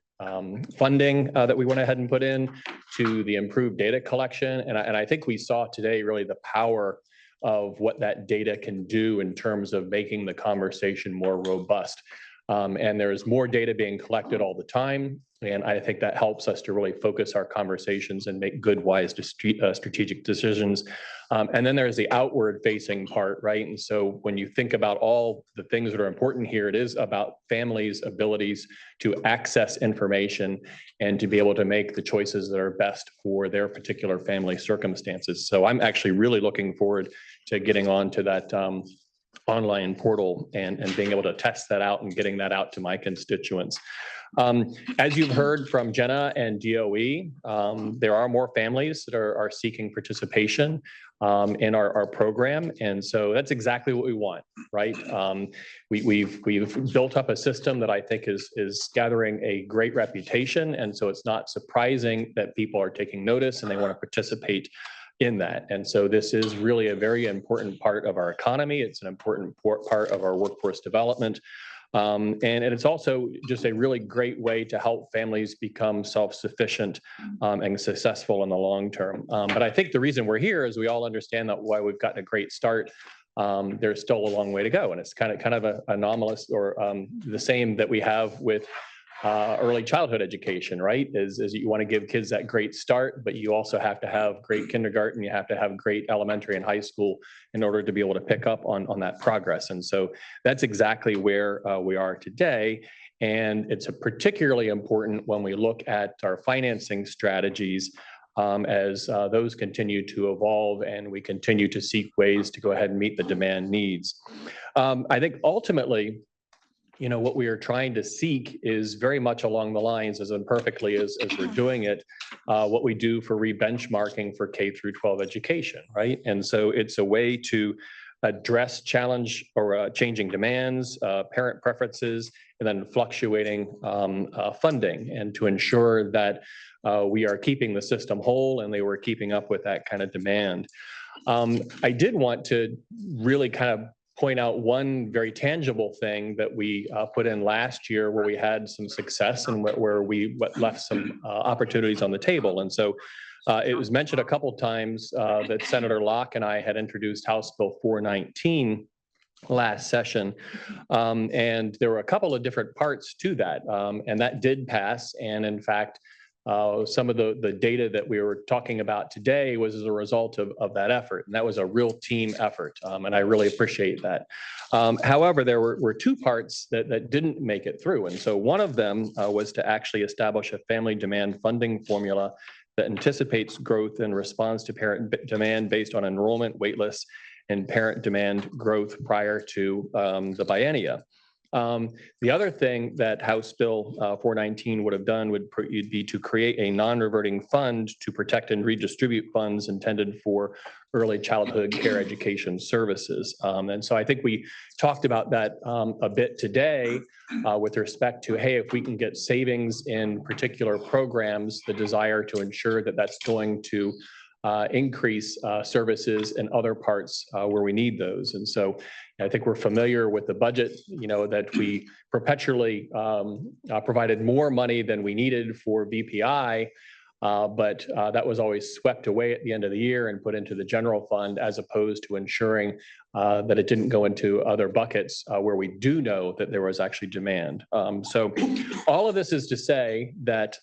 S13: funding that we went ahead and put in, to the improved data collection. And I think we saw today really the power of what that data can do in terms of making the conversation more robust. And there's more data being collected all the time. And I think that helps us to really focus our conversations and make good, wise, strategic decisions. And then there's the outward facing part, right? And so when you think about all the things that are important here, it is about families' abilities to access information and to be able to make the choices that are best for their particular family circumstances. So I'm actually really looking forward to getting on to that online portal and being able to test that out and getting that out to my constituents. As you've heard from Jenna and DOE, there are more families that are seeking participation in our program. And so that's exactly what we want, right? We've built up a system that I think is gathering a great reputation. And so it's not surprising that people are taking notice and they want to participate in that. And so this is really a very important part of our economy. It's an important part of our workforce development. And it's also just a really great way to help families become self-sufficient and successful in the long term. But I think the reason we're here is we all understand that why we've gotten a great start. There's still a long way to go. And it's kind of an anomalous, or the same that we have with early childhood education, right? Is you want to give kids that great start, but you also have to have great kindergarten, you have to have great elementary and high school in order to be able to pick up on that progress. And so that's exactly where we are today. And it's particularly important when we look at our financing strategies as those continue to evolve and we continue to seek ways to go ahead and meet the demand needs. I think ultimately, what we are trying to seek is very much along the lines, as imperfectly as we're doing it, what we do for re-benchmarking for K through 12 education, right? And so it's a way to address challenge or changing demands, parent preferences, and then fluctuating funding, and to ensure that we are keeping the system whole and they were keeping up with that kind of demand. I did want to really kind of point out one very tangible thing that we put in last year where we had some success and where we left some opportunities on the table. And so it was mentioned a couple of times that Senator Locke and I had introduced House Bill 419 last session. And there were a couple of different parts to that. And that did pass. And in fact, some of the data that we were talking about today was as a result of that effort. And that was a real team effort. And I really appreciate that. However, there were two parts that didn't make it through. And so one of them was to actually establish a family demand funding formula that anticipates growth in response to parent demand based on enrollment, wait lists, and parent demand growth prior to the biennia. The other thing that House Bill 419 would have done would be to create a non-reverting fund to protect and redistribute funds intended for early childhood care education services. And so I think we talked about that a bit today with respect to, hey, if we can get savings in particular programs, the desire to ensure that that's going to increase services in other parts where we need those. And so I think we're familiar with the budget, that we perpetually provided more money than we needed for VPI, but that was always swept away at the end of the year and put into the general fund, as opposed to ensuring that it didn't go into other buckets where we do know that there was actually demand. So all of this is to say that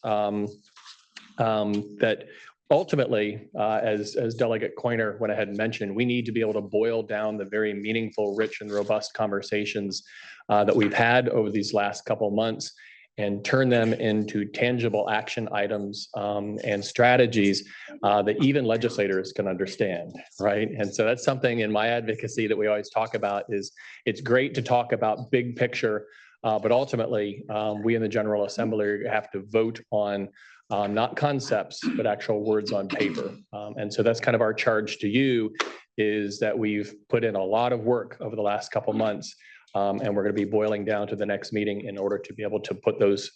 S13: that ultimately, as Delegate Coiner went ahead and mentioned, we need to be able to boil down the very meaningful, rich, and robust conversations that we've had over these last couple of months and turn them into tangible action items and strategies that even legislators can understand, right? And so that's something in my advocacy that we always talk about is it's great to talk about big picture, but ultimately we in the General Assembly have to vote on not concepts, but actual words on paper. And so that's kind of our charge to you is that we've put in a lot of work over the last couple months. And we're going to be boiling down to the next meeting in order to be able to put those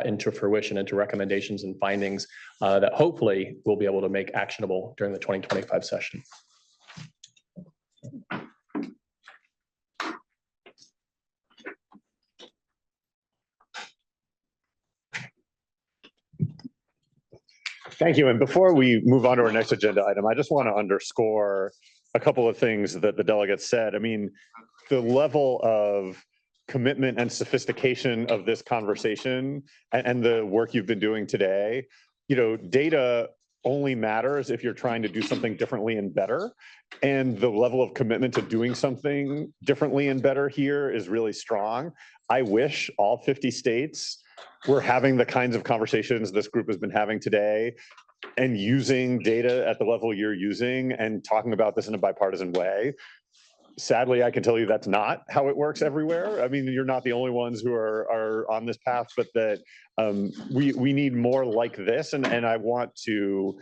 S13: into fruition, into recommendations and findings that hopefully we'll be able to make actionable during the 2025 session.
S12: Thank you. And before we move on to our next agenda item, I just want to underscore a couple of things that the delegates said. I mean, the level of commitment and sophistication of this conversation and the work you've been doing today, you know, data only matters if you're trying to do something differently and better. And the level of commitment to doing something differently and better here is really strong. I wish all 50 states were having the kinds of conversations this group has been having today and using data at the level you're using and talking about this in a bipartisan way. Sadly, I can tell you that's not how it works everywhere. I mean, you're not the only ones who are on this path, but that we need more like this. And I want to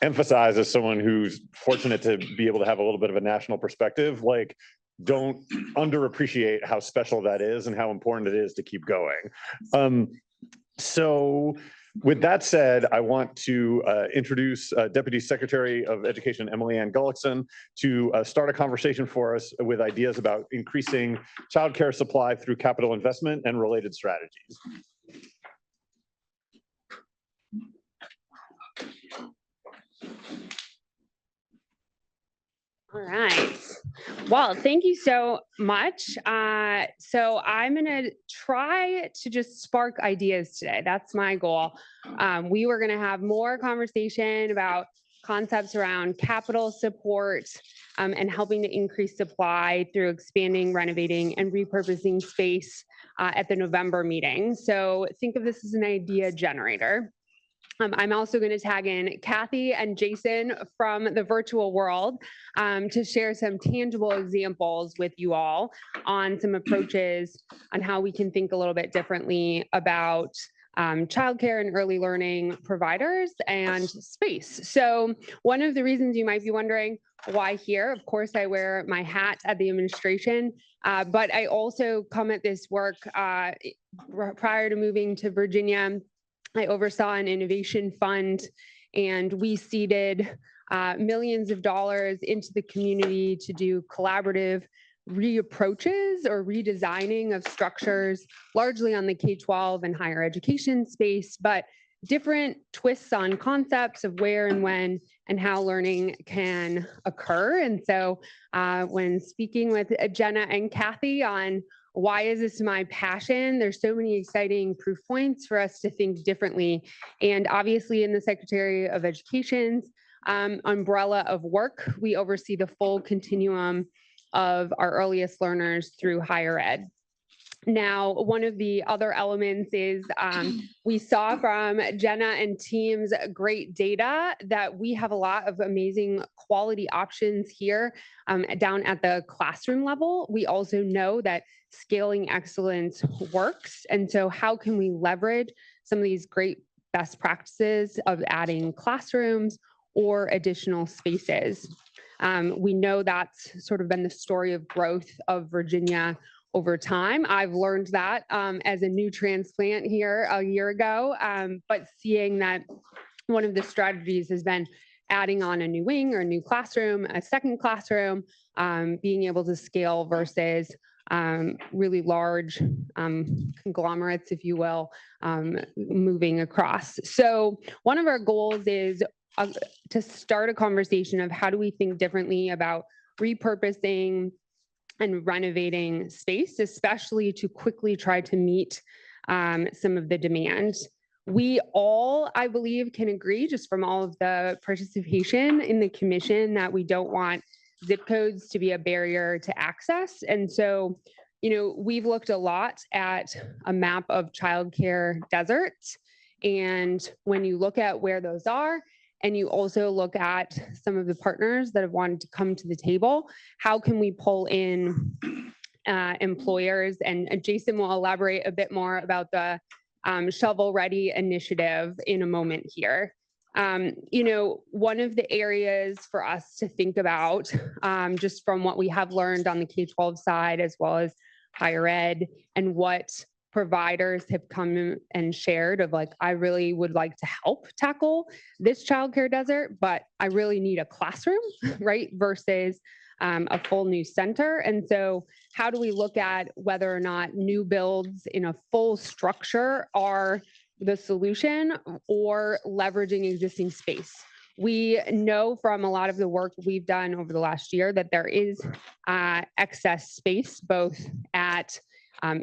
S12: emphasize, as someone who's fortunate to be able to have a little bit of a national perspective, like, don't underappreciate how special that is and how important it is to keep going. So with that said, I want to introduce Deputy Secretary of Education Emily Ann Gullickson to start a conversation for us with ideas about increasing childcare supply through capital investment and related strategies.
S7: All right. Well, thank you so much. So I'm going to try to just spark ideas today. That's my goal. We were going to have more conversation about concepts around capital support and helping to increase supply through expanding, renovating, and repurposing space at the November meeting. So think of this as an idea generator. I'm also going to tag in Kathy and Jason from the virtual world to share some tangible examples with you all on some approaches on how we can think a little bit differently about childcare and early learning providers and space. So one of the reasons you might be wondering why here, of course, I wear my hat at the administration, but I also come at this work prior to moving to Virginia. I oversaw an innovation fund, and we seeded millions of dollars into the community to do collaborative reapproaches or redesigning of structures, largely on the K-12 and higher education space, but different twists on concepts of where and when and how learning can occur. And so when speaking with Jenna and Kathy on why is this my passion, there's so many exciting proof points for us to think differently. And obviously in the Secretary of Education's umbrella of work, we oversee the full continuum of our earliest learners through higher ed. Now, one of the other elements is we saw from Jenna and team's great data that we have a lot of amazing quality options here down at the classroom level. We also know that scaling excellence works. And so how can we leverage some of these great best practices of adding classrooms or additional spaces? We know that's sort of been the story of growth of Virginia over time. I've learned that as a new transplant here a year ago, but seeing that one of the strategies has been adding on a new wing or a new classroom, a second classroom, being able to scale versus really large conglomerates, if you will, moving across. So one of our goals is to start a conversation of how do we think differently about repurposing and renovating space, especially to quickly try to meet some of the demand. We all, I believe, can agree just from all of the participation in the commission that we don't want zip codes to be a barrier to access. And so, we've looked a lot at a map of childcare deserts. And when you look at where those are, and you also look at some of the partners that have wanted to come to the table, how can we pull in employers? And Jason will elaborate a bit more about the Shovel Ready initiative in a moment here. One of the areas for us to think about, just from what we have learned on the K-12 side, as well as higher ed, and what providers have come and shared of like, I really would like to help tackle this childcare desert, but I really need a classroom, right? Versus a full new center. And so how do we look at whether or not new builds in a full structure are the solution, or leveraging existing space? We know from a lot of the work we've done over the last year that there is excess space, both at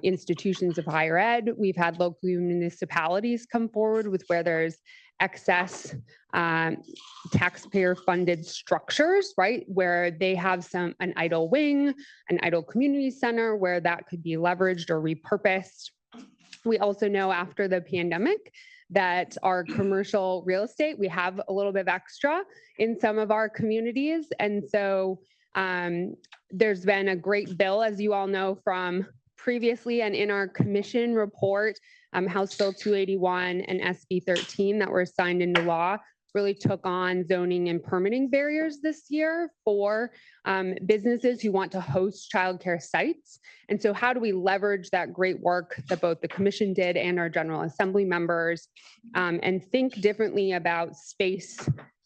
S7: institutions of higher ed. We've had local municipalities come forward with where there's excess taxpayer funded structures, right? Where they have an idle wing, an idle community center where that could be leveraged or repurposed. We also know after the pandemic that our commercial real estate, we have a little bit of extra in some of our communities. And so there's been a great bill, as you all know from previously and in our commission report, House Bill 281 and SB 13 that were signed into law really took on zoning and permitting barriers this year for businesses who want to host childcare sites. And so how do we leverage that great work that both the commission did and our General Assembly members, and think differently about space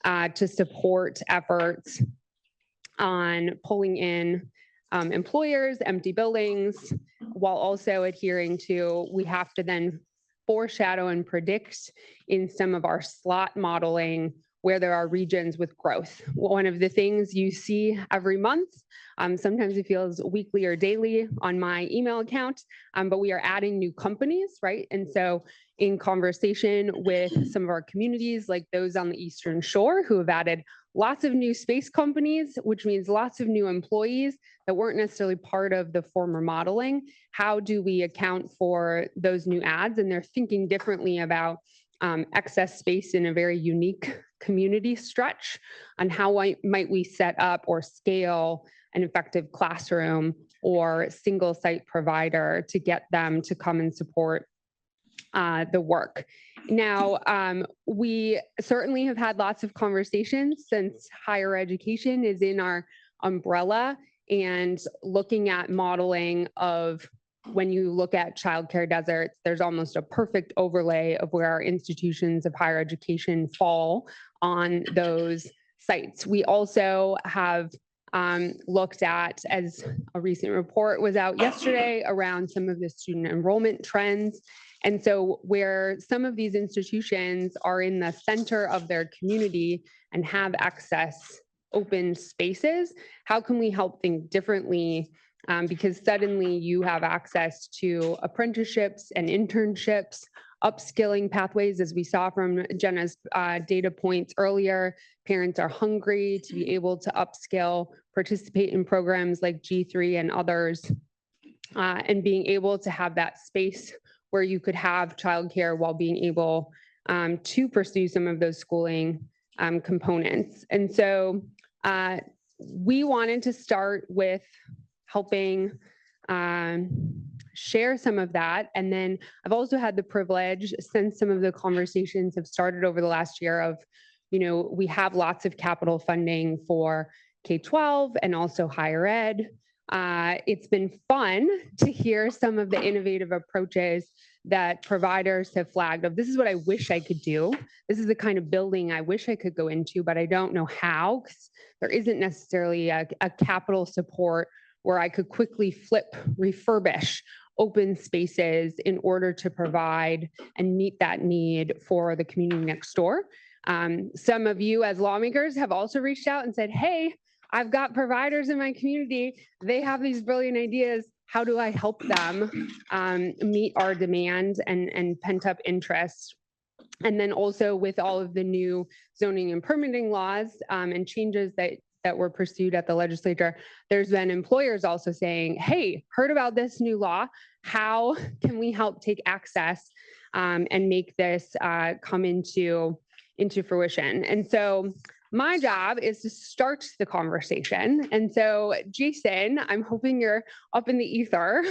S7: to support efforts on pulling in employers, empty buildings, while also adhering to, we have to then foreshadow and predict in some of our slot modeling where there are regions with growth. One of the things you see every month, sometimes it feels weekly or daily on my email account, but we are adding new companies, right? And so in conversation with some of our communities, like those on the Eastern Shore who have added lots of new space companies, which means lots of new employees that weren't necessarily part of the former modeling. How do we account for those new ads? And they're thinking differently about excess space in a very unique community stretch on how might we set up or scale an effective classroom or single site provider to get them to come and support the work. Now, we certainly have had lots of conversations since higher education is in our umbrella, and looking at modeling of when you look at childcare deserts, there's almost a perfect overlay of where our institutions of higher education fall on those sites. We also have looked at, as a recent report was out yesterday, around some of the student enrollment trends. And so where some of these institutions are in the center of their community and have access open spaces, how can we help think differently? Because suddenly you have access to apprenticeships and internships, upskilling pathways, as we saw from Jenna's data points earlier. Parents are hungry to be able to upskill, participate in programs like G3 and others, and being able to have that space where you could have childcare while being able to pursue some of those schooling components. And so we wanted to start with helping share some of that. And then I've also had the privilege, since some of the conversations have started over the last year, of, we have lots of capital funding for K-12 and also higher ed. It's been fun to hear some of the innovative approaches that providers have flagged of, this is what I wish I could do. This is the kind of building I wish I could go into, but I don't know how, because there isn't necessarily a capital support where I could quickly refurbish open spaces in order to provide and meet that need for the community next door. Some of you as lawmakers have also reached out and said, hey, I've got providers in my community. They have these brilliant ideas. How do I help them meet our demand and pent up interest? And then also with all of the new zoning and permitting laws and changes that were pursued at the legislature, there's been employers also saying, hey, heard about this new law. How can we help take access and make this come into fruition? And so my job is to start the conversation. And so, Jason, I'm hoping you're up in the ether,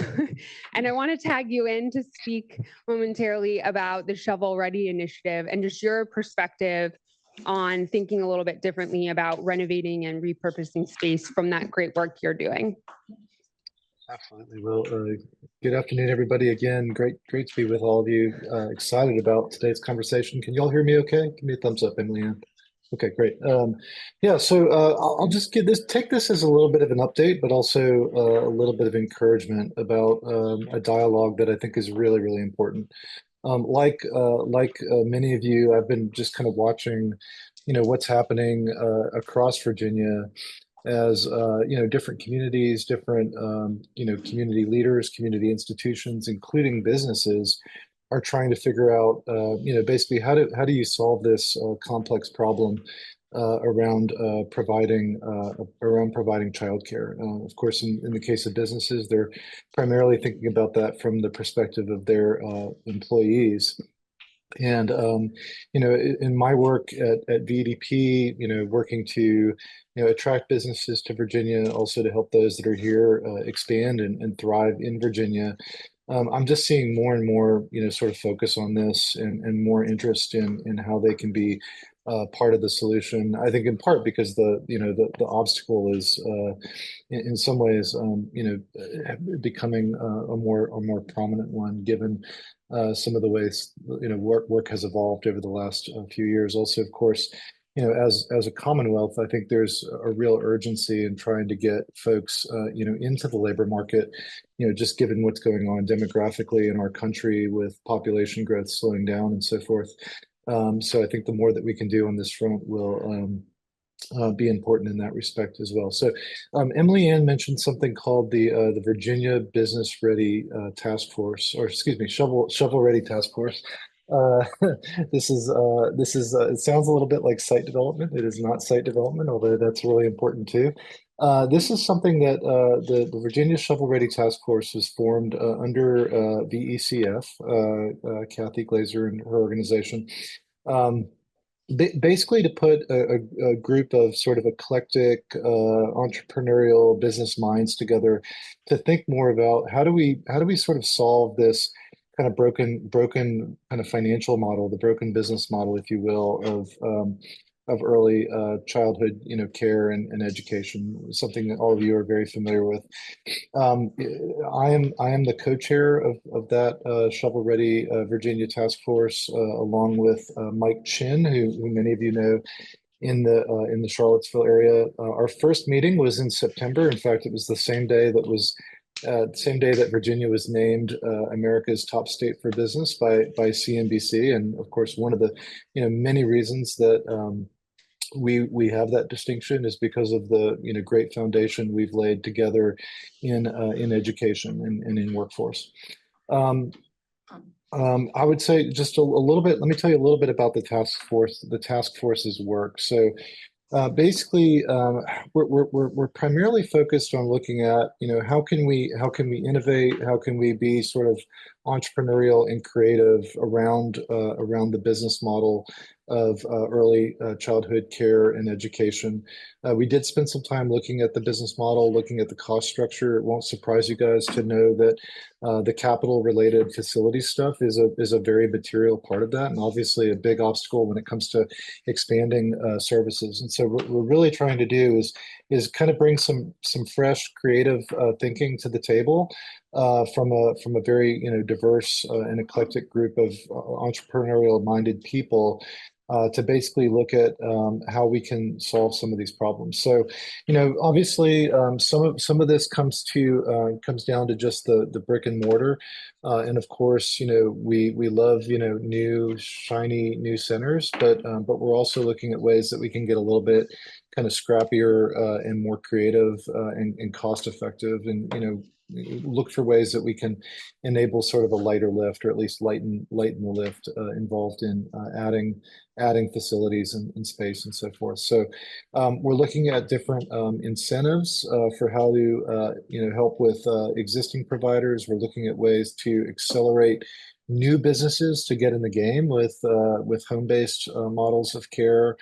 S7: and I want to tag you in to speak momentarily about the Shovel Ready initiative and just your perspective on thinking a little bit differently about renovating and repurposing space from that great work you're doing.
S3: Absolutely. Well, good afternoon, everybody. Again, great to be with all of you. Excited about today's conversation. Can you all hear me okay? Give me a thumbs up, Emily Ann. Okay, great. Yeah, so I'll just take this as a little bit of an update, but also a little bit of encouragement about a dialogue that I think is really, really important. Like many of you, I've been just kind of watching, what's happening across Virginia as different communities, different community leaders, community institutions, including businesses, are trying to figure out basically how do you solve this complex problem around providing childcare. Of course, in the case of businesses, they're primarily thinking about that from the perspective of their employees. And in my work at VDP, working to attract businesses to Virginia, also to help those that are here expand and thrive in Virginia. I'm just seeing more and more, sort of focus on this and more interest in how they can be part of the solution. I think in part because the obstacle is in some ways, becoming a more prominent one, given some of the ways work has evolved over the last few years. Also, of course, as a Commonwealth, I think there's a real urgency in trying to get folks, into the labor market, just given what's going on demographically in our country with population growth slowing down and so forth. So I think the more that we can do on this front will be important in that respect as well. So Emily Ann mentioned something called the Virginia Business Ready Task Force, or excuse me, Shovel Ready Task Force. This is it sounds a little bit like site development. It is not site development, although that's really important too. This is something that the Virginia Shovel Ready Task Force was formed under the ECF, Kathy Glazer and her organization. Basically to put a group of sort of eclectic entrepreneurial business minds together to think more about how do we sort of solve this kind of broken kind of financial model, the broken business model, if you will, of early childhood, care and education, something that all of you are very familiar with. I am the co-chair of that Shovel Ready Virginia Task Force, along with Mike Chin, who many of you know in the Charlottesville area. Our first meeting was in September. In fact, it was the same day that Virginia was named America's top state for business by CNBC, and of course, one of the many reasons that we have that distinction is because of the great foundation we've laid together in education and in workforce. I would say just a little bit. Let me tell you a little bit about the task force's work. So basically, we're primarily focused on looking at how can we innovate, how can we be sort of entrepreneurial and creative around the business model of early childhood care and education. We did spend some time looking at the business model, looking at the cost structure. It won't surprise you guys to know that the capital related facility stuff is a very material part of that, and obviously a big obstacle when it comes to expanding services. And so what we're really trying to do is kind of bring some fresh creative thinking to the table from a very diverse and eclectic group of entrepreneurial minded people to basically look at how we can solve some of these problems. So, obviously, some of this comes down to just the brick and mortar, and of course, we love new shiny new centers, but we're also looking at ways that we can get a little bit kind of scrappier and more creative and cost effective. And look for ways that we can enable sort of a lighter lift, or at least lighten the lift involved in adding facilities and space and so forth. So we're looking at different incentives for how to help with existing providers. We're looking at ways to accelerate new businesses to get in the game with home-based models of care.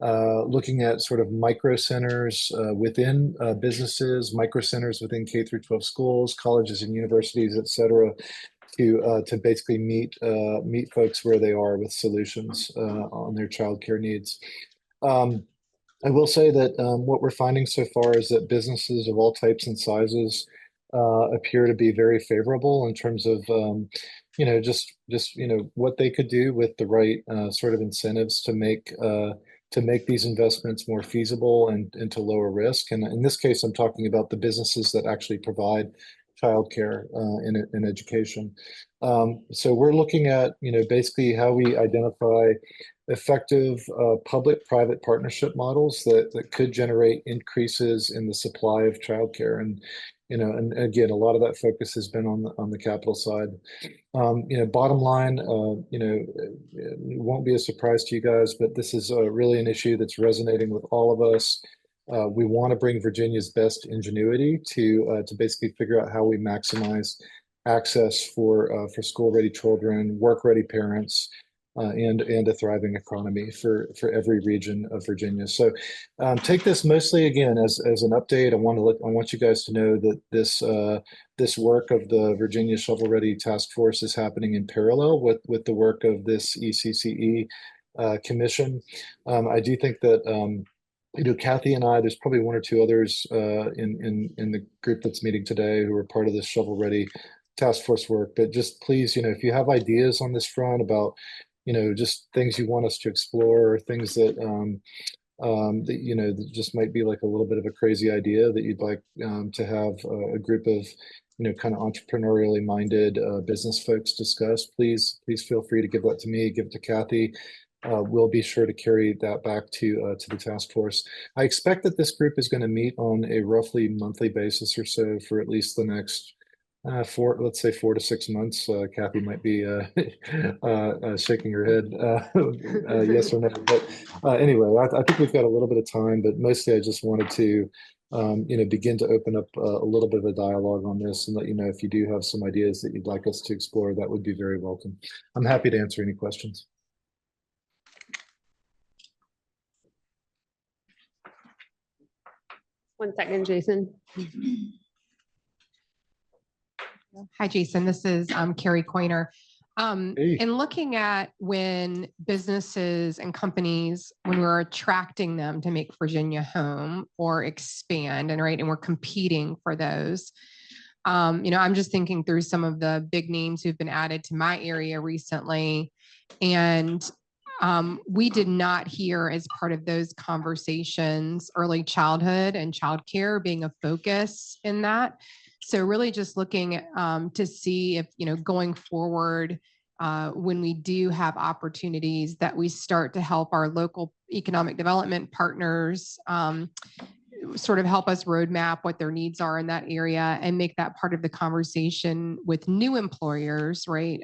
S3: Looking at sort of micro centers within businesses, micro centers within K through 12 schools, colleges and universities, et cetera, to basically meet folks where they are with solutions on their childcare needs. I will say that what we're finding so far is that businesses of all types and sizes appear to be very favorable in terms of just what they could do with the right sort of incentives to make these investments more feasible and to lower risk. And in this case, I'm talking about the businesses that actually provide childcare in education. So we're looking at basically how we identify effective public-private partnership models that could generate increases in the supply of childcare. And and again, a lot of that focus has been on the capital side. Bottom line, it won't be a surprise to you guys, but this is really an issue that's resonating with all of us. We want to bring Virginia's best ingenuity to basically figure out how we maximize access for school-ready children, work-ready parents, and a thriving economy for every region of Virginia. So take this mostly again as an update. I want you guys to know that this work of the Virginia Shovel Ready Task Force is happening in parallel with the work of this ECCE commission. I do think that Kathy and I, there's probably one or two others in the group that's meeting today who are part of this Shovel Ready Task Force work. But just please, if you have ideas on this front about just things you want us to explore, or things that that just might be like a little bit of a crazy idea that you'd like to have a group of kind of entrepreneurially minded business folks discuss, please feel free to give that to me, give it to Kathy. We'll be sure to carry that back to the task force. I expect that this group is going to meet on a roughly monthly basis or so for at least the next let's say 4 to 6 months. Kathy might be shaking her head yes or no. But anyway, I think we've got a little bit of time, but mostly I just wanted to begin to open up a little bit of a dialogue on this and let you know if you do have some ideas that you'd like us to explore, that would be very welcome. I'm happy to answer any questions.
S7: One second, Jason.
S6: Hi, Jason. This is Carrie Coiner. In looking at when businesses and companies, when we're attracting them to make Virginia home or expand, and we're competing for those, I'm just thinking through some of the big names who've been added to my area recently, and we did not hear as part of those conversations early childhood and childcare being a focus in that. So really just looking to see if, going forward, when we do have opportunities that we start to help our local economic development partners sort of help us roadmap what their needs are in that area and make that part of the conversation with new employers, right?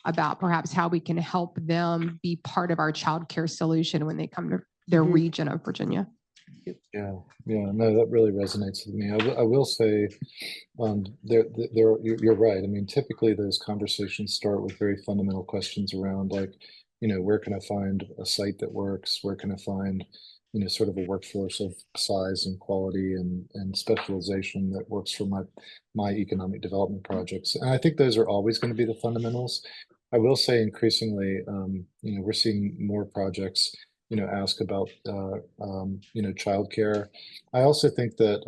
S6: About perhaps how we can help them be part of our childcare solution when they come to their region of Virginia.
S3: Yeah, no, that really resonates with me. I will say, you're right. I mean, typically those conversations start with very fundamental questions around like, where can I find a site that works? Where can I find, sort of a workforce of size and quality and specialization that works for my economic development projects? And I think those are always going to be the fundamentals. I will say increasingly, we're seeing more projects ask about, childcare. I also think that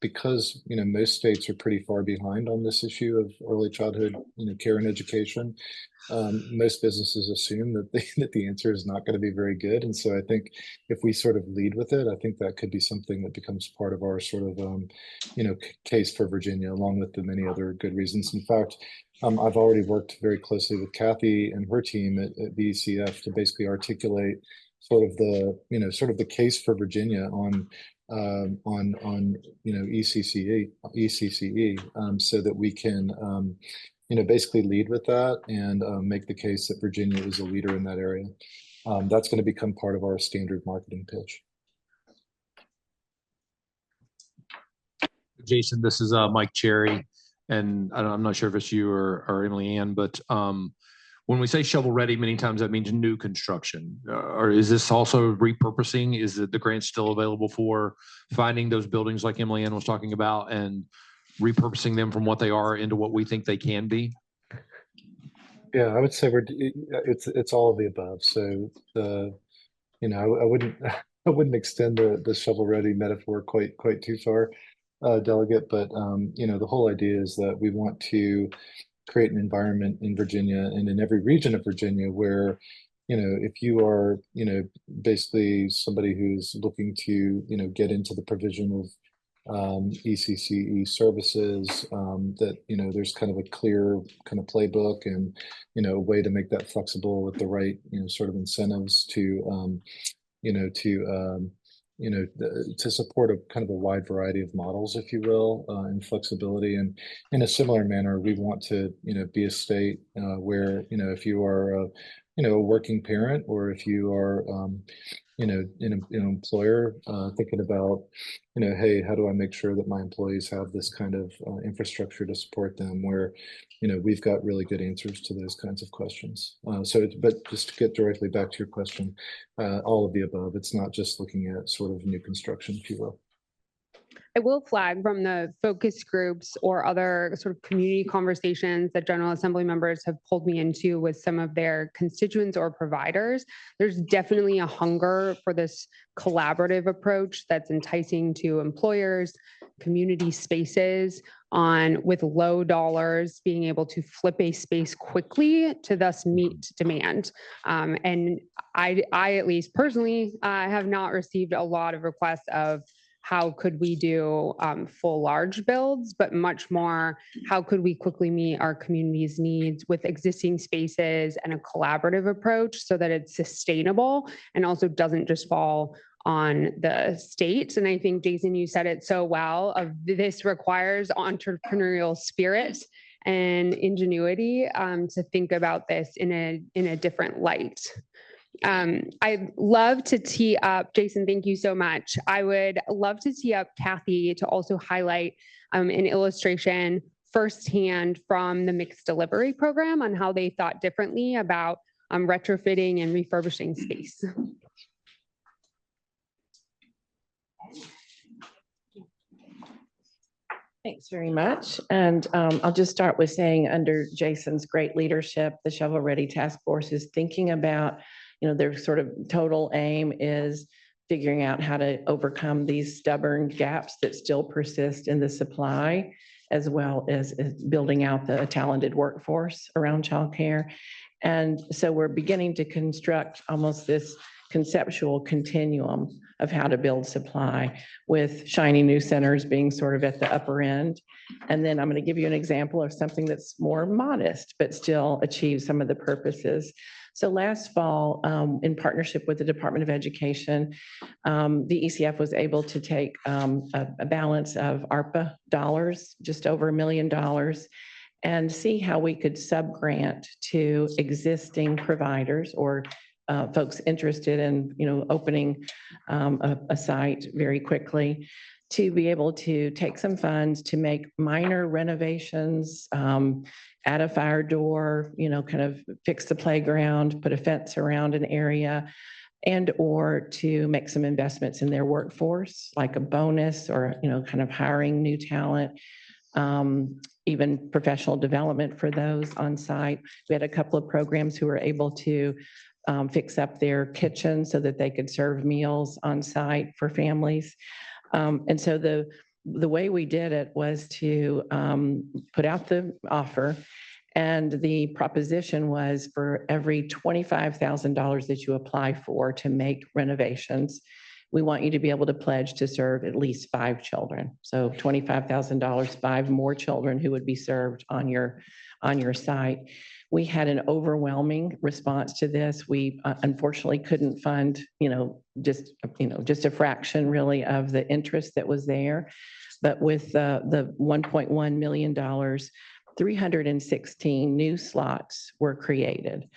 S3: because, most states are pretty far behind on this issue of early childhood, care and education, most businesses assume that the answer is not going to be very good. And so I think if we sort of lead with it, I think that could be something that becomes part of our sort of, case for Virginia, along with the many other good reasons. In fact, I've already worked very closely with Kathy and her team at VECF to basically articulate sort of the case for Virginia on on ECCE, so that we can basically lead with that and make the case that Virginia is a leader in that area. That's going to become part of our standard marketing pitch.
S2: Jason, this is Mike Cherry, and I'm not sure if it's you or Emily Ann, but when we say shovel ready, many times that means new construction. Or is this also repurposing? Is the grant still available for finding those buildings like Emily Ann was talking about and repurposing them from what they are into what we think they can be?
S3: Yeah, I would say it's all of the above. So I wouldn't extend the shovel ready metaphor quite too far, Delegate. But the whole idea is that we want to create an environment in Virginia and in every region of Virginia where, if you are, basically somebody who's looking to, get into the provision of ECCE services, that, there's kind of a clear kind of playbook and, a way to make that flexible with the right, sort of incentives to, to support a kind of a wide variety of models, if you will, and flexibility. And in a similar manner, we want to, be a state where, if you are, a working parent, or if you are, an employer thinking about, hey, how do I make sure that my employees have this kind of infrastructure to support them, where, we've got really good answers to those kinds of questions. But just to get directly back to your question, all of the above. It's not just looking at sort of new construction, if you will.
S7: I will flag from the focus groups or other sort of community conversations that General Assembly members have pulled me into with some of their constituents or providers. There's definitely a hunger for this collaborative approach that's enticing to employers, community spaces with low dollars, being able to flip a space quickly to thus meet demand. And I at least personally have not received a lot of requests of how could we do full large builds, but much more, how could we quickly meet our community's needs with existing spaces and a collaborative approach so that it's sustainable and also doesn't just fall on the state. And I think, Jason, you said it so well, this requires entrepreneurial spirit and ingenuity to think about this in a different light. I'd love to tee up, Jason, thank you so much. I would love to tee up Kathy to also highlight an illustration firsthand from the mixed delivery program on how they thought differently about retrofitting and refurbishing space.
S5: Thanks very much. And I'll just start with saying, under Jason's great leadership, the Shovel Ready Task Force is thinking about, their sort of total aim is figuring out how to overcome these stubborn gaps that still persist in the supply, as well as building out the talented workforce around childcare. And so we're beginning to construct almost this conceptual continuum of how to build supply, with shiny new centers being sort of at the upper end. And then I'm going to give you an example of something that's more modest, but still achieves some of the purposes. So last fall, in partnership with the Department of Education, the ECF was able to take a balance of ARPA dollars, just over $1 million, and see how we could sub-grant to existing providers or folks interested in, opening a site very quickly, to be able to take some funds to make minor renovations, add a fire door, kind of fix the playground, put a fence around an area, and or to make some investments in their workforce, like a bonus or, kind of hiring new talent, even professional development for those on site. We had a couple of programs who were able to fix up their kitchen so that they could serve meals on site for families. And so the way we did it was to put out the offer, and the proposition was for every $25,000 that you apply for to make renovations, we want you to be able to pledge to serve at least 5 children. So $25,000, 5 more children who would be served on your site. We had an overwhelming response to this. We unfortunately couldn't fund, just a fraction really of the interest that was there. But with the $1.1 million, 316 new slots were created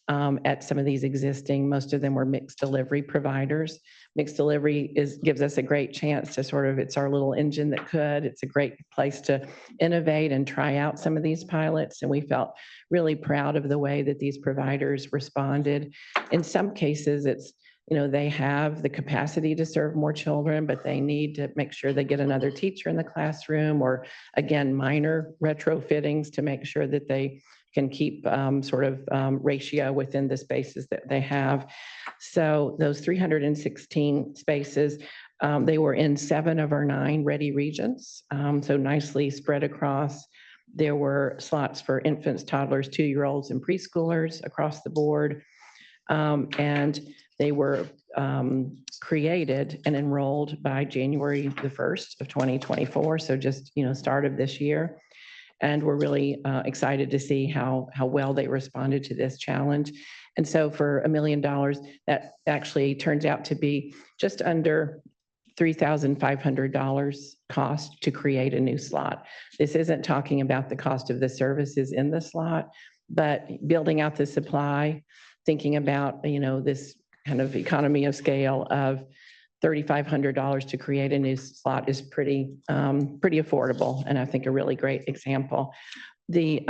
S5: at some of these existing, most of them were mixed delivery providers. Mixed delivery gives us a great chance to it's our little engine that could. It's a great place to innovate and try out some of these pilots. And we felt really proud of the way that these providers responded. In some cases, it's, they have the capacity to serve more children, but they need to make sure they get another teacher in the classroom, or again, minor retrofittings to make sure that they can keep ratio within the spaces that they have. So those 316 spaces, they were in 7 of our 9 ready regions, so nicely spread across. There were slots for infants, toddlers, 2-year-olds, and preschoolers across the board. And they were created and enrolled by January the 1st of 2024. So just, start of this year. And we're really excited to see how well they responded to this challenge. And so for $1 million, that actually turns out to be just under $3,500 cost to create a new slot. This isn't talking about the cost of the services in the slot, but building out the supply, thinking about, this kind of economy of scale of $3,500 to create a new slot is pretty affordable, and I think a really great example. The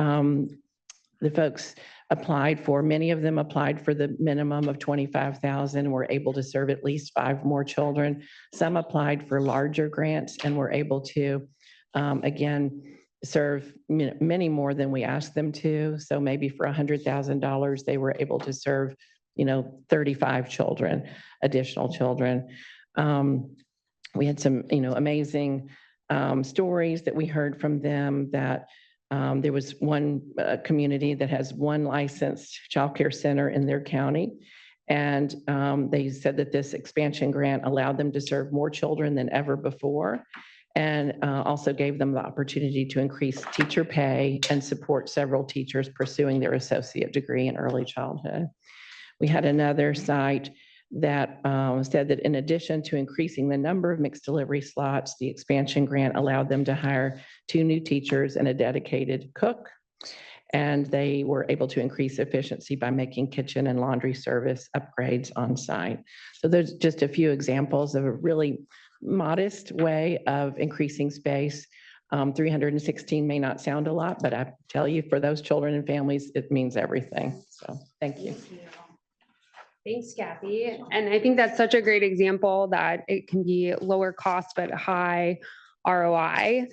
S5: folks applied for, many of them applied for the minimum of 25,000, were able to serve at least 5 more children. Some applied for larger grants and were able to, again, serve many more than we asked them to. So maybe for $100,000, they were able to serve, 35 children, additional children. We had some, amazing stories that we heard from them, that there was one community that has 1 licensed childcare center in their county. And they said that this expansion grant allowed them to serve more children than ever before, and also gave them the opportunity to increase teacher pay and support several teachers pursuing their associate degree in early childhood. We had another site that said that in addition to increasing the number of mixed delivery slots, the expansion grant allowed them to hire 2 new teachers and a dedicated cook. And they were able to increase efficiency by making kitchen and laundry service upgrades on site. So there's just a few examples of a really modest way of increasing space. 316 may not sound a lot, but I tell you, for those children and families, it means everything. So thank you.
S7: Thanks, Kathy. And I think that's such a great example that it can be lower cost, but high ROI.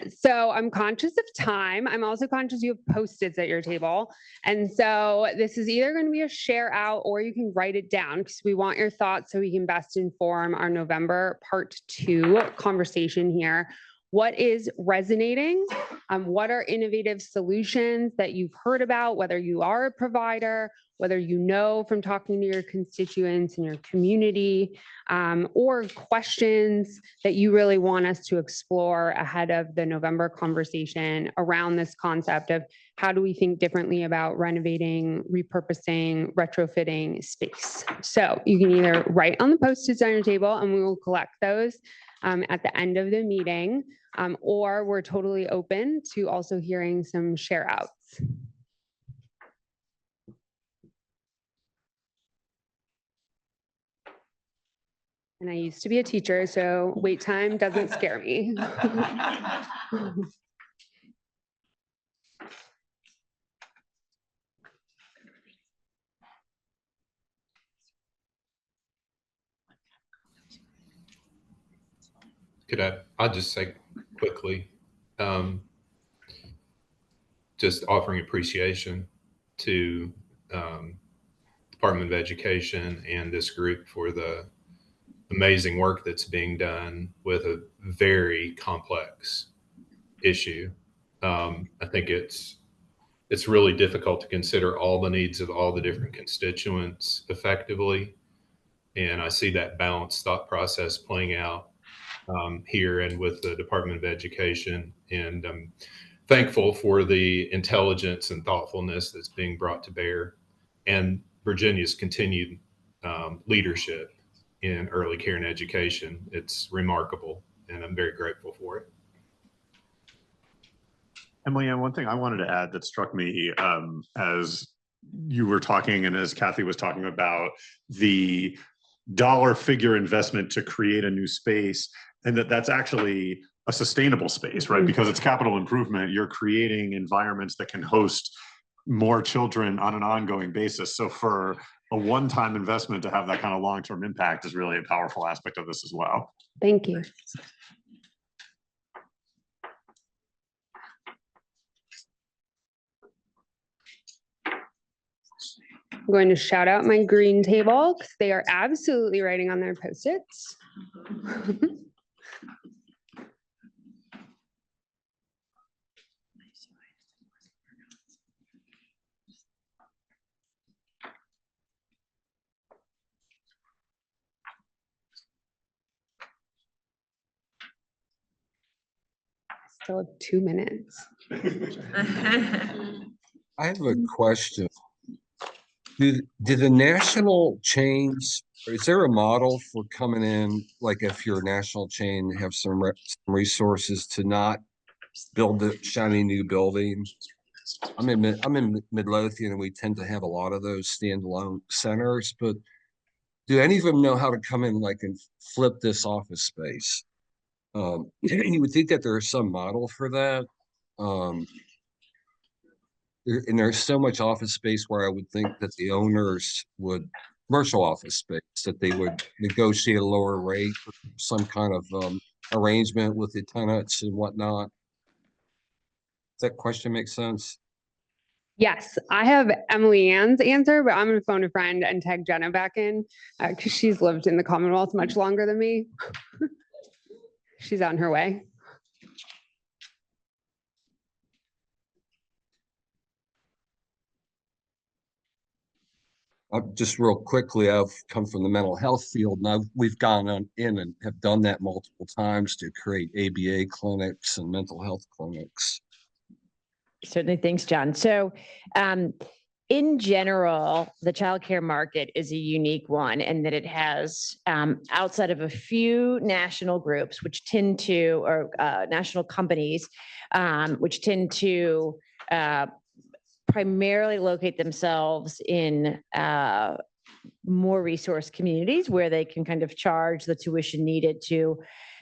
S7: So I'm conscious of time. I'm also conscious you have Post-its at your table. And so this is either going to be a share out, or you can write it down, because we want your thoughts so we can best inform our November part 2 conversation here. What is resonating? What are innovative solutions that you've heard about, whether you are a provider, whether from talking to your constituents in your community, or questions that you really want us to explore ahead of the November conversation around this concept of how do we think differently about renovating, repurposing, retrofitting space. So you can either write on the Post-its on your table, and we will collect those at the end of the meeting, or we're totally open to also hearing some share outs. And I used to be a teacher, so wait time doesn't scare me.
S8: I'll just say quickly, just offering appreciation to Department of Education and this group for the amazing work that's being done with a very complex issue. I think it's really difficult to consider all the needs of all the different constituents effectively. And I see that balanced thought process playing out here and with the Department of Education. And I'm thankful for the intelligence and thoughtfulness that's being brought to bear and Virginia's continued leadership in early care and education. It's remarkable, and I'm very grateful for it.
S15: Emily, and one thing I wanted to add that struck me as you were talking and as Kathy was talking about the dollar figure investment to create a new space, and that's actually a sustainable space, right? Because it's capital improvement. You're creating environments that can host more children on an ongoing basis. So for a one-time investment to have that kind of long-term impact is really a powerful aspect of this as well.
S7: Thank you. I'm going to shout out my green table because they are absolutely writing on their Post-its. Still have 2 minutes.
S9: I have a question. Did the national chains, is there a model for coming in, like if you're a national chain, have some resources to not build a shiny new building? I'm in Midlothian, and we tend to have a lot of those standalone centers, but do any of them know how to come in like and flip this office space? You would think that there's some model for that. And there's so much office space where I would think that the owners would, commercial office space, that they would negotiate a lower rate, or some kind of arrangement with the tenants and whatnot. Does that question make sense?
S7: Yes, I have Emily Ann's answer, but I'm going to phone a friend and tag Jenna back in because she's lived in the Commonwealth much longer than me. She's on her way.
S9: Just real quickly, I've come from the mental health field, and we've gone on in and have done that multiple times to create ABA clinics and mental health clinics.
S14: Certainly. Thanks, John. So in general, the childcare market is a unique one in that it has, outside of a few national groups, which tend to, or national companies, which tend to primarily locate themselves in more resource communities where they can kind of charge the tuition needed to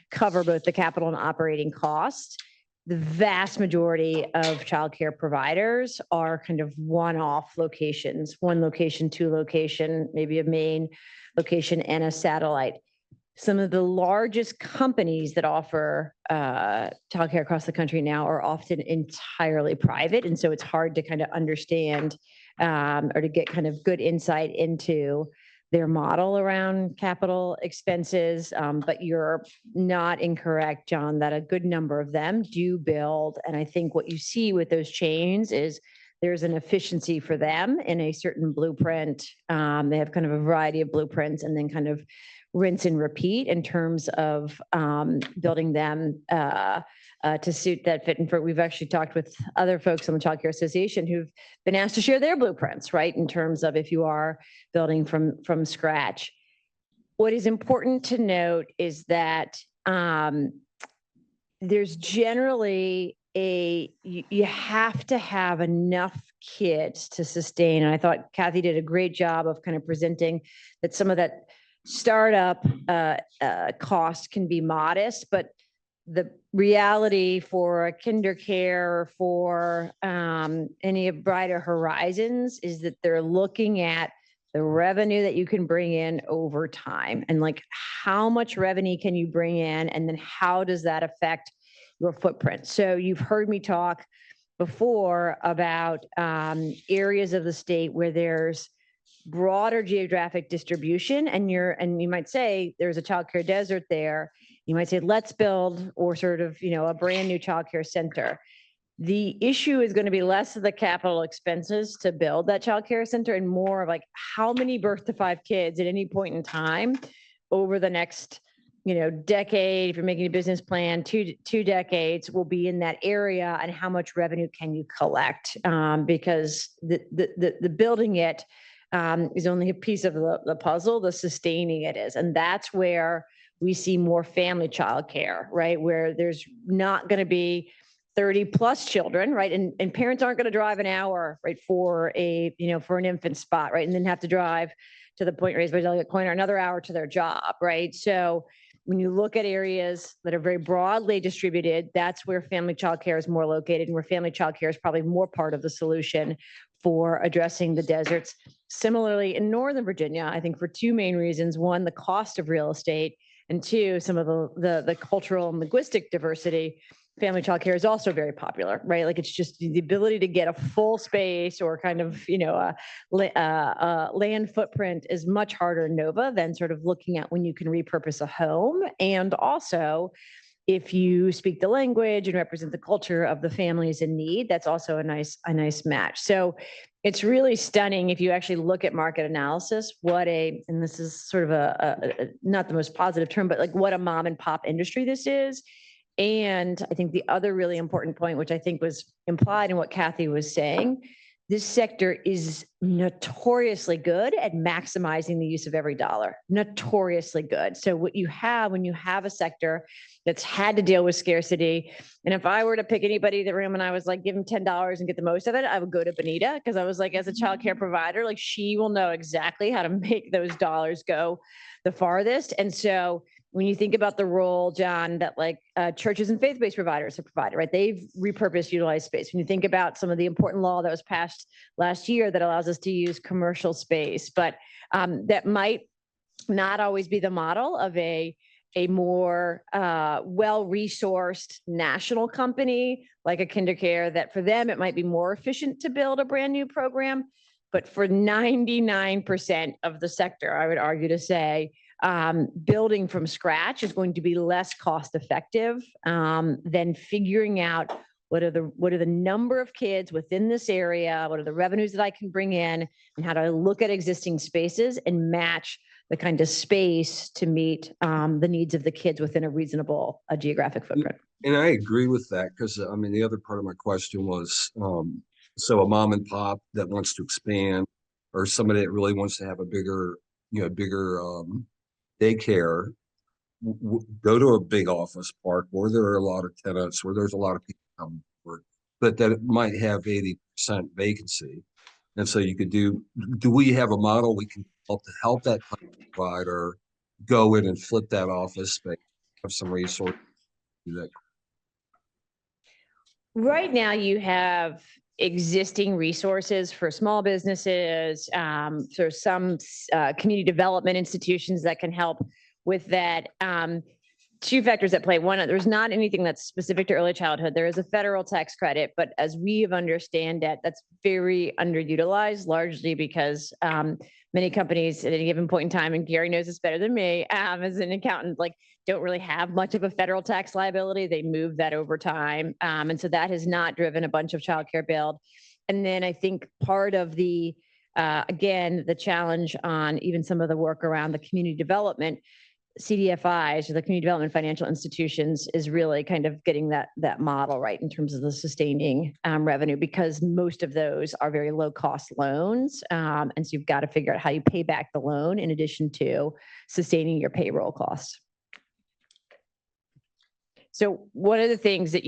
S14: cover both the capital and operating costs. The vast majority of childcare providers are kind of one-off locations, one location, two location, maybe a main location and a satellite. Some of the largest companies that offer childcare across the country now are often entirely private. And so it's hard to kind of understand or to get kind of good insight into their model around capital expenses. But you're not incorrect, John, that a good number of them do build. And I think what you see with those chains is there's an efficiency for them in a certain blueprint. They have kind of a variety of blueprints and then kind of rinse and repeat in terms of building them to suit that fit. And for, we've actually talked with other folks on the Child Care Association who've been asked to share their blueprints, right? In terms of if you are building from scratch. What is important to note is that there's generally you have to have enough kids to sustain. And I thought Kathy did a great job of kind of presenting that some of that startup cost can be modest, but the reality for a kinder care, for any of Brighter Horizons, is that they're looking at the revenue that you can bring in over time and like how much revenue can you bring in, and then how does that affect your footprint. So you've heard me talk before about areas of the state where there's broader geographic distribution, and you might say there's a childcare desert there. You might say, let's build, or sort of, a brand new childcare center. The issue is going to be less of the capital expenses to build that childcare center and more of like how many birth to 5 kids at any point in time over the next, decade, if you're making a business plan, two decades will be in that area, and how much revenue can you collect? Because the building it is only a piece of the puzzle, the sustaining it is. And that's where we see more family childcare, right? Where there's not going to be 30 plus children, right? And parents aren't going to drive an hour, right, for for an infant spot, right? And then have to drive to the point raised by Delegate Coiner another hour to their job, right? So when you look at areas that are very broadly distributed, that's where family childcare is more located, and where family childcare is probably more part of the solution for addressing the deserts. Similarly, in Northern Virginia, I think for 2 main reasons: one, the cost of real estate, and 2, some of the cultural and linguistic diversity. Family childcare is also very popular, right? Like, it's just the ability to get a full space or kind of, land footprint is much harder in Nova than sort of looking at when you can repurpose a home. And also, if you speak the language and represent the culture of the families in need, that's also a nice match. So it's really stunning if you actually look at market analysis, and this is sort of a not the most positive term, but like what a mom and pop industry this is. And I think the other really important point, which I think was implied in what Kathy was saying, this sector is notoriously good at maximizing the use of every dollar, notoriously good. So what you have when you have a sector that's had to deal with scarcity, and if I were to pick anybody in the room and I was like, give them $10 and get the most of it, I would go to Benita, because I was like, as a childcare provider, like, she will know exactly how to make those dollars go the farthest. And so when you think about the role, John, that like churches and faith-based providers have provided, right? They've repurposed, utilized space. When you think about some of the important law that was passed last year that allows us to use commercial space, but that might not always be the model of a more well-resourced national company like a KinderCare, that for them, it might be more efficient to build a brand new program. But for 99% of the sector, I would argue to say, building from scratch is going to be less cost effective than figuring out what are the number of kids within this area, what are the revenues that I can bring in, and how do I look at existing spaces and match the kind of space to meet the needs of the kids within a reasonable geographic footprint.
S9: And I agree with that, because I mean, the other part of my question was, so a mom and pop that wants to expand, or somebody that really wants to have a bigger daycare, go to a big office park where there are a lot of tenants, where there's a lot of people coming to work, but that it might have 80% vacancy. And so you could do we have a model we can help that provider go in and flip that office space, have some resources to do that?
S14: Right now, you have existing resources for small businesses, for some community development institutions that can help with that. 2 factors at play. One, there's not anything that's specific to early childhood. There is a federal tax credit, but as we have understand it, that's very underutilized, largely because many companies at any given point in time, and Gary knows this better than me, as an accountant, like, don't really have much of a federal tax liability. They move that over time. And so that has not driven a bunch of childcare build. And then I think part of the, again, the challenge on even some of the work around the community development, CDFIs, or the community development financial institutions, is really kind of getting that model right in terms of the sustaining revenue, because most of those are very low cost loans. And so you've got to figure out how you pay back the loan in addition to sustaining your payroll costs. So one of the things that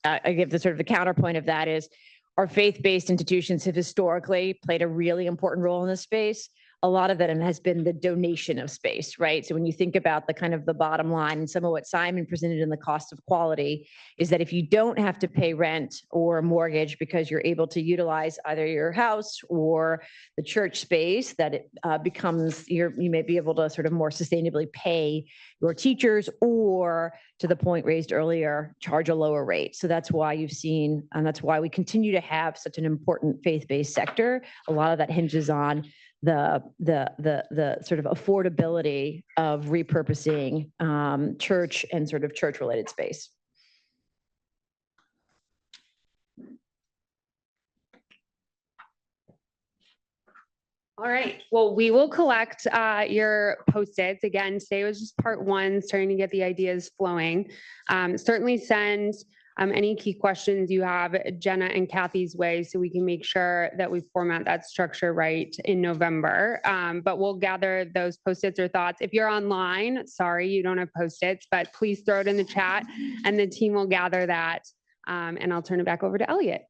S14: I give the sort of the counterpoint of that is, our faith-based institutions have historically played a really important role in this space. A lot of that has been the donation of space, right? So when you think about the kind of the bottom line, and some of what Simon presented in the cost of quality, is that if you don't have to pay rent or a mortgage because you're able to utilize either your house or the church space, that it becomes, you may be able to sort of more sustainably pay your teachers, or, to the point raised earlier, charge a lower rate. So that's why you've seen, and that's why we continue to have such an important faith-based sector. A lot of that hinges on the sort of affordability of repurposing church and sort of church-related space.
S7: All right, well, we will collect your Post-its. Again, today was just part one, starting to get the ideas flowing. Certainly send any key questions you have Jenna and Kathy's way so we can make sure that we format that structure right in November. But we'll gather those Post-its or thoughts. If you're online, sorry, you don't have Post-its, but please throw it in the chat and the team will gather that. And I'll turn it back over to Elliot.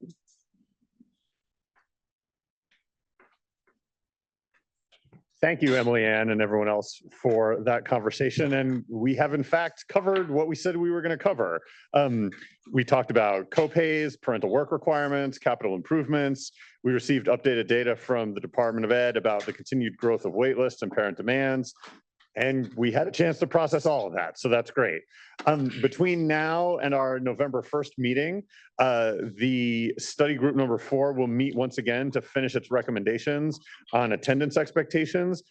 S12: Thank you, Emily Ann, and everyone else for that conversation. And we have in fact covered what we said we were going to cover. We talked about copays, parental work requirements, capital improvements. We received updated data from the Department of Ed about the continued growth of waitlists and parent demands. And we had a chance to process all of that. So that's great. Between now and our November 1st meeting, the study group number 4 will meet once again to finish its recommendations on attendance expectations.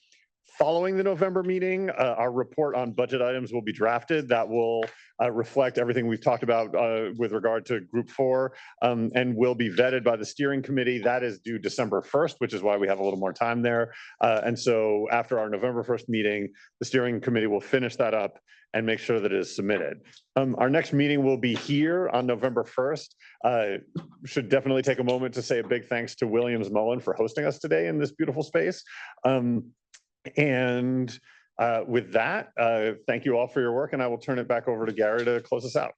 S12: Following the November meeting, our report on budget items will be drafted. That will reflect everything we've talked about with regard to group 4 and will be vetted by the steering committee. That is due December 1st, which is why we have a little more time there. And so after our November 1st meeting, the steering committee will finish that up and make sure that it is submitted. Our next meeting will be here on November 1st. Should definitely take a moment to say a big thanks to Williams Mullen for hosting us today in this beautiful space. And with that, thank you all for your work, and I will turn it back over to Gary to close us out.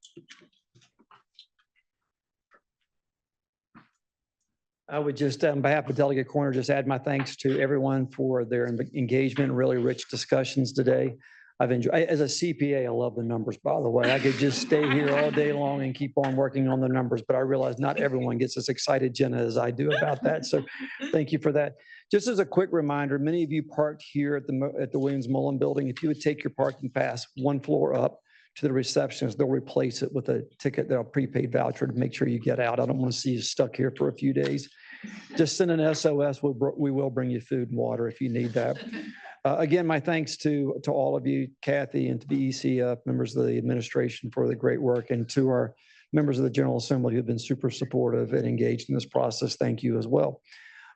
S18: I would just, on behalf of Delegate Corner, just add my thanks to everyone for their engagement, really rich discussions today. I've enjoyed, as a CPA, I love the numbers, by the way. I could just stay here all day long and keep on working on the numbers, but I realize not everyone gets as excited, Jenna, as I do about that. So thank you for that. Just as a quick reminder, many of you parked here at the Williams Mullen building. If you would take your parking pass one floor up to the receptionist, they'll replace it with a ticket, a prepaid voucher to make sure you get out. I don't want to see you stuck here for a few days. Just send an SOS. We will bring you food and water if you need that. Again, my thanks to all of you, Kathy, and to the ECCE members of the administration for the great work, and to our members of the General Assembly who've been super supportive and engaged in this process. Thank you as well.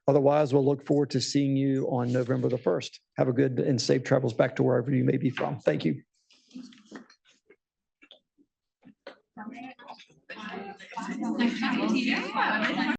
S18: Otherwise, we'll look forward to seeing you on November the 1st. Have a good and safe travels back to wherever you may be from. Thank you.